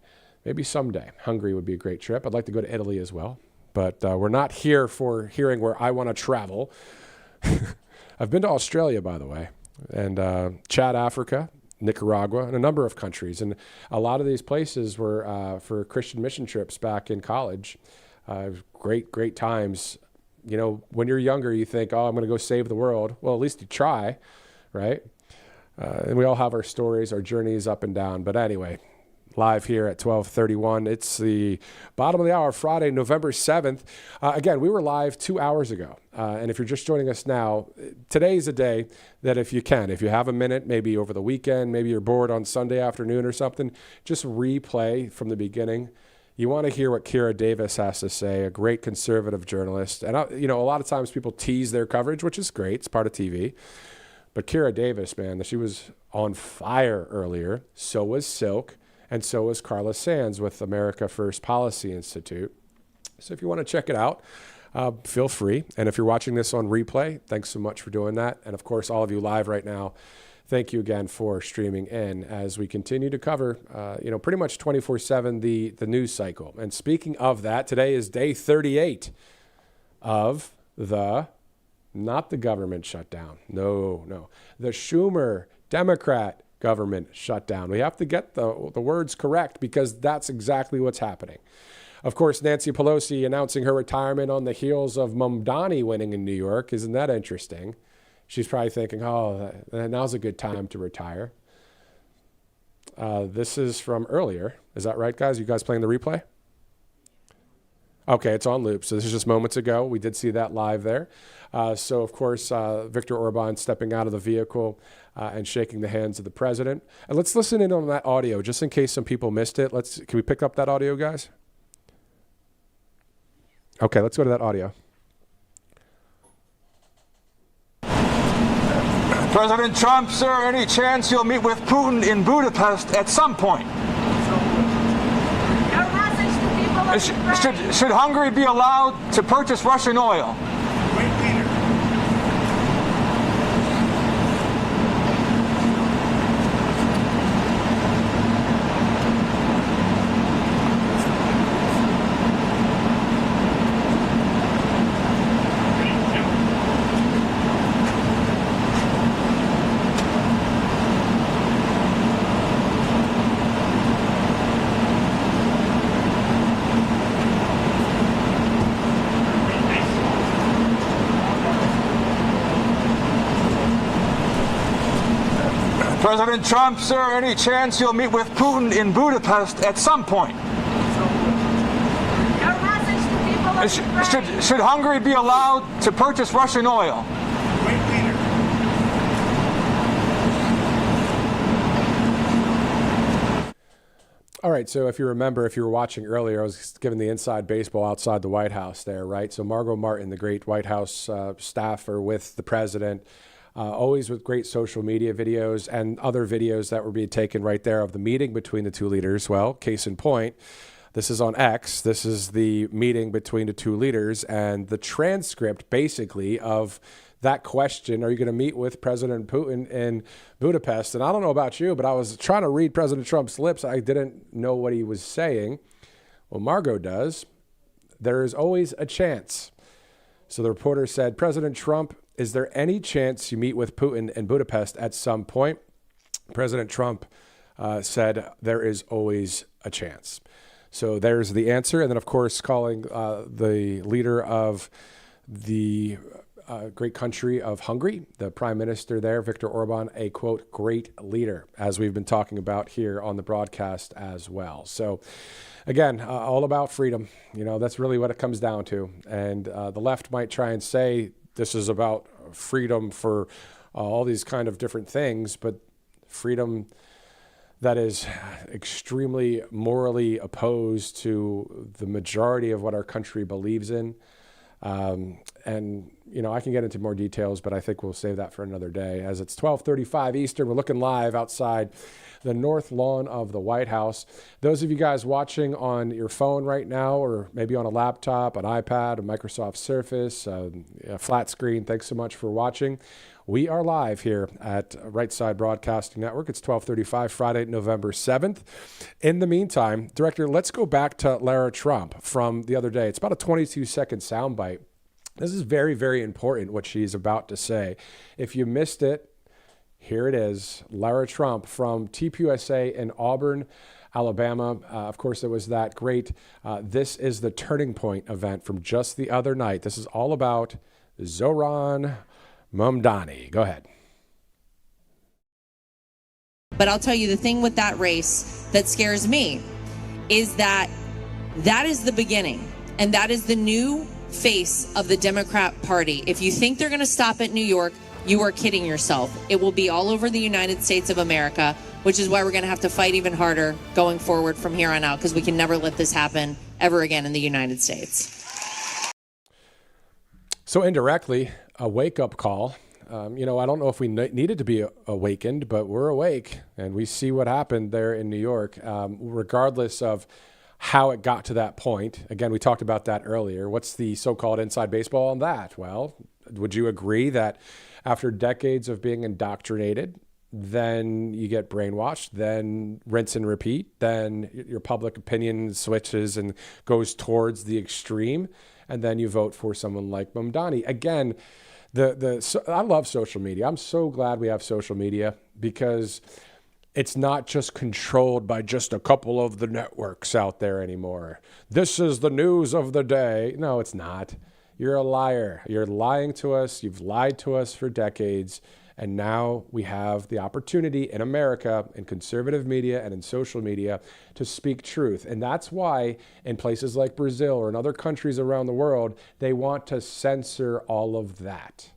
Hungary would be a great trip. I'd like to go to Italy as well. But we're not here for hearing where I want to travel. I've been to Australia, by the way, and Chad, Africa, Nicaragua, and a number of countries. And a lot of these places were for Christian mission trips back in college. Great, great times. When you're younger, you think, I'm going to go save the world. Well, at least you try, right? And we all have our stories, our journeys up and down. But anyway, live here at 12:31. It's the bottom of the hour, Friday, November 7th. Again, we were live 2 hours ago. And if you're just joining us now, today's a day that if you have a minute, maybe over the weekend, maybe you're bored on Sunday afternoon or something, just replay from the beginning. You want to hear what Kira Davis has to say, a great conservative journalist. And, a lot of times people tease their coverage, which is great. It's part of TV. But Kira Davis, man, she was on fire earlier. So was Silk. And so was Carla Sands with America First Policy Institute. So if you want to check it out, feel free. And if you're watching this on replay, thanks so much for doing that. And, of course, all of you live right now, thank you again for streaming in as we continue to cover, pretty much 24/7 the news cycle. And speaking of that, today is day 38 of not the government shutdown. No. The Schumer Democrat government shutdown. We have to get the words correct because that's exactly what's happening. Of course, Nancy Pelosi announcing her retirement on the heels of Mamdani winning in New York. Isn't that interesting? She's probably thinking, now's a good time to retire. This is from earlier. Is that right, guys? You guys playing the replay? Okay, it's on loop. So this is just moments ago. We did see that live there. So, of course, Viktor Orban stepping out of the vehicle and shaking the hands of the president. And let's listen in on that audio, just in case some people missed it. Can we pick up that audio, guys? Okay, let's go to that audio. President Trump, sir, any chance you'll meet with Putin in Budapest at some point? Should Hungary be allowed to purchase Russian oil? President Trump, sir, any chance you'll meet with Putin in Budapest at some point? Should Hungary be allowed to purchase Russian oil? All right, so if you remember, if you were watching earlier, I was giving the inside baseball outside the White House there, right? So Margot Martin, the great White House staffer with the president, always with great social media videos and other videos that were being taken right there of the meeting between the two leaders. Well, case in point, this is on X. This is the meeting between the two leaders and the transcript, basically, of that question, are you going to meet with President Putin in Budapest? And I don't know about you, but I was trying to read President Trump's lips. I didn't know what he was saying. Well, Margot does. There is always a chance. So the reporter said, President Trump, is there any chance you meet with Putin in Budapest at some point? President Trump said, there is always a chance. So there's the answer. And then, of course, calling the leader of the great country of Hungary, the prime minister there, Viktor Orban, a, quote, great leader, as we've been talking about here on the broadcast as well. So, again, all about freedom. You know, that's really what it comes down to. And the left might try and say this is about freedom for all these kind of different things, but freedom that is extremely morally opposed to the majority of what our country believes in. And, you know, I can get into more details, but I think we'll save that for another day. As it's 12:35 Eastern, we're looking live outside the north lawn of the White House. Those of you guys watching on your phone right now, or maybe on a laptop, an iPad, a Microsoft Surface, a flat screen, thanks so much for watching. We are live here at Right Side Broadcasting Network. It's 12:35, Friday, November 7th. In the meantime, Director, let's go back to Lara Trump from the other day. It's about a 22-second soundbite. This is very, very important, what she's about to say. If you missed it, here it is. Lara Trump from tvOS in Auburn, Alabama. Of course, there was that great This is the Turning Point event from just the other night. This is all about Zohran Mamdani. Go ahead. But I'll tell you, the thing with that race that scares me is that is the beginning, and that is the new face of the Democrat Party. If you think they're going to stop at New York, you are kidding yourself. It will be all over the United States of America, which is why we're going to have to fight even harder going forward from here on out, because we can never let this happen ever again in the United States. So indirectly, a wake-up call. You know, I don't know if we needed to be awakened, but we're awake, and we see what happened there in New York, regardless of how it got to that point. Again, we talked about that earlier. What's the so-called inside baseball on that? Well, would you agree that after decades of being indoctrinated, then you get brainwashed, then rinse and repeat, then your public opinion switches and goes towards the extreme, and then you vote for someone like Mamdani? Again, I love social media. I'm so glad we have social media, because it's not just controlled by just a couple of the networks out there anymore. This is the news of the day. No, it's not. You're a liar. You're lying to us. You've lied to us for decades. And now we have the opportunity in America, in conservative media and in social media, to speak truth. And that's why in places like Brazil or in other countries around the world, they want to censor all of that.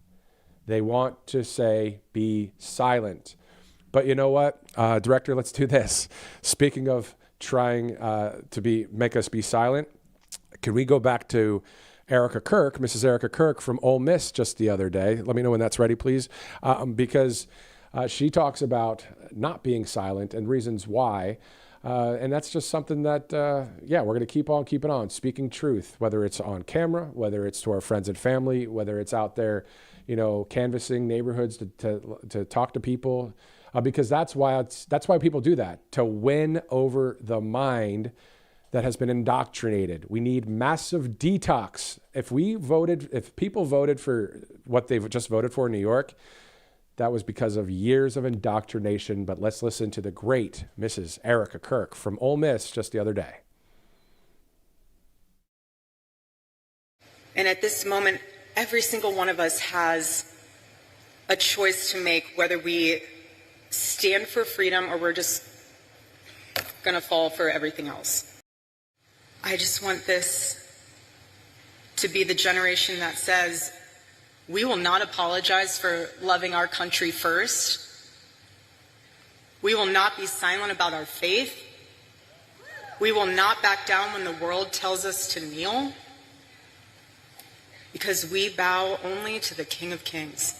They want to say, be silent. But you know what, Director, let's do this. Speaking of trying to make us be silent, can we go back to Erica Kirk, Mrs. Erica Kirk from Ole Miss just the other day? Let me know when that's ready, please, because she talks about not being silent and reasons why. And that's just something that, we're going to keep on keeping on, speaking truth, whether it's on camera, whether it's to our friends and family, whether it's out there, you know, canvassing neighborhoods to talk to people. Because that's why people do that, to win over the mind that has been indoctrinated. We need massive detox. If people voted for what they've just voted for in New York, that was because of years of indoctrination. But let's listen to the great Mrs. Erica Kirk from Ole Miss just the other day. And at this moment, every single one of us has a choice to make, whether we stand for freedom or we're just going to fall for everything else. I just want this to be the generation that says, we will not apologize for loving our country first. We will not be silent about our faith. We will not back down when the world tells us to kneel, because we bow only to the King of Kings.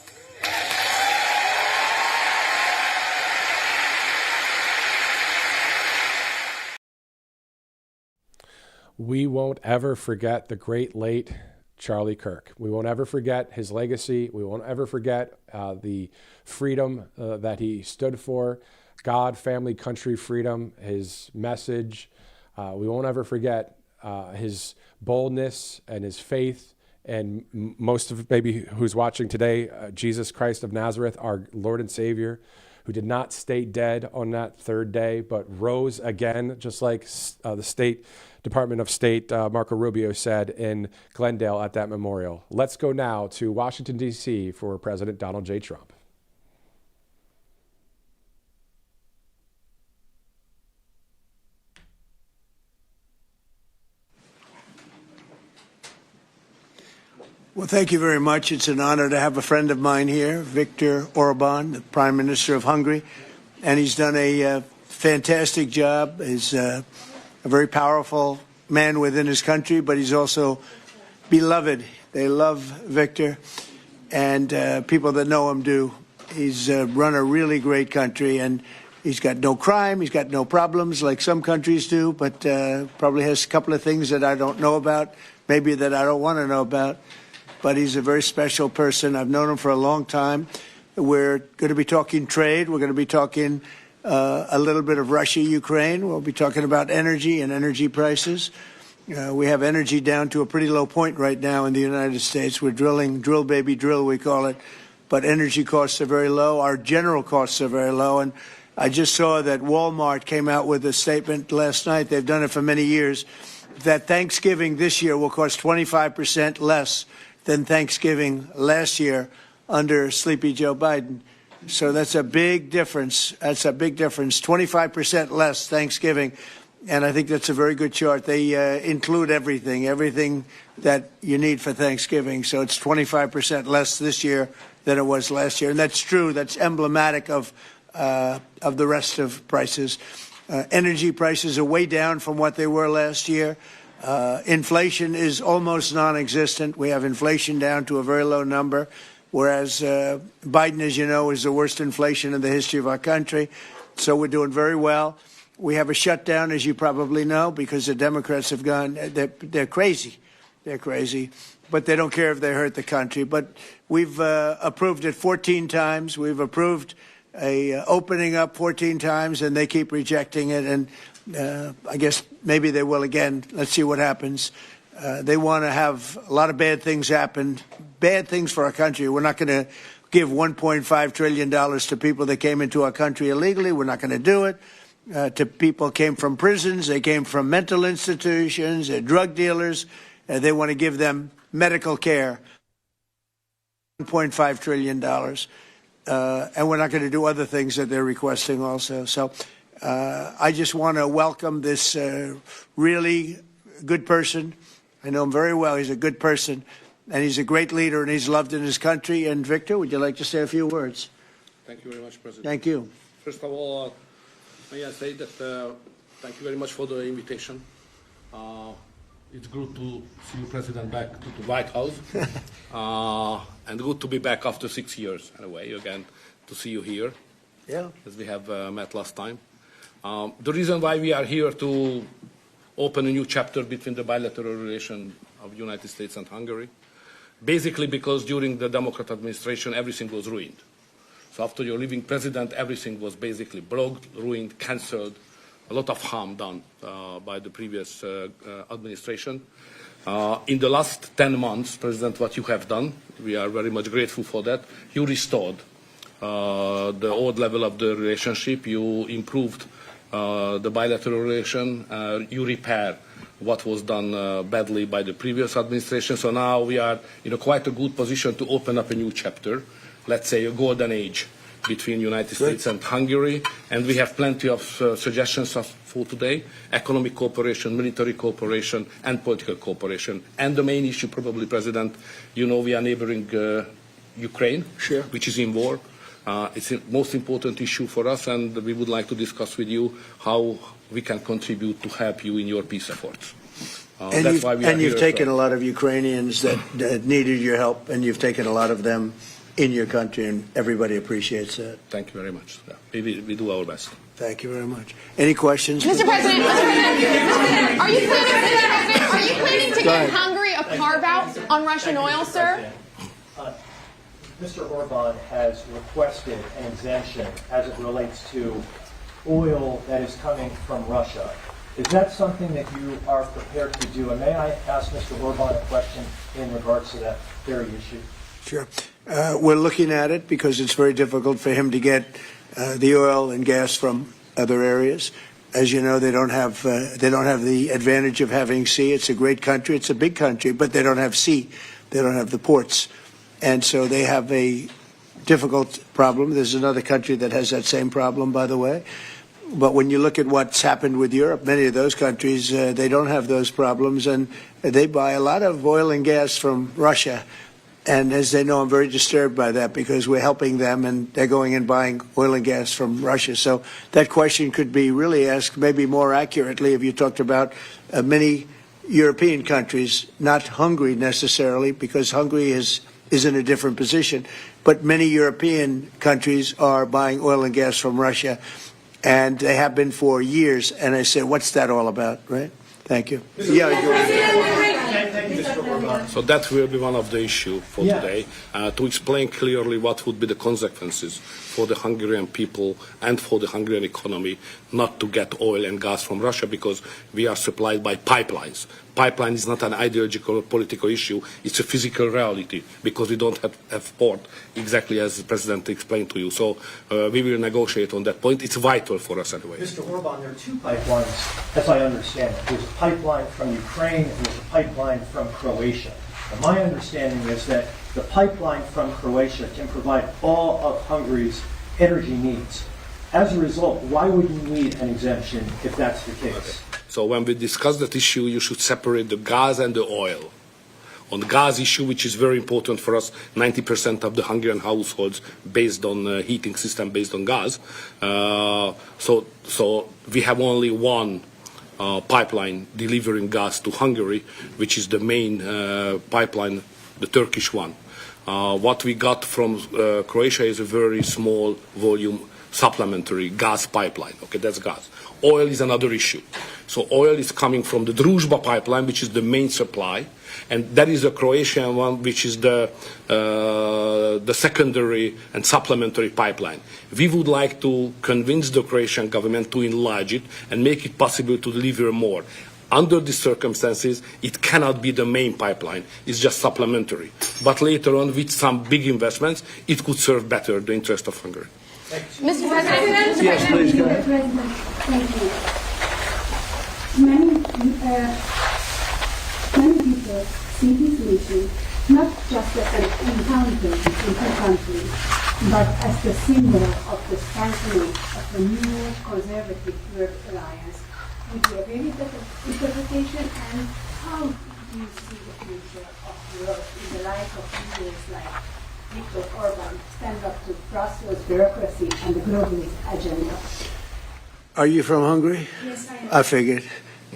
We won't ever forget the great late Charlie Kirk. We won't ever forget his legacy. We won't ever forget the freedom that he stood for. God, family, country, freedom, his message. We won't ever forget his boldness and his faith. And most of maybe who's watching today, Jesus Christ of Nazareth, our Lord and Savior, who did not stay dead on that third day, but rose again, just like the State Department of State, Marco Rubio said in Glendale at that memorial. Let's go now to Washington, D.C. for President Donald J. Trump. Well, thank you very much. It's an honor to have a friend of mine here, Viktor Orban, the Prime Minister of Hungary, and he's done a fantastic job. He's a very powerful man within his country, but he's also beloved. They love Viktor, and people that know him do. He's run a really great country, and he's got no crime, he's got no problems like some countries do, but probably has a couple of things that I don't know about, maybe that I don't want to know about. But he's a very special person. I've known him for a long time. We're going to be talking trade. We're going to be talking a little bit of Russia, Ukraine. We'll be talking about energy and energy prices. We have energy down to a pretty low point right now in the United States. We're drilling, drill baby drill, we call it. But energy costs are very low. Our general costs are very low. And I just saw that Walmart came out with a statement last night. They've done it for many years, that Thanksgiving this year will cost 25% less than Thanksgiving last year under Sleepy Joe Biden. So that's a big difference. That's a big difference. 25% less Thanksgiving. And I think that's a very good chart. They include everything that you need for Thanksgiving. So it's 25% less this year than it was last year. And that's true. That's emblematic of the rest of prices. Energy prices are way down from what they were last year. Inflation is almost non-existent. We have inflation down to a very low number, whereas Biden, as you know, is the worst inflation in the history of our country. So we're doing very well. We have a shutdown, as you probably know, because the Democrats have gone, they're crazy. They're crazy. But they don't care if they hurt the country. But we've approved it 14 times. We've approved opening up 14 times, and they keep rejecting it. And I guess maybe they will again. Let's see what happens. They want to have a lot of bad things happen, bad things for our country. We're not going to give $1.5 trillion to people that came into our country illegally. We're not going to do it. To people came from prisons. They came from mental institutions. They're drug dealers. They want to give them medical care. $1.5 trillion. And we're not going to do other things that they're requesting also. So I just want to welcome this really good person. I know him very well. He's a good person, and he's a great leader, and he's loved in his country. And Viktor, would you like to say a few words? Thank you very much, President. Thank you. First of all, may I say that thank you very much for the invitation. It's good to see you, President, back to the White House, and good to be back after 6 years, anyway, again, to see you here, as we have met last time. The reason why we are here to open a new chapter between the bilateral relation of the United States and Hungary, basically because during the Democrat administration, everything was ruined. So after your leaving president, everything was basically broke, ruined, cancelled, a lot of harm done by the previous administration. In the last 10 months, President, what you have done, we are very much grateful for that. You restored the old level of the relationship. You improved the bilateral relation. You repair what was done badly by the previous administration. So now we are in quite a good position to open up a new chapter, let's say a golden age between the United States and Hungary. And we have plenty of suggestions for today: economic cooperation, military cooperation, and political cooperation. And the main issue, probably, President, you know we are neighboring Ukraine, which is in war. It's the most important issue for us, and we would like to discuss with you how we can contribute to help you in your peace efforts. And you've taken a lot of Ukrainians that needed your help, and you've taken a lot of them in your country, and everybody appreciates that. Thank you very much. Yeah. We do our best. Thank you very much. Any questions? Mr. President, are you planning to give Hungary a carve-out on Russian oil, sir? Mr. Orban has requested an exemption as it relates to oil that is coming from Russia. Is that something that you are prepared to do? And may I ask Mr. Orban a question in regards to that very issue? Sure. We're looking at it because it's very difficult for him to get the oil and gas from other areas. As you know, they don't have the advantage of having sea. It's a great country. It's a big country, but they don't have sea. They don't have the ports. And so they have a difficult problem. There's another country that has that same problem, by the way. But when you look at what's happened with Europe, many of those countries, they don't have those problems, and they buy a lot of oil and gas from Russia. And as they know, I'm very disturbed by that because we're helping them, and they're going and buying oil and gas from Russia. So that question could be really asked maybe more accurately if you talked about many European countries, not Hungary necessarily, because Hungary is in a different position. But many European countries are buying oil and gas from Russia, and they have been for years. And I said, what's that all about, right? Thank you. So that will be one of the issues for today, to explain clearly what would be the consequences for the Hungarian people and for the Hungarian economy not to get oil and gas from Russia, because we are supplied by pipelines. Pipeline is not an ideological or political issue, it's a physical reality, because we don't have port, exactly as the President explained to you. So we will negotiate on that point. It's vital for us anyway. Mr. Orban, there are two pipelines, as I understand it. There's a pipeline from Ukraine and there's a pipeline from Croatia. And my understanding is that the pipeline from Croatia can provide all of Hungary's energy needs. As a result, why would you need an exemption if that's the case? Okay. So when we discuss that issue, you should separate the gas and the oil. On the gas issue, which is very important for us, 90% of the Hungarian households based on heating system based on gas. So we have only one pipeline delivering gas to Hungary, which is the main pipeline, the Turkish one. What we got from Croatia is a very small volume supplementary gas pipeline. Okay, that's gas. Oil is another issue. So oil is coming from the Druzhba pipeline, which is the main supply, and that is the Croatian one, which is the secondary and supplementary pipeline. We would like to convince the Croatian government to enlarge it and make it possible to deliver more. Under these circumstances, it cannot be the main pipeline. It's just supplementary. But later on, with some big investments, it could serve better the interest of Hungary. Mr. President? Yes, please, go ahead. Thank you. Many people see this mission not just as an encounter between two countries, but as the symbol of the strengthening of the new conservative Europe alliance. Would you agree with that interpretation? And how do you see the future of Europe in the light of leaders like Viktor Orban stand up to Brussels bureaucracy and the globalist agenda? Are you from Hungary? Yes, I am. I figured.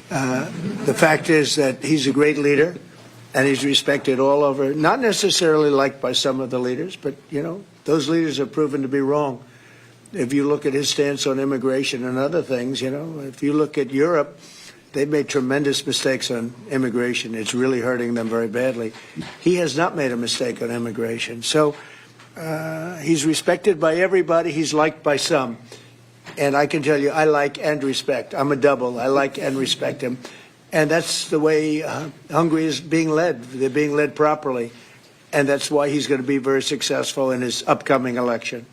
The fact is that he's a great leader, and he's respected all over, not necessarily liked by some of the leaders, but, you know, those leaders have proven to be wrong. If you look at his stance on immigration and other things, you know, if you look at Europe, they've made tremendous mistakes on immigration. It's really hurting them very badly. He has not made a mistake on immigration. So he's respected by everybody. He's liked by some. And I can tell you, I like and respect. I'm a double. I like and respect him. And that's the way Hungary is being led. They're being led properly. And that's why he's going to be very successful in his upcoming election.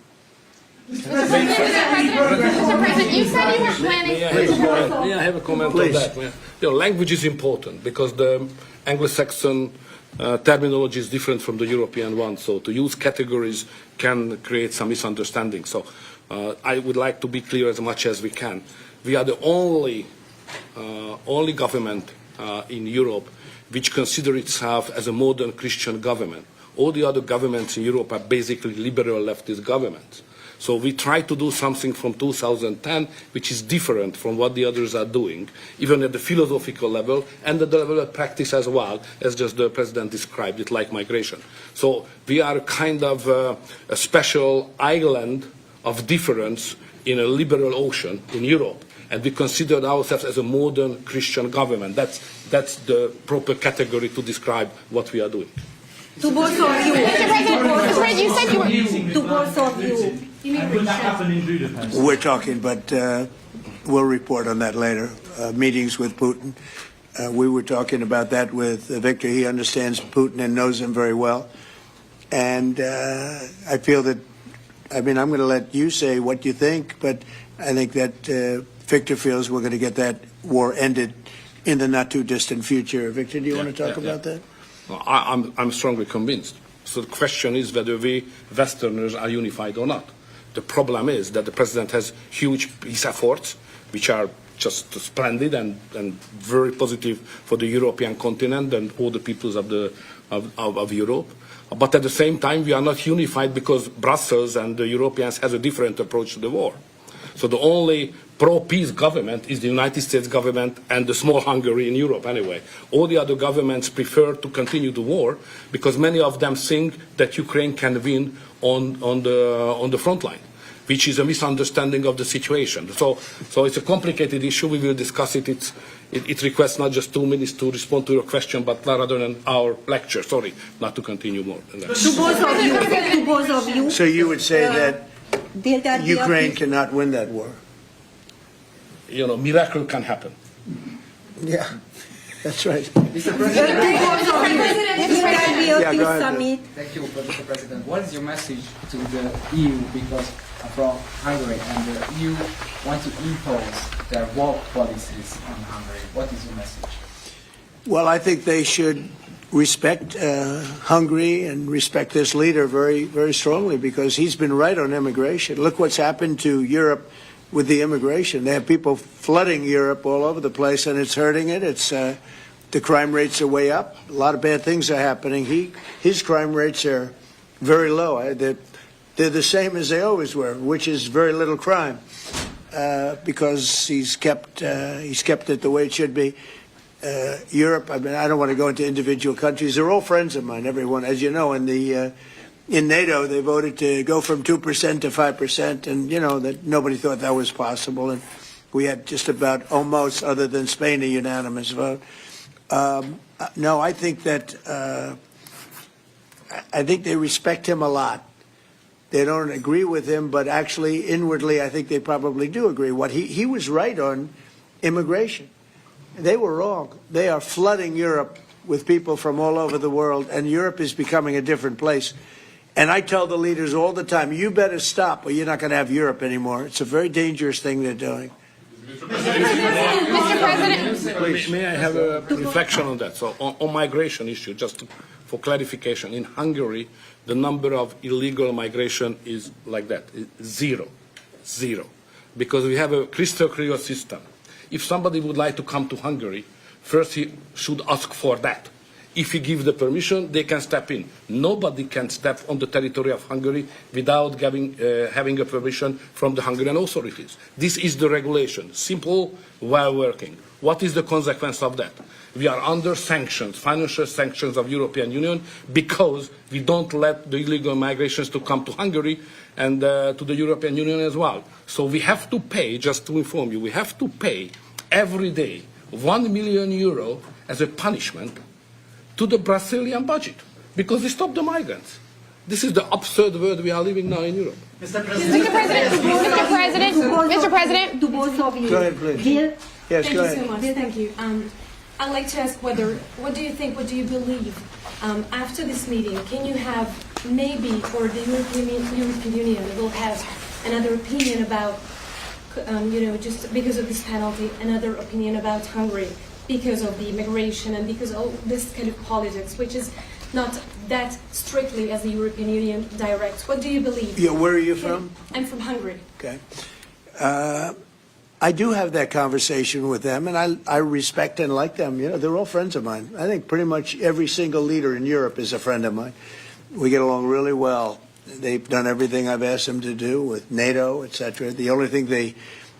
Mr. President, you said you were planning... May I have a comment on that? You know, language is important because the Anglo-Saxon terminology is different from the European one. So to use categories can create some misunderstanding. So I would like to be clear as much as we can. We are the only government in Europe which considers itself as a modern Christian government. All the other governments in Europe are basically liberal leftist governments. So we try to do something from 2010 which is different from what the others are doing, even at the philosophical level and at the level of practice as well, as just the President described it, like migration. So we are kind of a special island of difference in a liberal ocean in Europe. And we consider ourselves as a modern Christian government. That's the proper category to describe what we are doing. To both of you. Mr. President, you said you were... To both of you. Will that happen in Budapest? We're talking, but we'll report on that later. Meetings with Putin. We were talking about that with Victor. He understands Putin and knows him very well. And I feel that, I'm going to let you say what you think, but I think that Victor feels we're going to get that war ended in the not too distant future. Victor, do you want to talk about that? Well, I'm strongly convinced. So the question is whether we Westerners are unified or not. The problem is that the President has huge peace efforts, which are just splendid and very positive for the European continent and all the peoples of Europe. But at the same time, we are not unified because Brussels and the Europeans has a different approach to the war. So the only pro-peace government is the United States government and the small Hungary in Europe anyway. All the other governments prefer to continue the war because many of them think that Ukraine can win on the front line, which is a misunderstanding of the situation. So it's a complicated issue. We will discuss it. It requests not just 2 minutes to respond to your question, but rather than our lecture. Sorry, not to continue more than that. To both of you. So you would say that Ukraine cannot win that war? You know, miracle can happen. Yeah, that's right. Mr. President, yeah, go ahead. Thank you, Mr. President. What is your message to the EU? Because from Hungary and the EU want to impose their woke policies on Hungary. What is your message? Well, I think they should respect Hungary and respect this leader very, very strongly because he's been right on immigration. Look what's happened to Europe with the immigration. They have people flooding Europe all over the place, and it's hurting it. It's the crime rates are way up. A lot of bad things are happening. His crime rates are very low. They're the same as they always were, which is very little crime because he's kept it the way it should be. Europe, I mean, I don't want to go into individual countries. They're all friends of mine, everyone. As you know, in NATO, they voted to go from 2% to 5%, and, you know, that nobody thought that was possible. And we had just about almost, other than Spain, a unanimous vote. No, I think that I think they respect him a lot. They don't agree with him, but actually, inwardly, I think they probably do agree. He was right on immigration. They were wrong. They are flooding Europe with people from all over the world, and Europe is becoming a different place. And I tell the leaders all the time, you better stop or you're not going to have Europe anymore. It's a very dangerous thing they're doing. Mr. President. May I have a reflection on that? So on migration issue, just for clarification, in Hungary, the number of illegal migration is like that, zero. Because we have a crystal clear system. If somebody would like to come to Hungary, first he should ask for that. If he gives the permission, they can step in. Nobody can step on the territory of Hungary without having a permission from the Hungarian authorities. This is the regulation, simple, well working. What is the consequence of that? We are under sanctions, financial sanctions of European Union, because we don't let the illegal migrations to come to Hungary and to the European Union as well. So we have to pay, just to inform you, we have to pay every day 1 million euro as a punishment to the Brazilian budget because we stopped the migrants. This is the absurd world we are living now in Europe. Mr. President, To both of you. Go ahead, please. Yes, Thank go you ahead. so much. Thank you. I'd like to ask what do you think, what do you believe after this meeting? Can you have maybe, or the European Union will have another opinion about, just because of this penalty, another opinion about Hungary because of the immigration and because of this kind of politics, which is not that strictly as the European Union directs. What do you believe? Yeah, where are you from? I'm from Hungary. Okay. I do have that conversation with them, and I respect and like them. You know, they're all friends of mine. I think pretty much every single leader in Europe is a friend of mine. We get along really well. They've done everything I've asked them to do with NATO, etc. The only thing they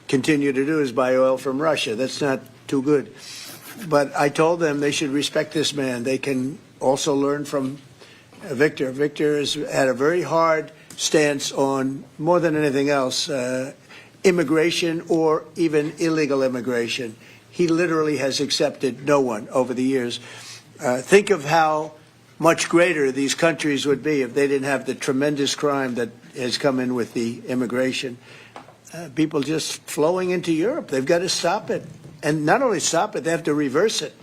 continue to do is buy oil from Russia. That's not too good. But I told them they should respect this man. They can also learn from Victor. Victor has had a very hard stance on, more than anything else, immigration or even illegal immigration. He literally has accepted no one over the years. Think of how much greater these countries would be if they didn't have the tremendous crime that has come in with the immigration. People just flowing into Europe. They've got to stop it. And not only stop it, they have to reverse it.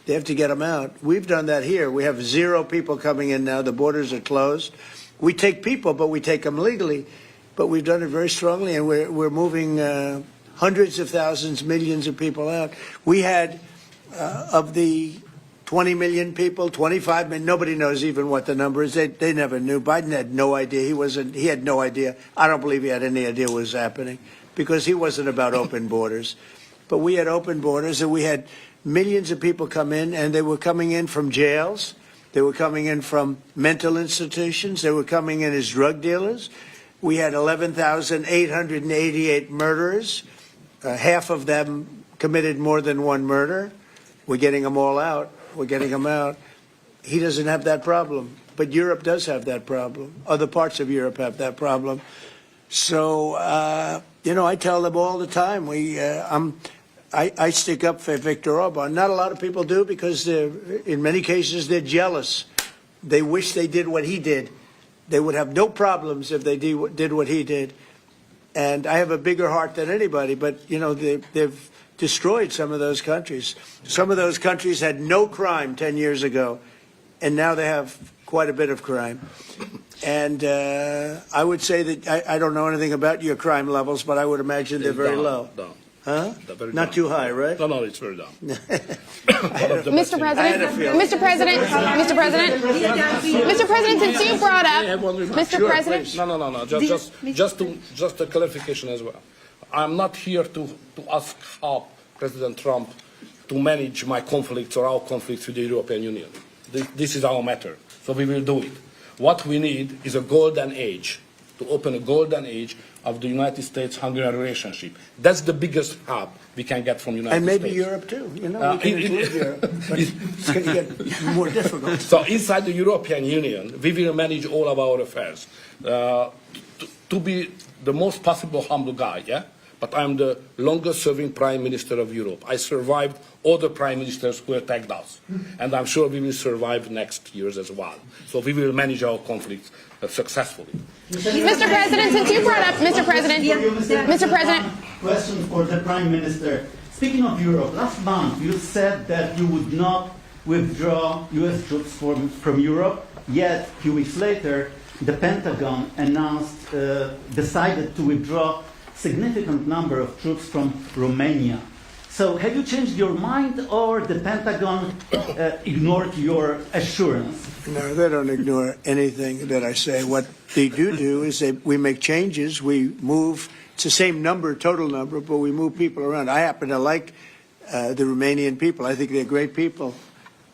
They have to get them out. We've done that here. We have 0 people coming in now. The borders are closed. We take people, but we take them legally. But we've done it very strongly, and we're moving hundreds of thousands, millions of people out. We had, of the 20 million people, 25 million, nobody knows even what the number is. They never knew. Biden had no idea. He had no idea. I don't believe he had any idea what was happening because he wasn't about open borders. But we had open borders, and we had millions of people come in, and they were coming in from jails. They were coming in from mental institutions. They were coming in as drug dealers. We had 11,888 murderers. Half of them committed more than one murder. We're getting them all out. We're getting them out. He doesn't have that problem, but Europe does have that problem. Other parts of Europe have that problem. So, I tell them all the time, I stick up for Viktor Orban. Not a lot of people do because in many cases they're jealous. They wish they did what he did. They would have no problems if they did what he did. And I have a bigger heart than anybody, but, they've destroyed some of those countries. Some of those countries had no crime 10 years ago, and now they have quite a bit of crime. And I would say that I don't know anything about your crime levels, but I would imagine they're very low. Down. Huh? Not too high, right? No, it's very down. Mr. President, since you brought up, Mr. President. No. Just a clarification as well. I'm not here to ask how President Trump to manage my conflicts or our conflicts with the European Union. This is our matter, so we will do it. What we need is a golden age, to open a golden age of the United States-Hungary relationship. That's the biggest help we can get from the United States. And maybe Europe too. We can include Europe, but it's going to get more difficult. So inside the European Union, we will manage all of our affairs. To be the most possible humble guy, yeah? But I'm the longest-serving Prime Minister of Europe. I survived all the Prime Ministers who attacked us. And I'm sure we will survive next years as well. So we will manage our conflicts successfully. Mr. President, since you brought up, Mr. President. Question for the Prime Minister. Speaking of Europe, last month you said that you would not withdraw U.S. troops from Europe, yet a few weeks later the Pentagon decided to withdraw significant number of troops from Romania. So have you changed your mind, or the Pentagon ignored your assurance? No, they don't ignore anything that I say. What they do is we make changes. We move. It's the same number, total number, but we move people around. I happen to like the Romanian people. I think they're great people.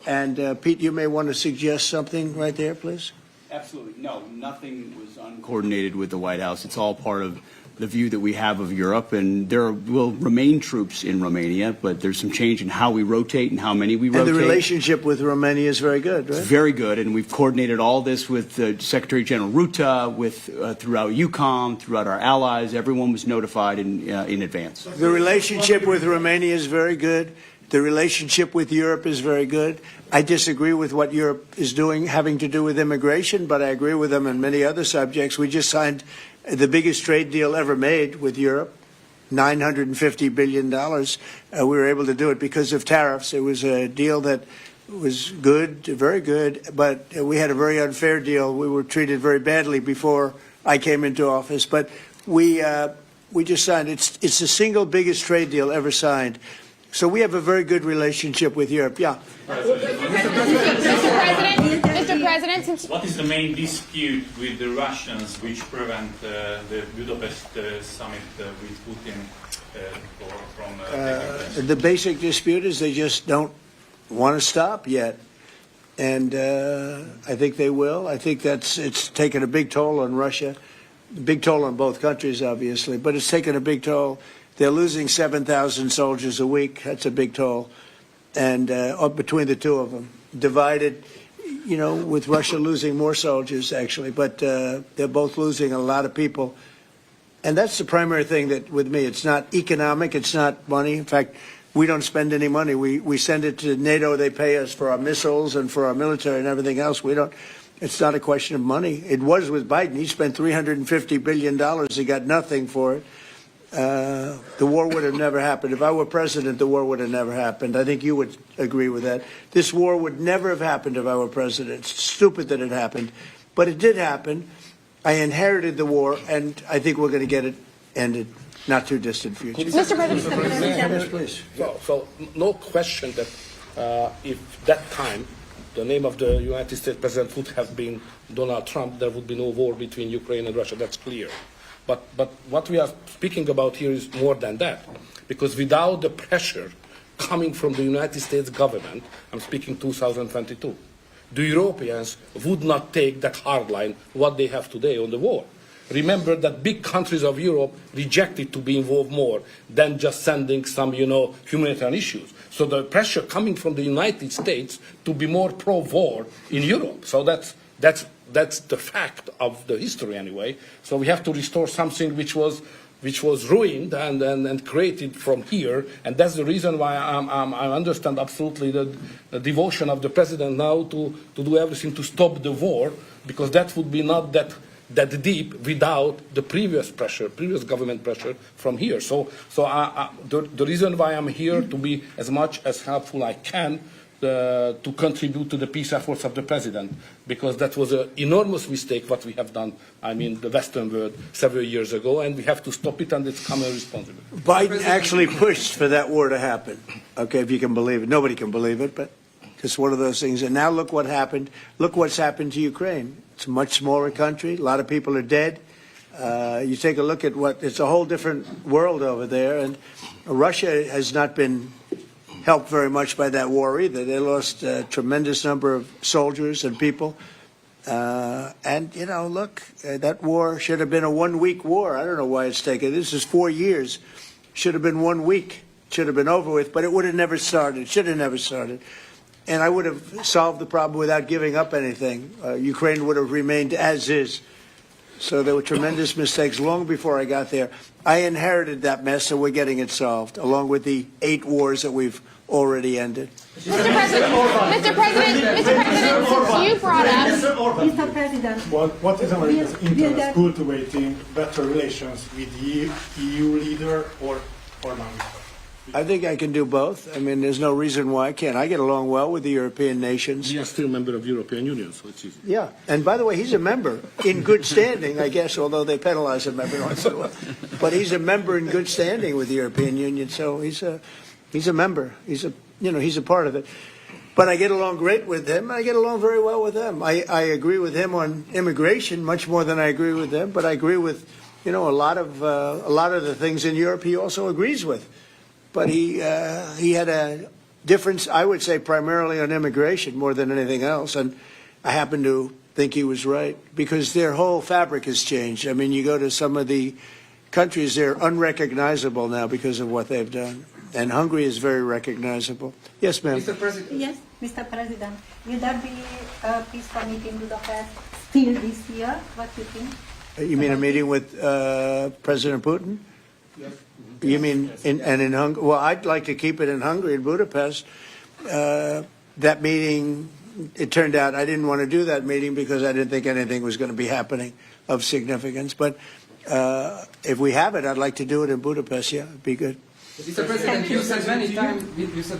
And Pete, you may want to suggest something right there, please. Absolutely. No, nothing was uncoordinated with the White House. It's all part of the view that we have of Europe, and there will remain troops in Romania, but there's some change in how we rotate and how many we rotate. And the relationship with Romania is very good, right? It's very good, and we've coordinated all this with Secretary General Rutte, throughout EUCOM, throughout our allies. Everyone was notified in advance. The relationship with Romania is very good. The relationship with Europe is very good. I disagree with what Europe is doing having to do with immigration, but I agree with them on many other subjects. We just signed the biggest trade deal ever made with Europe, $950 billion. We were able to do it because of tariffs. It was a deal that was good, very good, but we had a very unfair deal. We were treated very badly before I came into office, but we just signed. It's the single biggest trade deal ever signed. So we have a very good relationship with Europe. Yeah. Mr. President, what is the main dispute with the Russians which prevent the Budapest summit with Putin from taking place? The basic dispute is they just don't want to stop yet. And I think they will. I think it's taken a big toll on Russia, a big toll on both countries, obviously, but it's taken a big toll. They're losing 7,000 soldiers a week. That's a big toll. And between the two of them, divided, with Russia losing more soldiers, actually, but they're both losing a lot of people. And that's the primary thing that, with me, it's not economic, it's not money. In fact, we don't spend any money. We send it to NATO. They pay us for our missiles and for our military and everything else. It's not a question of money. It was with Biden. He spent $350 billion. He got nothing for it. The war would have never happened. If I were president, the war would have never happened. I think you would agree with that. This war would never have happened if I were president. It's stupid that it happened. But it did happen. I inherited the war, and I think we're going to get it ended. Not too distant future. Mr. President. Yes, please. So no question that if that time the name of the United States president would have been Donald Trump, there would be no war between Ukraine and Russia. That's clear. But what we are speaking about here is more than that, because without the pressure coming from the United States government, I'm speaking 2022, the Europeans would not take that hard line what they have today on the war. Remember that big countries of Europe rejected to be involved more than just sending some, humanitarian issues. So the pressure coming from the United States to be more pro-war in Europe. So that's the fact of the history anyway. So we have to restore something which was ruined and created from here, and that's the reason why I understand absolutely the devotion of the president now to do everything to stop the war, because that would be not that deep without the previous government pressure from here. So the reason why I'm here to be as much as helpful I can to contribute to the peace efforts of the president, because that was an enormous mistake what we have done, the Western world several years ago, and we have to stop it, and it's common responsibility. Biden actually pushed for that war to happen. Okay, if you can believe it. Nobody can believe it, but it's one of those things. And now look what happened. Look what's happened to Ukraine. It's a much smaller country. A lot of people are dead. You take a look at it's a whole different world over there, and Russia has not been helped very much by that war either. They lost a tremendous number of soldiers and people. Look, that war should have been a 1 week war. I don't know why it's taken. This is 4 years. Should have been 1 week. Should have been over with, but it would have never started. Should have never started. And I would have solved the problem without giving up anything. Ukraine would have remained as is. So there were tremendous mistakes long before I got there. I inherited that mess, so we're getting it solved, along with the 8 wars that we've already ended. Mr. President, since you brought up... Mr. President, what is America's interest cultivating better relations with the EU leader or not? I think I can do both. There's no reason why I can't. I get along well with the European nations. He is still a member of the European Union, so it's easy. Yeah, and by the way, he's a member in good standing, I guess, although they penalize him every once in a while. But he's a member in good standing with the European Union, so he's a member. He's a part of it. But I get along great with him. I get along very well with them. I agree with him on immigration much more than I agree with them. But I agree with, a lot of the things in Europe he also agrees with. But he had a difference, I would say, primarily on immigration more than anything else. And I happen to think he was right, because their whole fabric has changed. You go to some of the countries, they're unrecognizable now because of what they've done. And Hungary is very recognizable. Yes, ma'am. Mr. President. Yes, Mr. President. Will there be a peaceful meeting in Budapest still this year? What do you think? You mean a meeting with President Putin? Yes. You mean in Hungary? Well, I'd like to keep it in Hungary, in Budapest. That meeting, it turned out I didn't want to do that meeting because I didn't think anything was going to be happening of significance. But if we have it, I'd like to do it in Budapest. Yeah, it'd be good. Mr. President, you said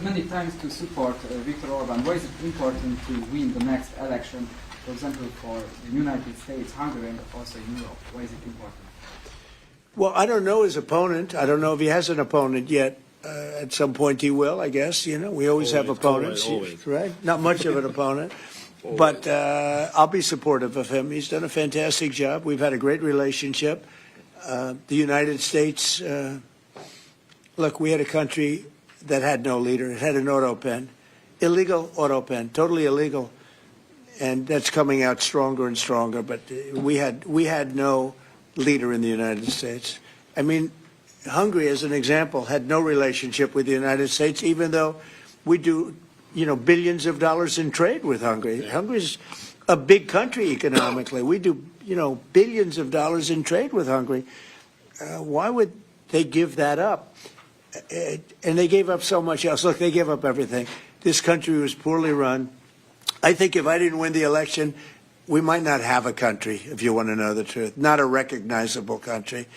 many times to support Viktor Orban. Why is it important to win the next election, for example, for the United States, Hungary, and also Europe? Why is it important? Well, I don't know his opponent. I don't know if he has an opponent yet. At some point he will, I guess. We always have opponents, always. Right? Not much of an opponent. But I'll be supportive of him. He's done a fantastic job. We've had a great relationship. The United States, look, we had a country that had no leader. It had an auto pen, illegal auto pen, totally illegal. and that's coming out stronger and stronger. But we had no leader in the United States. I mean, Hungary, as an example, had no relationship with the United States, even though we do, billions of dollars in trade with Hungary. Hungary's a big country economically. We do, billions of dollars in trade with Hungary. Why would they give that up? And they gave up so much else. Look, they gave up everything. This country was poorly run. I think if I didn't win the election, we might not have a country, if you want to know the truth. Not a recognizable country.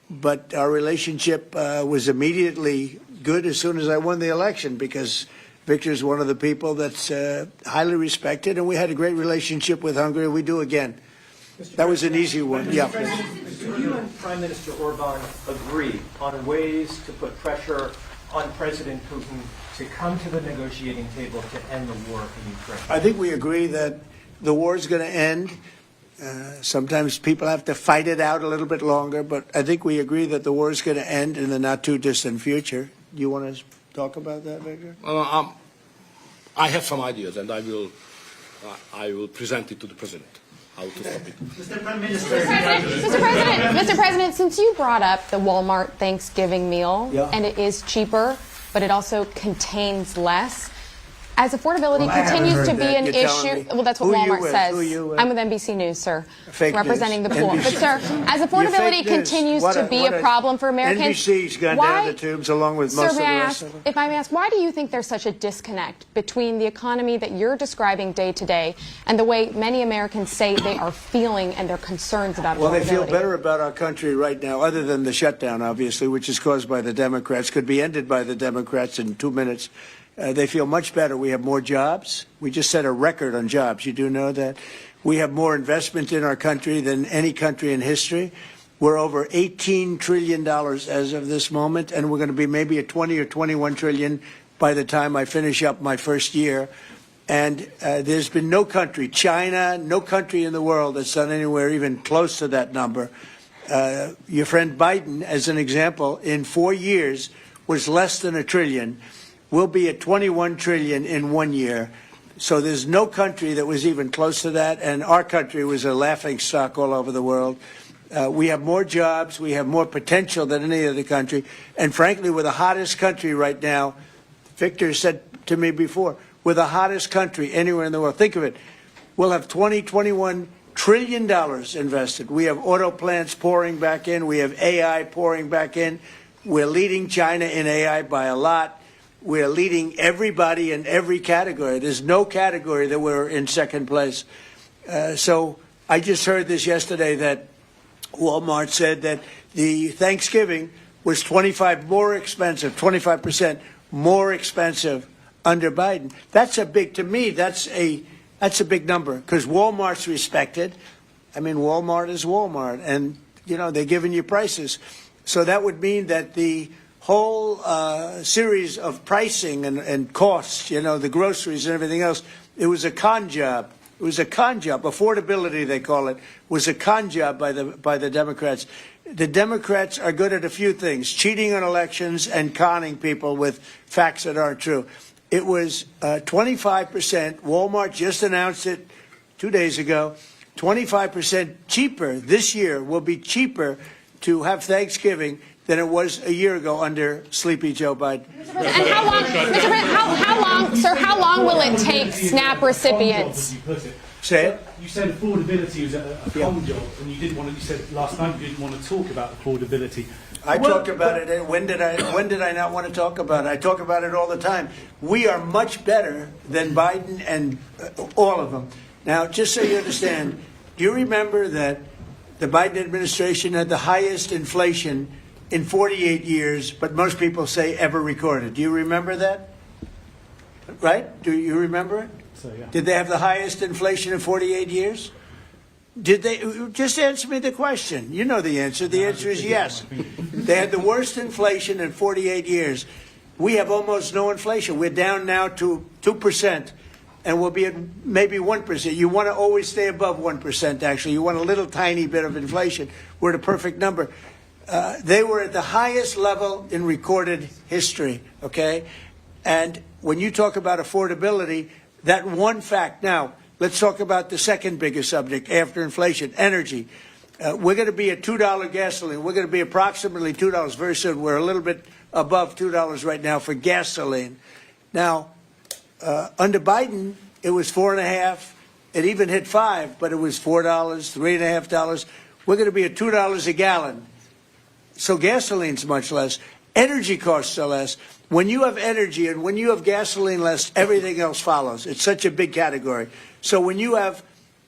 But our relationship was immediately good as soon as I won the election, because Victor's one of the people that's highly respected, and we had a great relationship with Hungary. We do again. That was an easy one. Yeah. Do you and Prime Minister Orban agree on ways to put pressure on President Putin to come to the negotiating table to end the war in Ukraine? I think we agree that the war is going to end. Sometimes people have to fight it out a little bit longer, but I think we agree that the war is going to end in the not too distant future. Do you want to talk about that, Victor? I have some ideas, and I will present it to the president. How to stop it. Mr. President, since you brought up the Walmart Thanksgiving meal, and it is cheaper, but it also contains less. As affordability continues to be an issue, well, that's what Walmart says. I'm with NBC News, sir, representing the poor. But, sir, as affordability continues to be a problem for Americans, NBC's gone down the tubes along with most of the rest of them. If I may ask, why do you think there's such a disconnect between the economy that you're describing day to day and the way many Americans say they are feeling and their concerns about affordability? Well, they feel better about our country right now, other than the shutdown, obviously, which is caused by the Democrats, could be ended by the Democrats in 2 minutes. They feel much better. We have more jobs. We just set a record on jobs. You do know that. We have more investment in our country than any country in history. We're over $18 trillion as of this moment, and we're going to be maybe at 20 or 21 trillion by the time I finish up my first year. And there's been no country, China, no country in the world that's done anywhere even close to that number. Your friend Biden, as an example, in 4 years was less than $1 trillion. We'll be at 21 trillion in 1 year. So there's no country that was even close to that, and our country was a laughing stock all over the world. We have more jobs, we have more potential than any other country, and frankly, we're the hottest country right now. Victor said to me before, we're the hottest country anywhere in the world. Think of it. We'll have $21 trillion invested. We have auto plants pouring back in. We have AI pouring back in. We're leading China in AI by a lot. We're leading everybody in every category. There's no category that we're in second place. So I just heard this yesterday that Walmart said that the Thanksgiving was 25% more expensive under Biden. That's a big, to me, that's a big number, because Walmart's respected. I mean, Walmart is Walmart, and, they're giving you prices. So that would mean that the whole series of pricing and costs, the groceries and everything else, it was a con job. It was a con job. Affordability, they call it, was a con job by the Democrats. The Democrats are good at a few things: cheating on elections and conning people with facts that aren't true. It was 25%. Walmart just announced it 2 days ago. 25% cheaper this year will be cheaper to have Thanksgiving than it was a year ago under sleepy Joe Biden. And how long, Mr. President, how long will it take SNAP recipients? Say it. You said affordability was a con job, and you said last night you didn't want to talk about affordability. I talked about it. When did I not want to talk about it? I talk about it all the time. We are much better than Biden and all of them. Now, just so you understand, do you remember that the Biden administration had the highest inflation in 48 years, but most people say ever recorded? Do you remember that? Right? Do you remember it? So, yeah. Did they have the highest inflation in 48 years? Did they? Just answer me the question. You know the answer. The answer is yes. They had the worst inflation in 48 years. We have almost no inflation. We're down now to 2%, and we'll be at maybe 1%. You want to always stay above 1%, actually. You want a little tiny bit of inflation. We're at a perfect number. They were at the highest level in recorded history, okay? And when you talk about affordability, that one fact. Now, let's talk about the second biggest subject after inflation, energy. We're going to be at $2 gasoline. We're going to be approximately $2 very soon. We're a little bit above $2 right now for gasoline. Now, under Biden, it was $4.50. It even hit $5, but it was $4, $3.50. We're going to be at $2 a gallon. So gasoline's much less. Energy costs are less. When you have energy and when you have gasoline less, everything else follows. It's such a big category. So when you have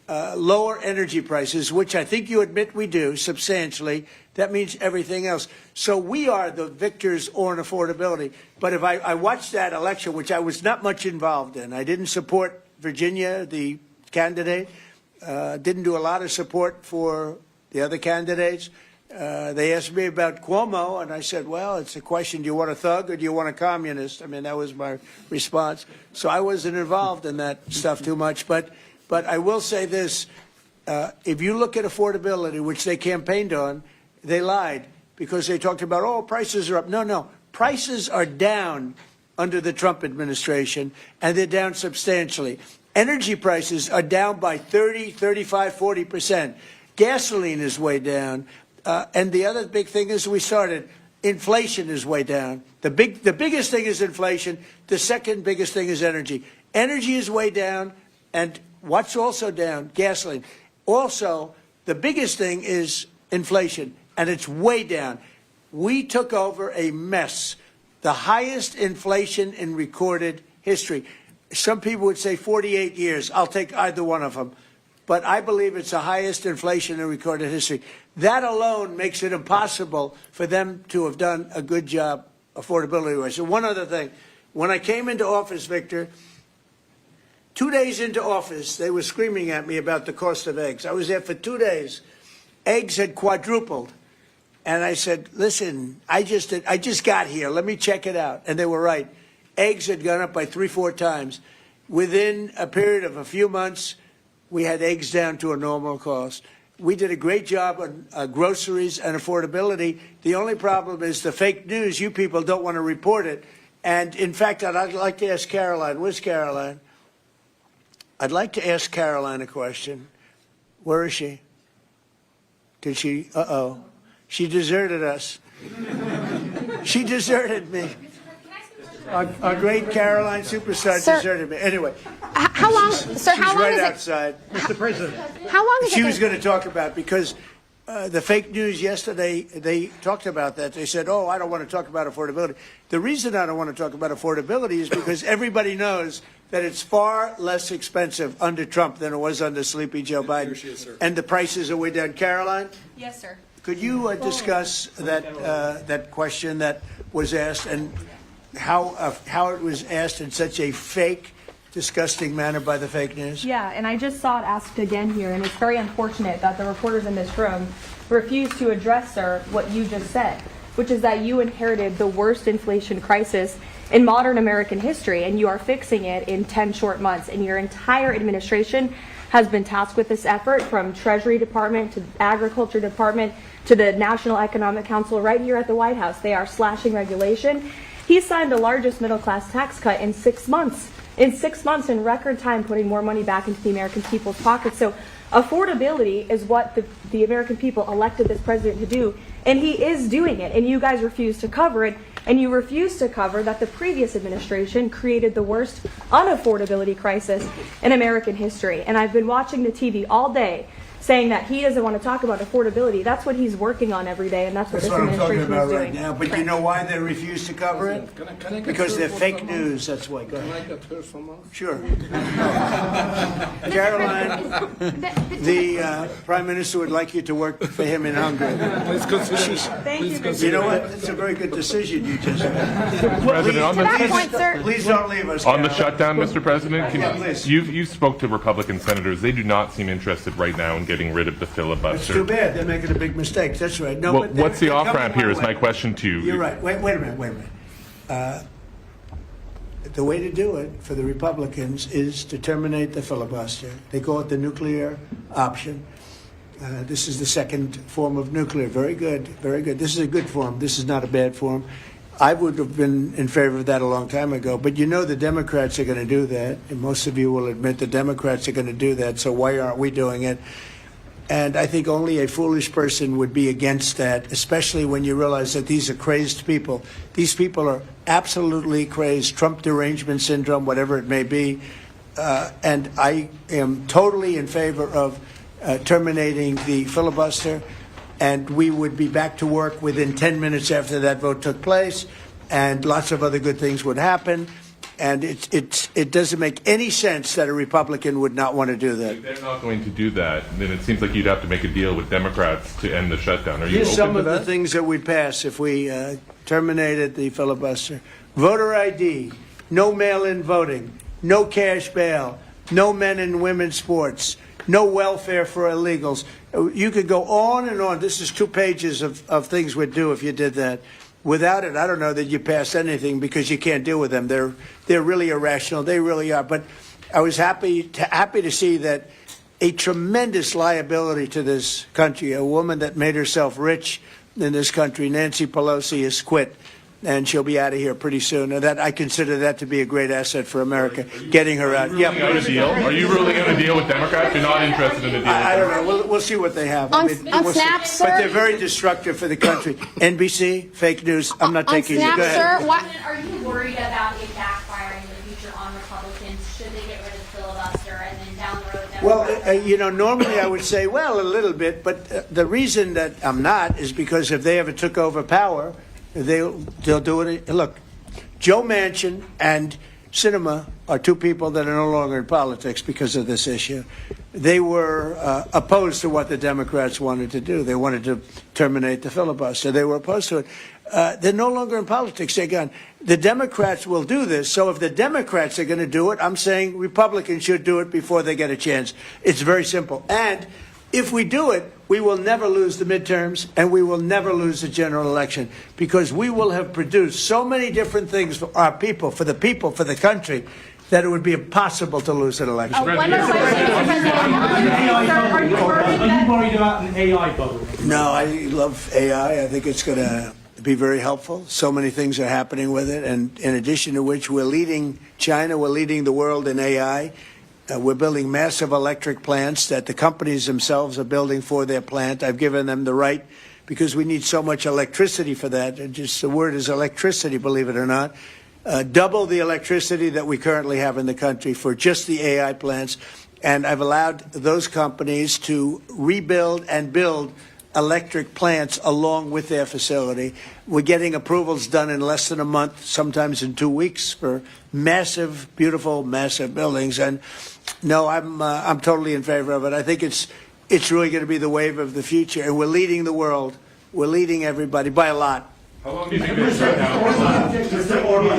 lower energy prices, which I think you admit we do substantially, that means everything else. So we are the victors on affordability. But if I watched that election, which I was not much involved in, I didn't support Virginia, the candidate, didn't do a lot of support for the other candidates. They asked me about Cuomo, and I said, well, it's a question, do you want a thug or do you want a communist? I mean, that was my response. So I wasn't involved in that stuff too much. But I will say this, if you look at affordability, which they campaigned on, they lied because they talked about, oh, prices are up. No, prices are down under the Trump administration, and they're down substantially. Energy prices are down by 30, 35, 40%. Gasoline is way down. And the other big thing is inflation is way down. The biggest thing is inflation. The second biggest thing is energy. Energy is way down, and what's also down? Gasoline. Also, the biggest thing is inflation, and it's way down. We took over a mess, the highest inflation in recorded history. Some people would say 48 years. I'll take either one of them. But I believe it's the highest inflation in recorded history. That alone makes it impossible for them to have done a good job affordability-wise. So one other thing. When I came into office, Victor, 2 days into office, they were screaming at me about the cost of eggs. I was there for 2 days. Eggs had quadrupled. And I said, listen, I just got here. Let me check it out. And they were right. Eggs had gone up by 3-4 times. Within a period of a few months, we had eggs down to a normal cost. We did a great job on groceries and affordability. The only problem is the fake news. You people don't want to report it. And, in fact, I'd like to ask Caroline. Where's Caroline? I'd like to ask Caroline a question. Where is she? Did she? Uh-oh. She deserted us. She deserted me. Our great Caroline superstar deserted me. Anyway. How long, sir? How long right is it? Outside. Mr. President. How long is it? She was going to talk about because the fake news yesterday, they talked about that. They said, oh, I don't want to talk about affordability. The reason I don't want to talk about affordability is because everybody knows that it's far less expensive under Trump than it was under Sleepy Joe Biden. Here she is, sir. And the prices are way down. Caroline? Yes, sir. Could you discuss that question that was asked and how it was asked in such a fake, disgusting manner by the fake news? Yeah, and I just saw it asked again here, and it's very unfortunate that the reporters in this room refuse to address, sir, what you just said, which is that you inherited the worst inflation crisis in modern American history, and you are fixing it in 10 short months, and your entire administration has been tasked with this effort, from Treasury Department to Agriculture Department to the National Economic Council right here at the White House. They are slashing regulation. He signed the largest middle-class tax cut in 6 months. In 6 months, in record time, putting more money back into the American people's pockets. So affordability is what the American people elected this president to do, and he is doing it, and you guys refuse to cover it, and you refuse to cover that the previous administration created the worst unaffordability crisis in American history. And I've been watching the TV all day saying that he doesn't want to talk about affordability. That's what he's working on every day, and that's what this administration is doing. That's what I'm talking about right now. But you know why they refuse to cover it? Can I because they're fake news. That's why. Go ahead. Can I get her for a moment? Sure. Caroline, the Prime Minister would like you to work for him in Hungary. Please consider. Thank you. You know what? It's a very good decision you just made. President, on the, Please don't leave us. on the Caroline. shutdown, Mr. President, please. you spoke to Republican senators. They do not seem interested right now in getting rid of the It's filibuster. too bad. They're making a big mistake. That's right. No, Well, but what's the they're off coming ramp here? my Is my way. question to you. You're right. Wait a minute. The way to do it for the Republicans is to terminate the filibuster. They call it the nuclear option. This is the second form of nuclear. Very good. Very good. This is a good form. This is not a bad form. I would have been in favor of that a long time ago. But you know the Democrats are going to do that. And most of you will admit the Democrats are going to do that. So why aren't we doing it? And I think only a foolish person would be against that, especially when you realize that these are crazed people. These people are absolutely crazed, Trump derangement syndrome, whatever it may be. And I am totally in favor of terminating the filibuster. And we would be back to work within 10 minutes after that vote took place, and lots of other good things would happen. And it doesn't make any sense that a Republican would not want to do that. If they're not going to do that, then it seems like you'd have to make a deal with Democrats to end the shutdown. Are you Here's open some to of that? the things that we'd pass if we terminated the filibuster. Voter ID, no mail-in voting, no cash bail, no men and women's sports, no welfare for illegals. You could go on and on. This is 2 pages of things we'd do if you did that. Without it, I don't know that you pass anything because you can't deal with them. They're really irrational. They really are. But I was happy to see that a tremendous liability to this country, a woman that made herself rich in this country, Nancy Pelosi, has quit. And she'll be out of here pretty soon. And that I consider that to be a great asset for America, getting her out. Yeah. Are you ruling out a deal with Democrats? You're not interested in a deal with I don't Democrats? know. We'll see what they have. On we'll Snap, see. sir? But they're very destructive for the country. NBC, fake news. I'm not On taking Snap, you. Go ahead. sir, what? Are you worried about it backfiring in the future on Republicans? Should they get rid of the filibuster and then down the road? Well, normally I would say, well, a little bit. But the reason that I'm not is because if they ever took over power, they'll do it. Look, Joe Manchin and Sinema are 2 people that are no longer in politics because of this issue. They were opposed to what the Democrats wanted to do. They wanted to terminate the filibuster. They were opposed to it. They're no longer in politics. They're gone. The Democrats will do this. So if the Democrats are going to do it, I'm saying Republicans should do it before they get a chance. It's very simple. And if we do it, we will never lose the midterms and we will never lose the general election because we will have produced so many different things for our people, for the country, that it would be impossible to lose an election. Are you worried about an AI bubble? No, I love AI. I think it's going to be very helpful. So many things are happening with it. And in addition to which, we're leading China, we're leading the world in AI. We're building massive electric plants that the companies themselves are building for their plant. I've given them the right because we need so much electricity for that. And just the word is electricity, believe it or not. Double the electricity that we currently have in the country for just the AI plants. And I've allowed those companies to rebuild and build electric plants along with their facility. We're getting approvals done in less than a month, sometimes in 2 weeks for massive, beautiful, massive buildings. And no, I'm totally in favor of it. I think it's really going to be the wave of the future, and we're leading the world. We're leading everybody by a lot. How long do you think the shutdown will last?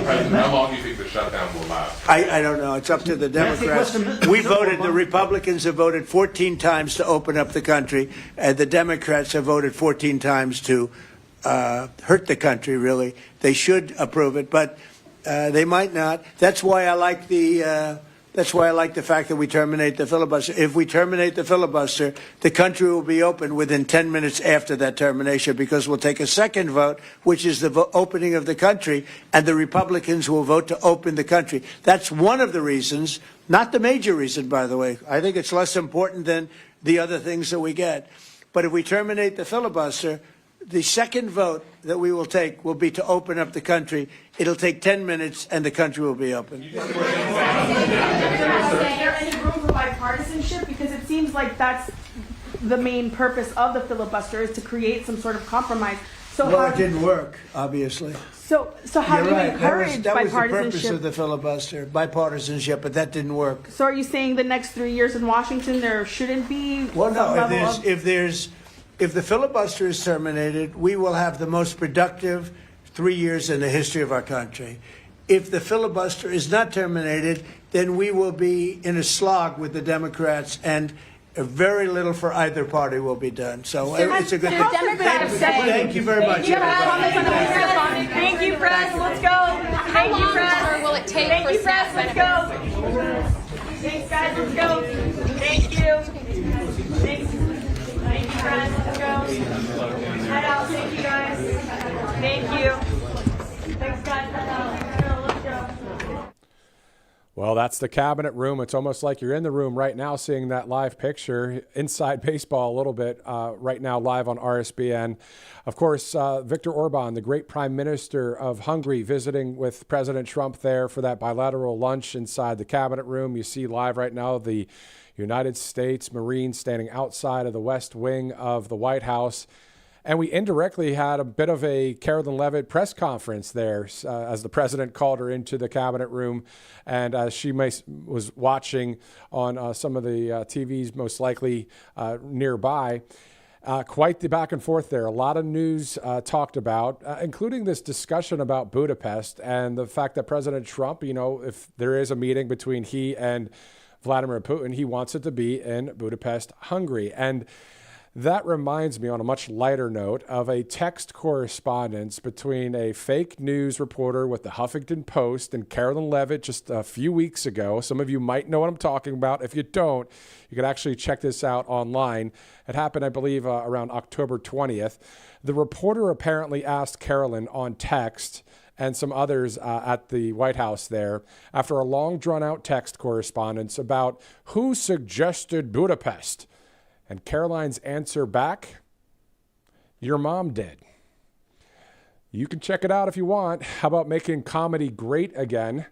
President, how long do you think the shutdown will last? I don't know. It's up to the Democrats. The Republicans have voted 14 times to open up the country, and the Democrats have voted 14 times to hurt the country, really. They should approve it, but they might not. That's why I like the fact that we terminate the filibuster. If we terminate the filibuster, the country will be open within 10 minutes after that termination because we'll take a second vote, which is the opening of the country, and the Republicans will vote to open the country. That's one of the reasons, not the major reason, by the way. I think it's less important than the other things that we get. But if we terminate the filibuster, the second vote that we will take will be to open up the country. It'll take 10 minutes, and the country will be open. Is there any room for bipartisanship? Because it seems like that's the main purpose of the filibuster is to create some sort of compromise. So Well, it didn't work, obviously. So how do you encourage That was the purpose bipartisanship? of the filibuster, bipartisanship, but that didn't work. So are you saying the next 3 years in Washington there shouldn't be Well, some no, level of... if the filibuster is terminated, we will have the most productive 3 years in the history of our country. If the filibuster is not terminated, then we will be in a slog with the Democrats, and very little for either party will be done. So it's a good thing. Thank you very much. Thank you, press. Let's go. Thank you, press. Will it take Thank for you, press. SNAP Let's go. Thanks, guys. Let's go. Thank you. Thanks. Thank you, press. Let's go. Head out. Thank you, guys. Thank you. Thanks, guys. Let's go. Well, that's the cabinet room. It's almost like you're in the room right now seeing that live picture. Inside baseball a little bit right now live on RSBN. Of course, Viktor Orban, the great prime minister of Hungary, visiting with President Trump there for that bilateral lunch inside the cabinet room. You see live right now the United States Marines standing outside of the West Wing of the White House. And we indirectly had a bit of a Carolyn Levitt press conference there as the president called her into the cabinet room. And as she was watching on some of the TVs, most likely nearby, quite the back and forth there. A lot of news talked about, including this discussion about Budapest and the fact that President Trump, you know, if there is a meeting between he and Vladimir Putin, he wants it to be in Budapest, Hungary. And that reminds me, on a much lighter note, of a text correspondence between a fake news reporter with the Huffington Post and Carolyn Levitt just a few weeks ago. Some of you might know what I'm talking about. If you don't, you can actually check this out online. It happened, I believe, around October 20th. The reporter apparently asked Carolyn on text and some others at the White House there, after a long, drawn-out text correspondence about who suggested Budapest. And Caroline's answer back, your mom did. You can check it out if you want. How about making comedy great again?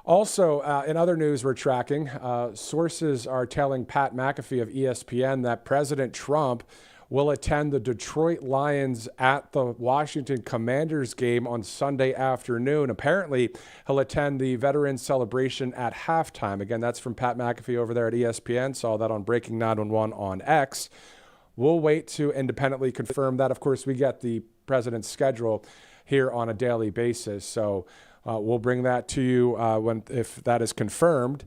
Also, in other news we're tracking, sources are telling Pat McAfee of ESPN that President Trump will attend the Detroit Lions at the Washington Commanders game on Sunday afternoon. Apparently, he'll attend the Veterans Celebration at halftime. Again, that's from Pat McAfee over there at ESPN. Saw that on Breaking 911 on X. We'll wait to independently confirm that. Of course, we get the president's schedule here on a daily basis. So we'll bring that to you if that is confirmed.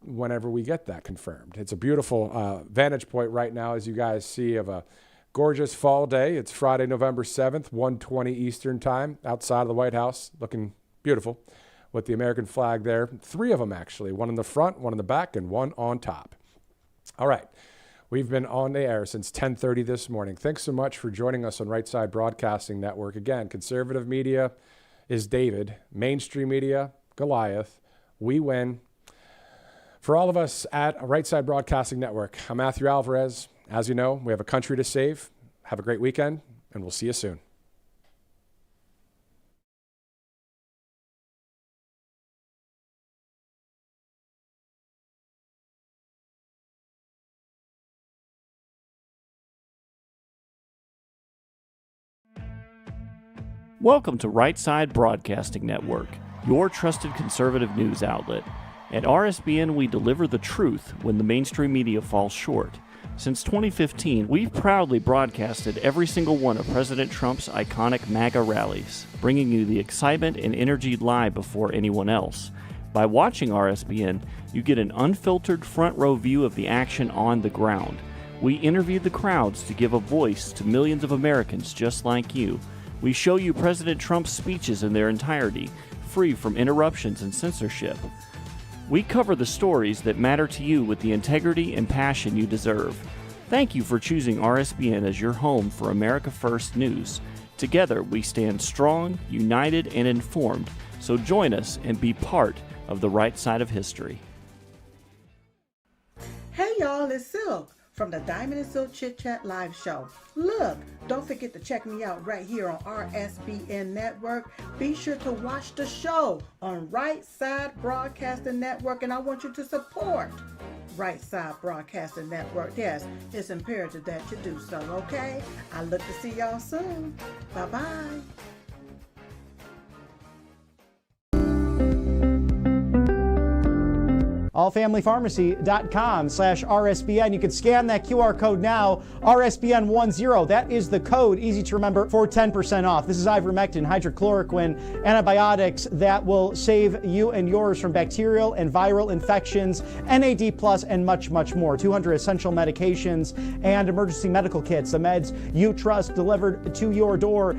Whenever we get that confirmed. It's a beautiful vantage point right now, as you guys see, of a gorgeous fall day. It's Friday, November 7th, 1:20 Eastern time, outside of the White House, looking beautiful with the American flag there. 3 of them, actually. 1 in the front, 1 in the back, and 1 on top. All right. We've been on the air since 10:30 this morning. Thanks so much for joining us on Right Side Broadcasting Network. Again, conservative media is David. Mainstream media, Goliath. We win. For all of us at Right Side Broadcasting Network, I'm Matthew Alvarez. As you know, we have a country to save. Have a great weekend, and we'll see you soon. Welcome to Right Side Broadcasting Network, your trusted conservative news outlet. At RSBN, we deliver the truth when the mainstream media falls short. Since 2015, we've proudly broadcasted every single one of President Trump's iconic MAGA rallies, bringing you the excitement and energy live before anyone else. By watching RSBN, you get an unfiltered front row view of the action on the ground. We interview the crowds to give a voice to millions of Americans just like you. We show you President Trump's speeches in their entirety, free from interruptions and censorship. We cover the stories that matter to you with the integrity and passion you deserve. Thank you for choosing RSBN as your home for America First news. Together, we stand strong, united, and informed. So join us and be part of the right side of history. Hey y'all, it's Silk from the Diamond and Silk Chit Chat live show. Look, don't forget to check me out right here on RSBN Network. Be sure to watch the show on Right Side Broadcasting Network, and I want you to support Right Side Broadcasting Network. Yes, it's imperative that you do so, okay? I look to see y'all soon. Bye-bye. allfamilypharmacy.com/RSBN. You can scan that QR code now, RSBN10. That is the code, easy to remember, for 10% off. This is ivermectin, hydrochloroquine, antibiotics that will save you and yours from bacterial and viral infections, NAD+, and much, much more. 200 essential medications and emergency medical kits, the meds you trust delivered to your door.